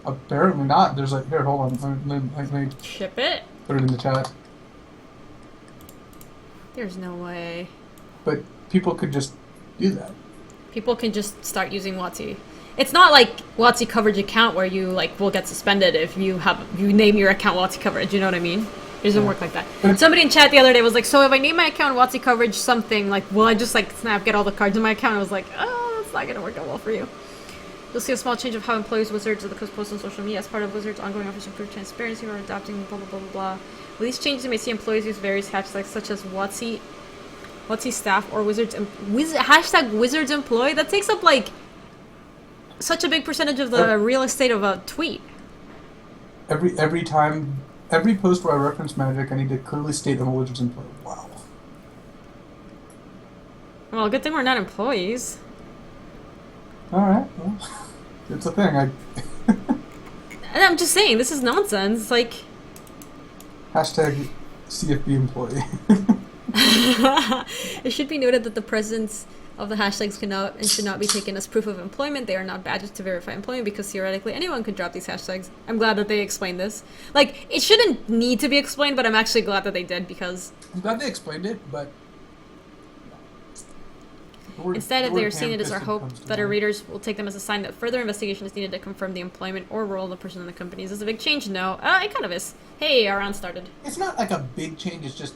Apparently not. There's like, here, hold on. Let me ship it? Put it in the chat. There's no way. But people could just do that. People can just start using WotC. It's not like WotC coverage account where you like will get suspended if you name your account WotC coverage. You know what I mean? It doesn't work like that. Somebody in chat the other day was like, so if I name my account WotC coverage something, like, will I just like snap get all the cards in my account? I was like, oh, it's not gonna work out well for you. You'll see a small change of how employees Wizards of the Coast post on social media as part of Wizards' ongoing efforts to improve transparency or adopting blah blah blah blah blah. With these changes, you may see employees use various hashtags such as WotC staff or hashtag Wizards employee. That takes up like such a big percentage of the real estate of a tweet. Every post where I reference Magic, I need to clearly state I'm a Wizards employee. Wow. Well, good thing we're not employees. Alright, well, it's a thing. And I'm just saying, this is nonsense. Like, hashtag CFB employee. It should be noted that the presence of the hashtags cannot and should not be taken as proof of employment. They are not badges to verify employment because theoretically anyone could drop these hashtags. I'm glad that they explained this. Like, it shouldn't need to be explained, but I'm actually glad that they did because... I'm glad they explained it, but... Instead, if they are seeing it as our hope that our readers will take them as a sign that further investigation is needed to confirm the employment or role of the person in the company. Is this a big change? No. It kind of is. Hey, our round started. It's not like a big change, it's just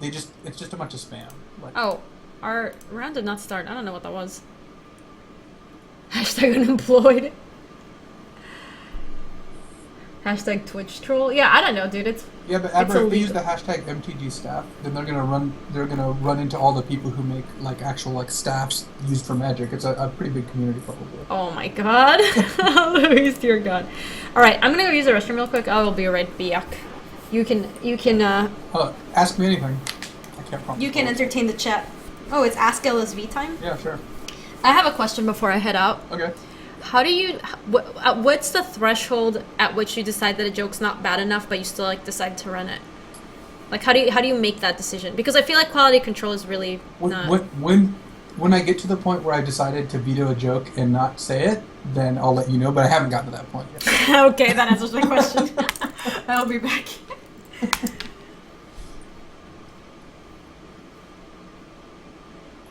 a bunch of spam. Like, oh, our round did not start. I don't know what that was. Hashtag unemployed. Hashtag Twitch troll. Yeah, I don't know, dude. It's but Abra, if they use the hashtag MTG staff, then they're gonna run into all the people who make like actual like staffs used for Magic. It's a pretty big community probably. Oh my god. Louise, dear god. Alright, I'm gonna go use the restroom real quick. I will be right back. You can ask me anything. I can't promise. You can entertain the chat. Oh, it's Ask LSV time? Yeah, sure. I have a question before I head out. Okay. How do you... what's the threshold at which you decide that a joke's not bad enough, but you still like decide to run it? Like, how do you make that decision? Because I feel like quality control is really not... When I get to the point where I decided to veto a joke and not say it, then I'll let you know, but I haven't gotten to that point yet. Okay, that answers my question. I'll be back.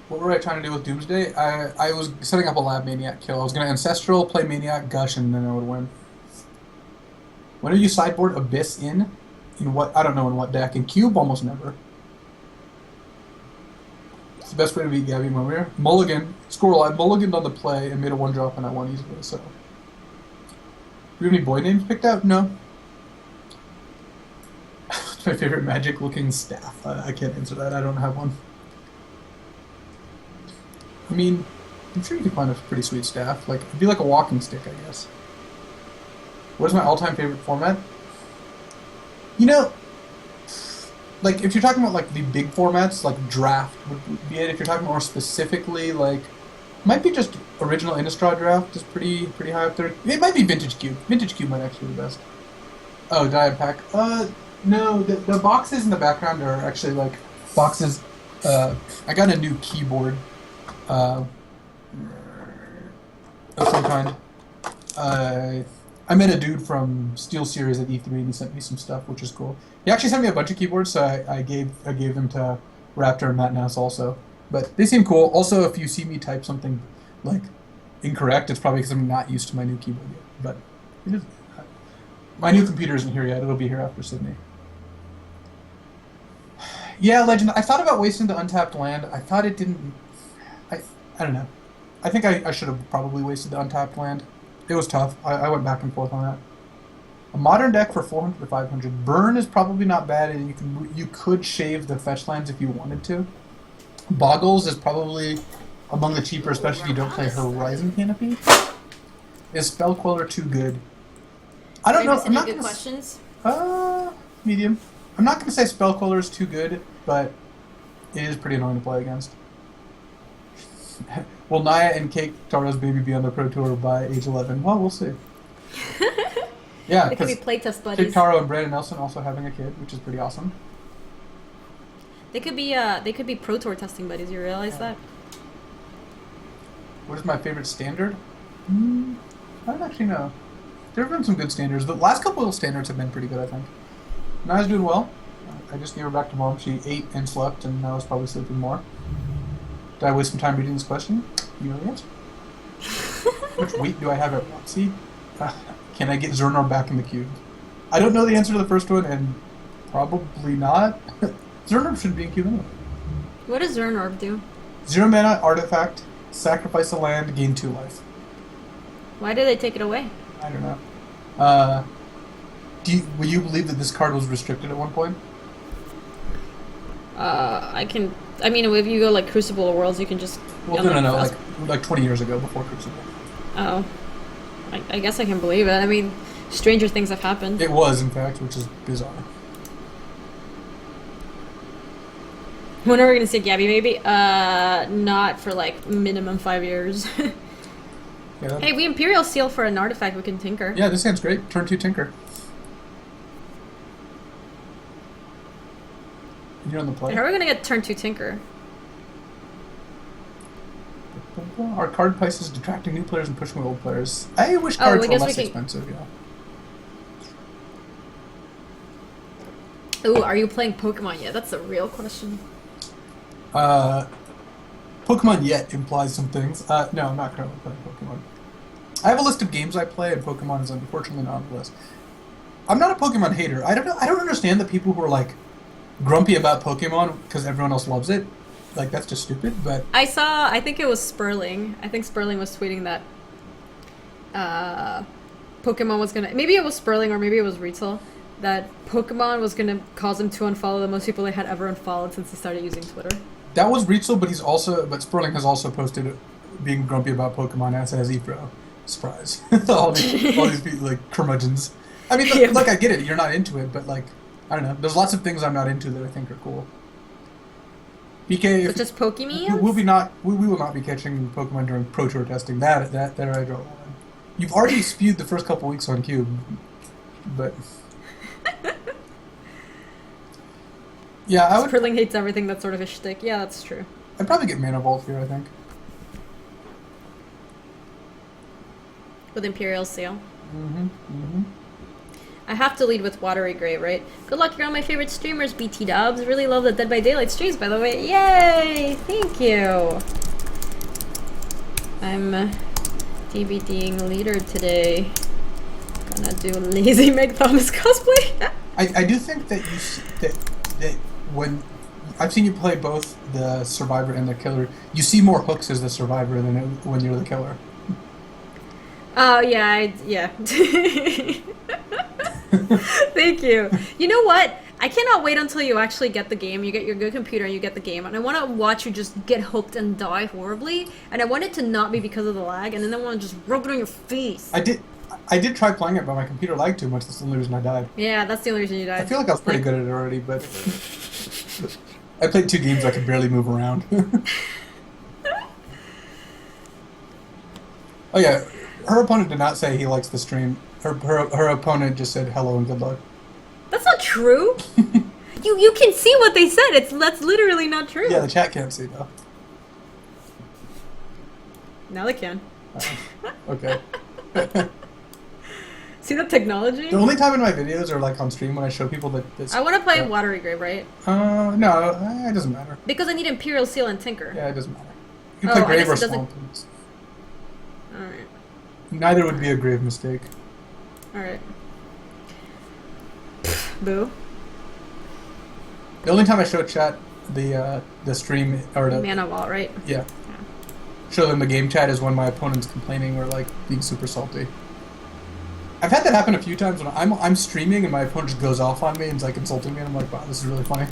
What were I trying to do with Doomsday? I was setting up a Lab Maniac kill. I was going to Ancestral, play Maniac, Gush, and then I would win. When do you sideboard Abyss in? In what? I don't know in what deck. In Cube? Almost never. It's the best way to beat Gaby Momir. Mulligan. Squirrel, I mulliganed on the play and made a 1-drop and I won easily, so... Do you have any boy names picked out? No. What's my favorite Magic-looking staff? I can't answer that. I don't have one. I mean, I'm sure you could find a pretty sweet staff. Like, it'd be like a walking stick, I guess. What is my all-time favorite format? You know, like, if you're talking about, like, the big formats, like, Draft would be it. If you're talking more specifically, like, might be just original Innistrad Draft is pretty high up there. It might be Vintage Cube. Vintage Cube might actually be the best. Oh, Diet Pack. No, the boxes in the background are actually, like, boxes. I got a new keyboard. Of some kind. I met a dude from Steel Series at E3 and he sent me some stuff, which is cool. He actually sent me a bunch of keyboards, so I gave them to Raptor and Matt Nass also. But they seem cool. Also, if you see me type something like incorrect, it's probably because I'm not used to my new keyboard yet. But it is, my new computer isn't here yet. It'll be here after Sydney. Yeah, Legend. I thought about wasting the untapped land. I thought it didn't. I don't know. I think I should have probably wasted the untapped land. It was tough. I went back and forth on that. A modern deck for 400 to 500. Burn is probably not bad, and you could shave the fetch lands if you wanted to. Boggles is probably among the cheaper, especially if you don't play Horizon Canopy. Is Spell Queller too good? I don't know. I'm not good questions. Medium. I'm not going to say Spell Queller is too good, but it is pretty annoying to play against. Will Naya and Cake Taro's baby be on the Pro Tour by age 11? Well, we'll see. Yeah, they could be playtest buddies. Cake Taro and Brandon Nelson also having a kid, which is pretty awesome. They could be Pro Tour testing buddies. You realize that? What is my favorite standard? I don't actually know. There have been some good standards. The last couple of standards have been pretty good, I think. Naya's doing well. I just gave her back to mom. She ate and slept, and now is probably sleeping more. Did I waste some time reading this question? You know the answer. Which weight do I have at Roxy? Can I get Zernar back in the cube? I don't know the answer to the first one, and probably not. Zernar should be in cube anyway. What does Zernar do? 0 mana, artifact, sacrifice a land, gain 2 life. Why did they take it away? I don't know. Will you believe that this card was restricted at one point? I mean, if you go like Crucible Worlds, you can just... Well, no. Like 20 years ago, before Crucible. Oh. I guess I can believe it. I mean, stranger things have happened. It was, in fact, which is bizarre. When are we gonna see Gaby baby? Not for like minimum 5 years. Yeah, hey, we Imperial Seal for an artifact we can tinker. Yeah, this hand's great. Turn 2 tinker. You're on the play. How are we gonna get turn 2 tinker? Our card price is detracting new players and pushing old players. I wish cards were less expensive, yeah. Ooh, are you playing Pokemon yet? That's a real question. Pokemon yet implies some things. No, I'm not currently playing Pokemon. I have a list of games I play, and Pokemon is unfortunately not on the list. I'm not a Pokemon hater. I don't understand the people who are like grumpy about Pokemon because everyone else loves it. Like, that's just stupid, but... I think it was Sperling. I think Sperling was tweeting that Pokemon was gonna... Maybe it was Sperling or maybe it was Retail. That Pokemon was gonna cause him to unfollow the most people they had ever unfollowed since he started using Twitter. That was Retail, but Sperling has also posted being grumpy about Pokemon, as has Ebro. Surprise. all these people, like, curmudgeons. I mean, yeah. Look, I get it. You're not into it, but, like, I don't know. There's lots of things I'm not into that I think are cool. BK, just Pokemon? We will not be catching Pokemon during Pro Tour testing. That I draw the line. You've already spewed the first couple weeks on Cube, but yeah, I would. Sperling hates everything that's sort of a shtick. Yeah, that's true. I'd probably get Mana Vault here, I think. With Imperial Seal. I have to lead with Watery Grave, right? Good luck, you're all my favorite streamers, BT Dubs. Really love the Dead by Daylight streams, by the way. Yay! Thank you! I'm DBDing leader today. Gonna do lazy Meg Thomas cosplay. I do think that that when I've seen you play both the Survivor and the Killer, you see more hooks as the Survivor than when you're the Killer. Oh, yeah, yeah. Thank you. You know what? I cannot wait until you actually get the game. You get your good computer and you get the game. And I want to watch you just get hooked and die horribly. And I want it to not be because of the lag. And then I want to just rub it on your face. I did try playing it, but my computer lagged too much. That's the only reason I died. Yeah, that's the only reason you died. I feel like I was pretty good at it already, but I played 2 games I could barely move around. Oh yeah, her opponent did not say he likes the stream. Her opponent just said hello and good luck. That's not true. You can see what they said. That's literally not true. Yeah, the chat can't see though. Now they can. Okay. See the technology? The only time in my videos are like on stream when I show people that. I want to play Watery Grave, right? No, it doesn't matter. Because I need Imperial Seal and Tinker. Yeah, it doesn't matter. You can play Grave or Swamp. Alright. Neither would be a grave mistake. Alright. Boo. The only time I show chat the stream or the Mana Vault, right? Yeah. Show them the game chat is when my opponent's complaining or like being super salty. I've had that happen a few times when I'm streaming and my opponent just goes off on me and is like insulting me and I'm like, wow, this is really funny.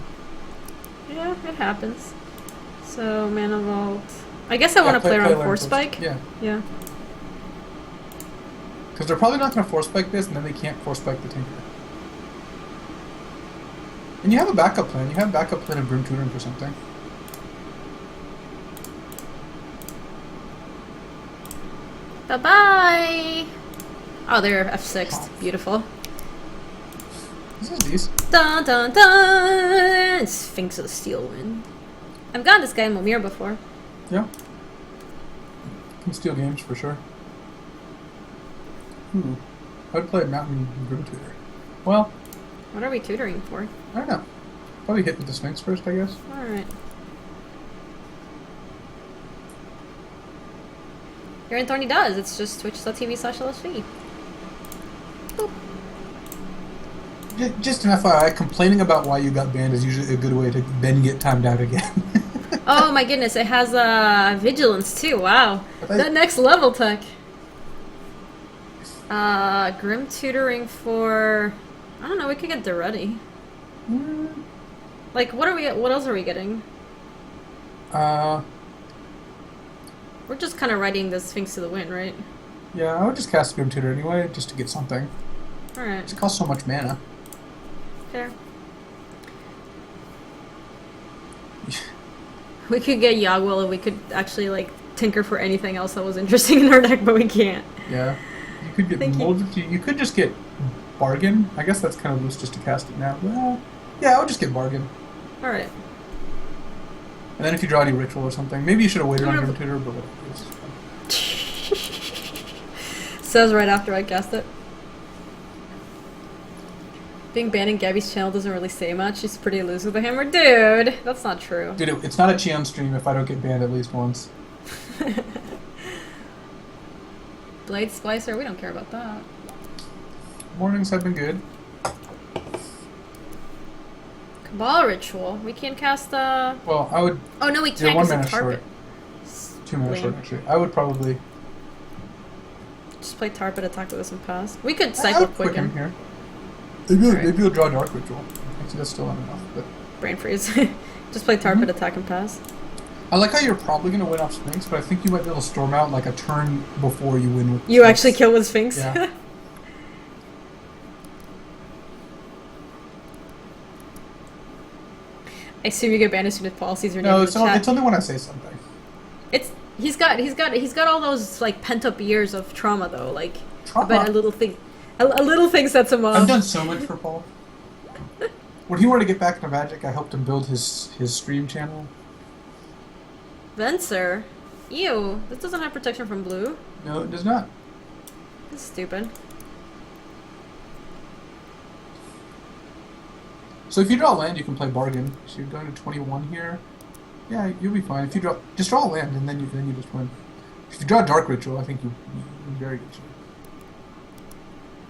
Yeah, it happens. So Mana Vault. I guess I want to play around Force Spike. Yeah. Yeah. Because they're probably not going to Force Spike this and then they can't Force Spike the Tinker. And you have a backup plan. You have a backup plan of Broom Tutoring for something. Bye-bye! Oh, they're F6. Beautiful. This is decent. Dun dun dun! Sphinx of the Steel Wind. I've gotten this guy in Mimir before. Yeah. Can steal games for sure. I'd play Mountain Grim Tutor. Well, What are we tutoring for? I don't know. Probably hit with the Sphinx first, I guess. Alright. You're in Thorny does. It's just twitch.tv/LSV. Boop. Just an FYI, complaining about why you got banned is usually a good way to then get timed out again. Oh my goodness, it has vigilance too. Wow. That next level tech. Grim tutoring for I don't know, we could get Duretti. Like what else are we getting? We're just kinda riding the Sphinx to the wind, right? Yeah, I would just cast Grim Tutor anyway, just to get something. Alright. It costs so much mana. Fair. We could get Yagwell if we could actually like tinker for anything else that was interesting in our deck, but we can't. Yeah. You could get you could just get Bargain. I guess that's kind of loose just to cast it now. Well, yeah, I would just get Bargain. Alright. And then if you draw any ritual or something, maybe you should have waited on Grim Tutor, but says right after I cast it. Being banned in Gaby's channel doesn't really say much. She's pretty loose with the hammer. Dude, that's not true. Dude, it's not a Cheon stream if I don't get banned at least once. Blade Splicer, we don't care about that. Mornings have been good. Cabal Ritual. We can't cast Well, I would... Oh no, we You're can't 1 because mana of Target. short. 2 mana short, actually. I would probably... Just play Tarpet, attack with this and pass. We could I cycle would Quicken Quicken. here. Maybe you'll draw Dark Ritual. Actually, that's still not enough, but... Brain freeze. Just play Tarpet, attack and pass. I like how you're probably going to win off Sphinx, but I think you might be able to Storm out like a turn before you win with You Sphinx. actually kill with Sphinx? Yeah. I assume you get banned as soon as Paul sees your name No, in the chat. it's only when I say something. He's got all those like pent up years of trauma though. Like, Trauma? but a little thing sets him off. I've done so much for Paul. When he wanted to get back into Magic, I helped him build his stream channel. Venser, ew, this doesn't have protection from blue. No, it does not. This is stupid. So if you draw land, you can play Bargain. So you're going to 21 here. Yeah, you'll be fine. If you just draw land, and then you just win. If you draw Dark Ritual, I think you're in very good shape.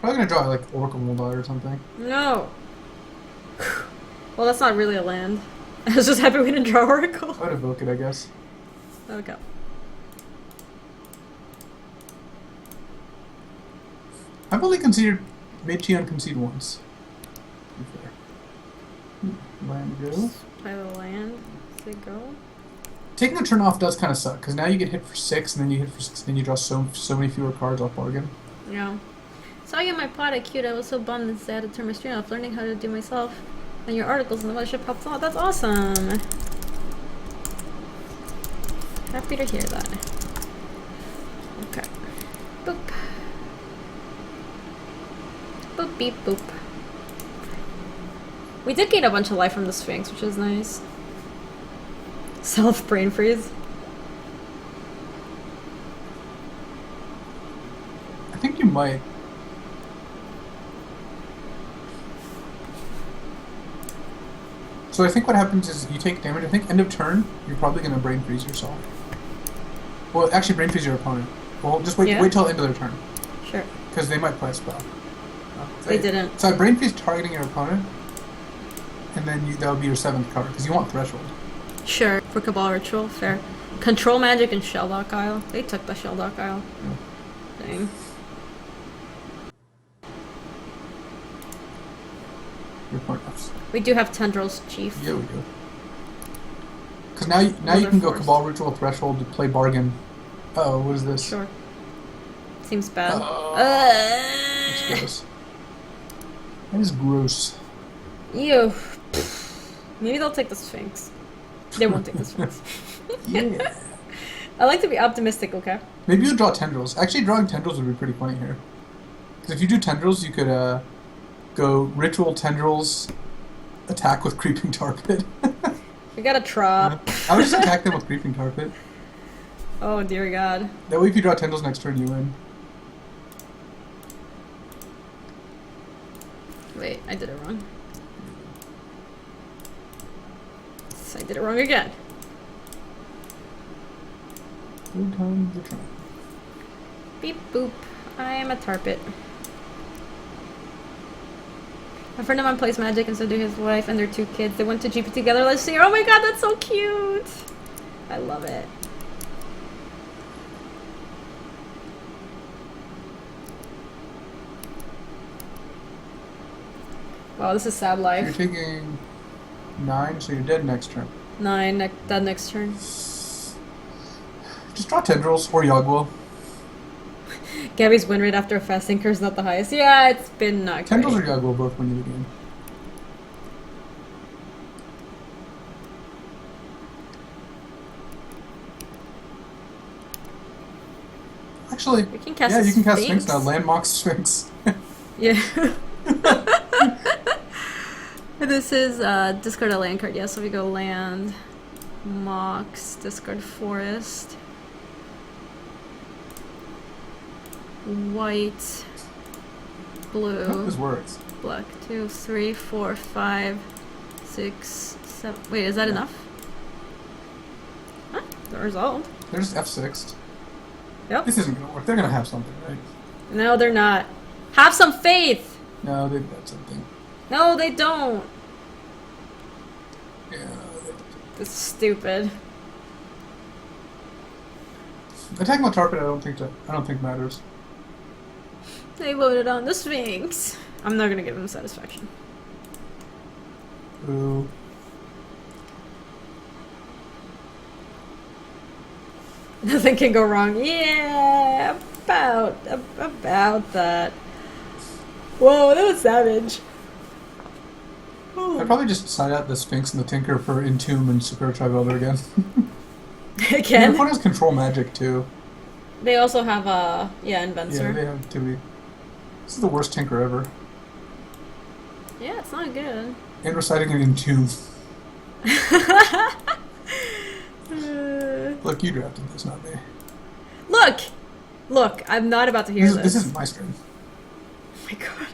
Probably gonna draw like Oracle Moldar or something. No. Well, that's not really a land. I was just happy we didn't draw Oracle. I'd evoke it, I guess. Okay. I've only made Cheon concede once. To be fair. Land go. Play the land. Say go. Taking a turn off does kind of suck, because now you get hit for 6, and then you hit for 6, and then you draw so many fewer cards off Bargain. Yeah. Saw you in my pod at Cute. I was so bummed and sad to turn my stream off, learning how to do myself. And your articles in the mothership popped out. That's awesome. Happy to hear that. Okay. Boop. Boop beep boop. We did gain a bunch of life from the Sphinx, which is nice. Self brain freeze. I think you might. So I think what happens is you take damage. I think end of turn, you're probably going to brain freeze yourself. Well, actually brain freeze your opponent. Well, just wait till end of their turn. Sure. Because they might play a spell. They didn't. So I brain freeze targeting your opponent, and then that'll be your 7th card, because you want Threshold. Sure. For Cabal Ritual, fair. Control Magic and Shelldock Isle. They took the Shelldock Isle. Yeah. Dang. Your pointless. We do have Tendrils, Chief. Yeah, we do. Because now you can go Cabal Ritual Threshold to play Bargain. Uh-oh, what is this? Sure. Seems bad. That's gross. That is gross. Ew. Maybe they'll take the Sphinx. They won't take the Sphinx. Yeah. I like to be optimistic, okay? Maybe you'll draw Tendrils. Actually, drawing Tendrils would be pretty funny here. Because if you do Tendrils, you could go Ritual Tendrils, attack with Creeping Tar Pit. We got a trop. I would just attack them with Creeping Tar Pit. Oh dear God. That way if you draw Tendrils next turn, you win. Wait, I did it wrong. I did it wrong again. 3 times the turn. Beep boop. I am a tarpit. A friend of mine plays Magic, and so do his wife and their 2 kids. They went to GP together last year. Oh my God, that's so cute! I love it. Wow, this is sad life. You're taking 9, so you're dead next turn. 9, that next turn. Just draw Tendrils or Yogwell. Gaby's win rate after a fast thinker is not the highest. Yeah, it's been not great. Tendrils or Yogwell both win you the game. Actually, We can cast yeah, you can cast Sphinx. Sphinx now. Landmark Sphinx. Yeah. This is discard a land card. Yeah, so we go land, Mox, discard forest, white, blue, This works. black. 2, 3, 4, 5, 6, 7. Wait, is that enough? Huh? The result. They're just F6'd. Yep. This isn't gonna work. They're gonna have something, right? No, they're not. Have some faith. No, they've got something. No, they don't. Yeah. This is stupid. Attacking with Tarpit, I don't think matters. They voted on the Sphinx. I'm not gonna give them satisfaction. Ooh. Nothing can go wrong. Yeah, about that. Whoa, that was savage. I'd probably just side out the Sphinx and the Tinker for Entomb and Superior Tribe again. Your Again, opponent has Control Magic too. they also have yeah, Inventor. Yeah, they have to be. This is the worst Tinker ever. Yeah, it's not good. And reciting an Entomb. Look, you drafted this, not me. Look, I'm not about to hear this. This isn't my stream. Oh my God.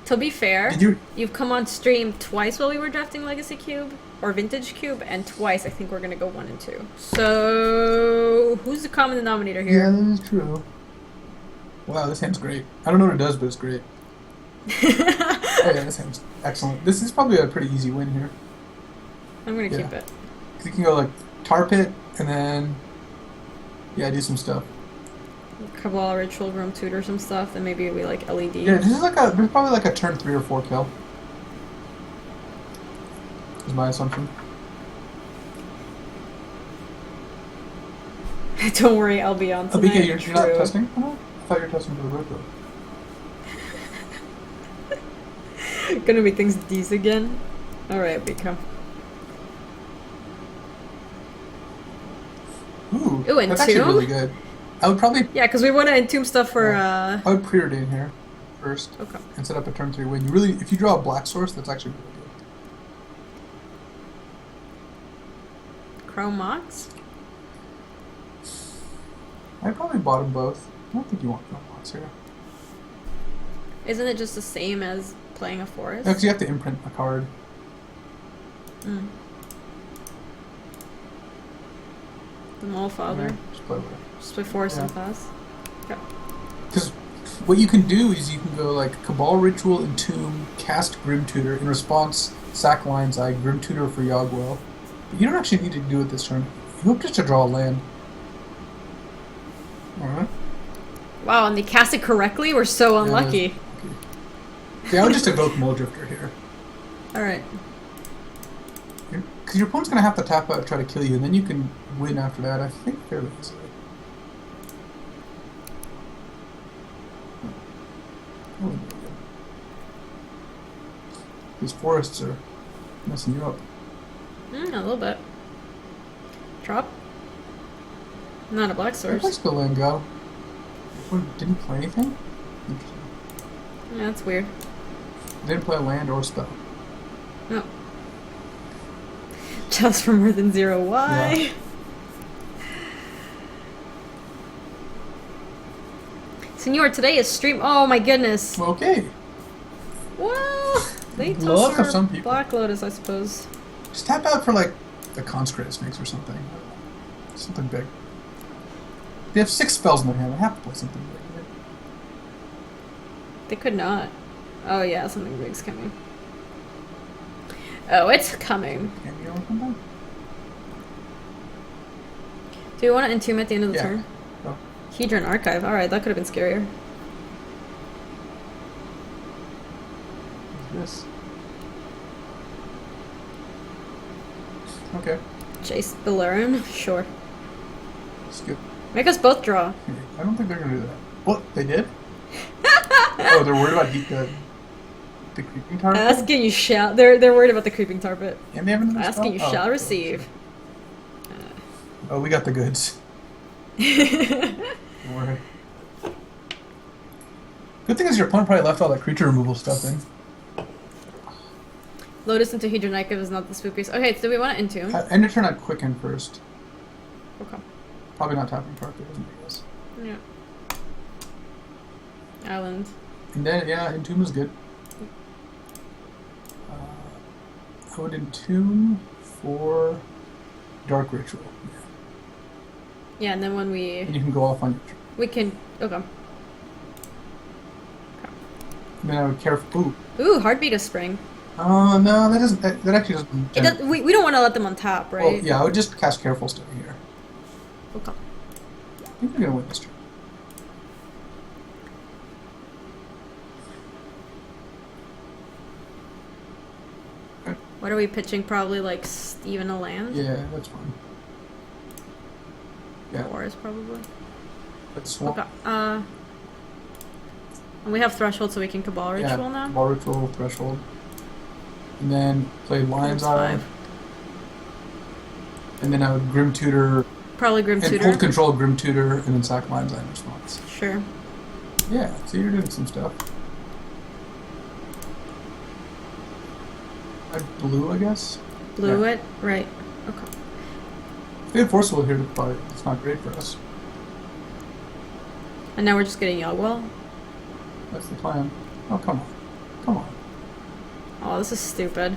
To be fair, you've come on stream twice while we were drafting Legacy Cube or Vintage Cube, and twice I think we're gonna go 1 and 2. So who's the common denominator here? Yeah, that is true. Wow, this hand's great. I don't know what it does, but it's great. Oh yeah, this hand's excellent. This is probably a pretty easy win here. I'm gonna keep it. You can go like Tar Pit, and then yeah, do some stuff. Cabal Ritual Room Tutor some stuff, and maybe we like LED. Yeah, this is probably like a turn 3 or 4 kill. Is my assumption. Don't worry, I'll be on tonight. BK, you're not testing? Oh, I thought you were testing for the Roto. Gonna make things D's again. Alright, BK. Ooh, Entomb? that's actually really good. I would probably... Yeah, because we want to Entomb stuff for... I would preordain here first. Okay. And set up a turn 3 win. You really... If you draw a black source, that's actually really good. Chrome Mox? I'd probably bottom both. I don't think you want no blocks here. Isn't it just the same as playing a forest? Because you have to imprint a card. Mm. The Mole Father? Yeah, just play with it. Just play forest and pass? Okay. Because what you can do is you can go like Cabal Ritual, Entomb, cast Grim Tutor. In response, sack Lion's Eye, Grim Tutor for Yogwell. But you don't actually need to do it this turn. You hope just to draw a land. Alright. Wow, and they cast it correctly? We're so unlucky. Yeah, I would just evoke Muldrifter here. Alright. Because your opponent's going to have to tap out and try to kill you, and then you can win after that, I think, fairly easily. These forests are messing you up. A little bit. Drop? Not a black source. Let's go land go. Didn't play anything? Interesting. Yeah, that's weird. Didn't play a land or a spell. No. Just for more than 0. Why? Yeah. Senor, today is stream. Oh my goodness. Okay. Well, they Luck toss of some people. Black Lotus, I suppose. Just tap out for like the Consecrated Snakes or something. Something big. They have 6 spells in their hand. I have to play something big. Right? They could not. Oh yeah, something big's coming. Oh, it's coming. Can you know something? Do you want to entomb at the end of the Yeah. turn? Oh. Hedron Archive. Alright, that could have been scarier. What's this? Okay. Jace Belerin? Sure. Skip. Make us both draw. I don't think they're gonna do that. What? They did? Oh, they're worried about the creeping target? Asking you shall. They're worried about the creeping tar pit. And they have another Asking you spell? shall Oh, receive. Oh, we got the goods. Don't worry. Good thing is your opponent probably left all that creature removal stuff in. Lotus into Hedron Archive is not the spookiest. Okay, so do we want to entomb? End your turn on Quicken first. Okay. Probably not tapping carpet, isn't it? I guess. Yeah. Island. And then, yeah, Entomb is good. I would Entomb for Dark Ritual. Yeah. Yeah, and then when And you can go off on your turn. we can. Okay. And then I would care for. Ooh, Heartbeat of Spring. Oh, no, that doesn't. That actually doesn't. It does, we don't want to let them on tap, right? Oh, yeah, I would just cast Careful Stone here. Okay. I think we're gonna win this turn. What are we pitching? Probably like Steven a land? Yeah, that's fine. Yeah, Wars, probably. that's swamp. Okay. And we have Threshold, so we can Cabal Ritual Yeah, now? Ball Ritual, Threshold. And then play Lion's That's Eye. 5. And then I would Grim Tutor. Probably Grim And Tutor. hold control of Grim Tutor, and then sack Lion's Eye in response. Sure. Yeah, so you're doing some stuff. Blue, I guess? Blew Yeah. it? Right. Okay. We have Forcible here to play. It's not great for us. And now we're just getting Yogwell? That's the plan. Oh, come on. Come on. Oh, this is stupid.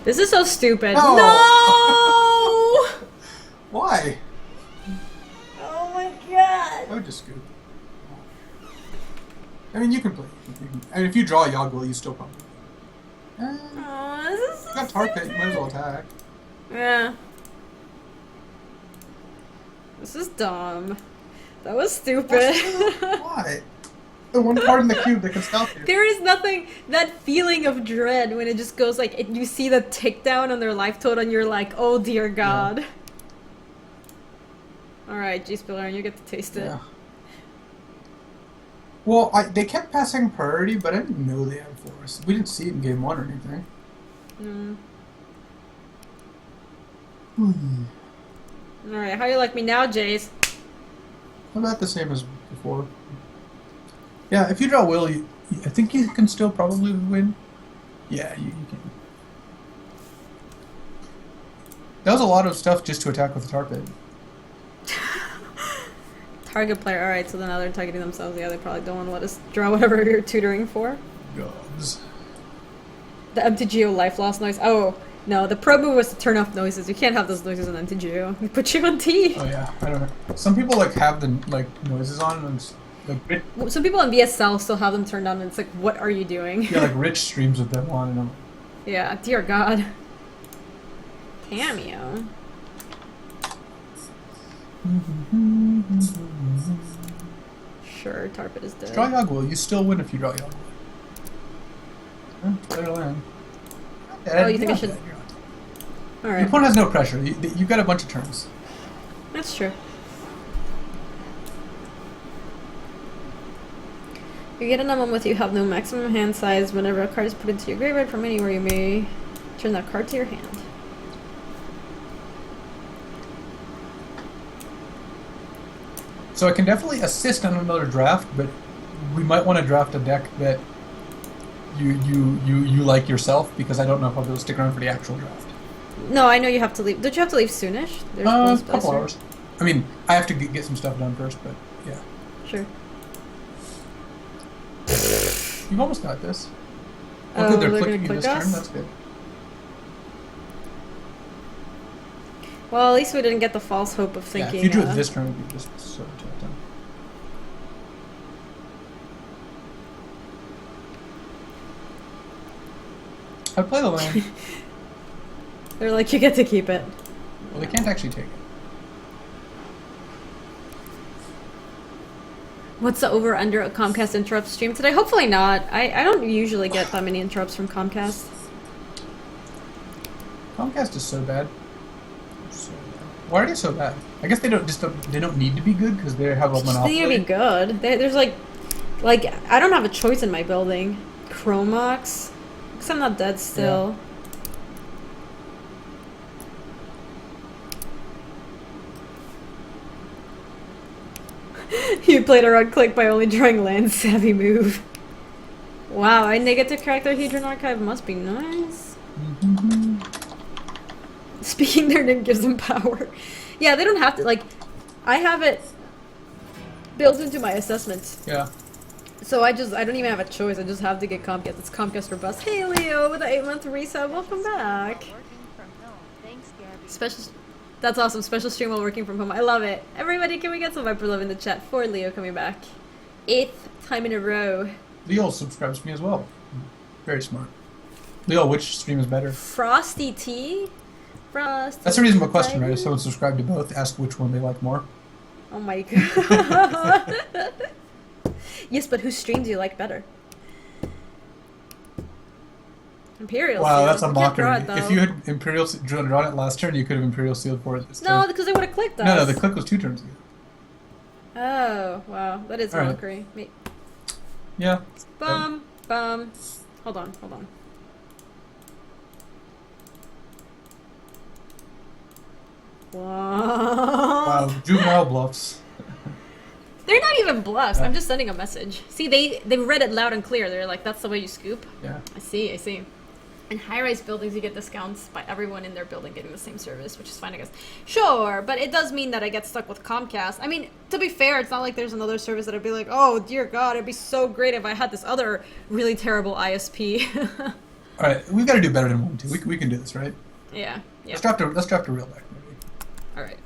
This is so stupid. No! No! Why? Oh my god. I would just scoop. I mean, you can play. I mean, if you draw a Yoggle, you still probably. Oh, this is so You got Target, you might as well attack. Yeah. This is dumb. That was stupid. Why? The one card in the cube that can stop you. There is nothing, that feeling of dread when it just goes like, you see the tick down on their life total and you're like, oh dear god. Yeah. Alright, G-Spiller, you get to taste it. Yeah. Well, they kept passing priority, but I didn't know they had force. We didn't see it in game 1 or anything. Alright, how you like me now, Jace? About the same as before. Yeah, if you draw Will, I think you can still probably win. Yeah, you can. That was a lot of stuff just to attack with the tar pit. Target player, alright, so then now they're targeting themselves. Yeah, they probably don't want to let us draw whatever you're tutoring for. Gods. The MTGO life loss noise. Oh, no, the pro move was to turn off noises. You can't have those noises on MTGO. They put you on T. Oh yeah, I don't know. Some people like have the noises on and like Some people on VSL still have them turned on, and it's like, what are you doing? yeah, like Rich streams with them on and I'm Yeah, dear God. Cameo. Sure, Tarpit is dead. draw Yoggle. You still win if you draw Yoggle. Play your land. Oh, you think I should? Your Alright. opponent has no pressure. You've got a bunch of turns. That's true. You get an emblem with you have no maximum hand size. Whenever a card is put into your graveyard from anywhere, you may turn that card to your hand. So I can definitely assist on another draft, but we might want to draft a deck that you like yourself, because I don't know if I'll be able to stick around for the actual draft. No, I know you have to leave. Don't you have to leave soonish? There's A couple hours. I mean, I have to get some stuff done first, but yeah. Sure. You've almost got this. Oh, good, they're they're clicking you gonna this click us? turn. That's good. Well, at least we didn't get the false hope of Yeah, thinking. if you drew it this turn, it would be just so tough. I'd play the land. They're like, you get to keep it. Well, they can't actually take it. What's the over-under at Comcast interrupt stream today? Hopefully not. I don't usually get that many interrupts from Comcast. Comcast is so bad. Why are they so bad? I guess they don't need to be good because they have a monopoly. They need to be good. There's like I don't have a choice in my building. Chromox, because I'm not dead still. Yeah. You played a run click by only drawing land. Savvy move. Wow, a negative character Hedron Archive must be nice. Mm-hmm. Speaking their name gives them power. Yeah, they don't have to, like, I have it built into my assessments. Yeah. So I don't even have a choice. I just have to get Comcast. It's Comcast for bus. Hey Leo with the 8-month resub. Welcome back. Thanks, Gaby. Special. That's awesome. Special stream while working from home. I love it. Everybody, can we get some Viper love in the chat for Leo coming back? 8th time in a row. Leo subscribes to me as well. Very smart. Leo, which stream is better? Frosty T? Frosty. That's a reasonable question, right? If someone subscribed to both, ask which one they like more. Oh my god. Yes, but whose stream do you like better? Imperial Wow, Seal. that's a You can't mockery. draw it, though. If you had Imperial drawn it last turn, you could have Imperial Sealed for it this turn. No, because they would have clicked us. No, the click was 2 turns ago. Oh, wow. That is All right. mockery. Wait. Yeah. Bum. Hold on. Wow. Wow, juvenile bluffs. They're not even bluffs. I'm just sending a message. See, they read it loud and clear. They're like, that's the way you scoop. Yeah. I see. In high-rise buildings, you get discounts by everyone in their building getting the same service, which is fine, I guess. Sure, but it does mean that I get stuck with Comcast. I mean, to be fair, it's not like there's another service that I'd be like, oh, dear God, it'd be so great if I had this other really terrible ISP. All right, we've got to do better than 1-2. We can do this, right? Yeah. Let's draft a real deck, maybe. All right.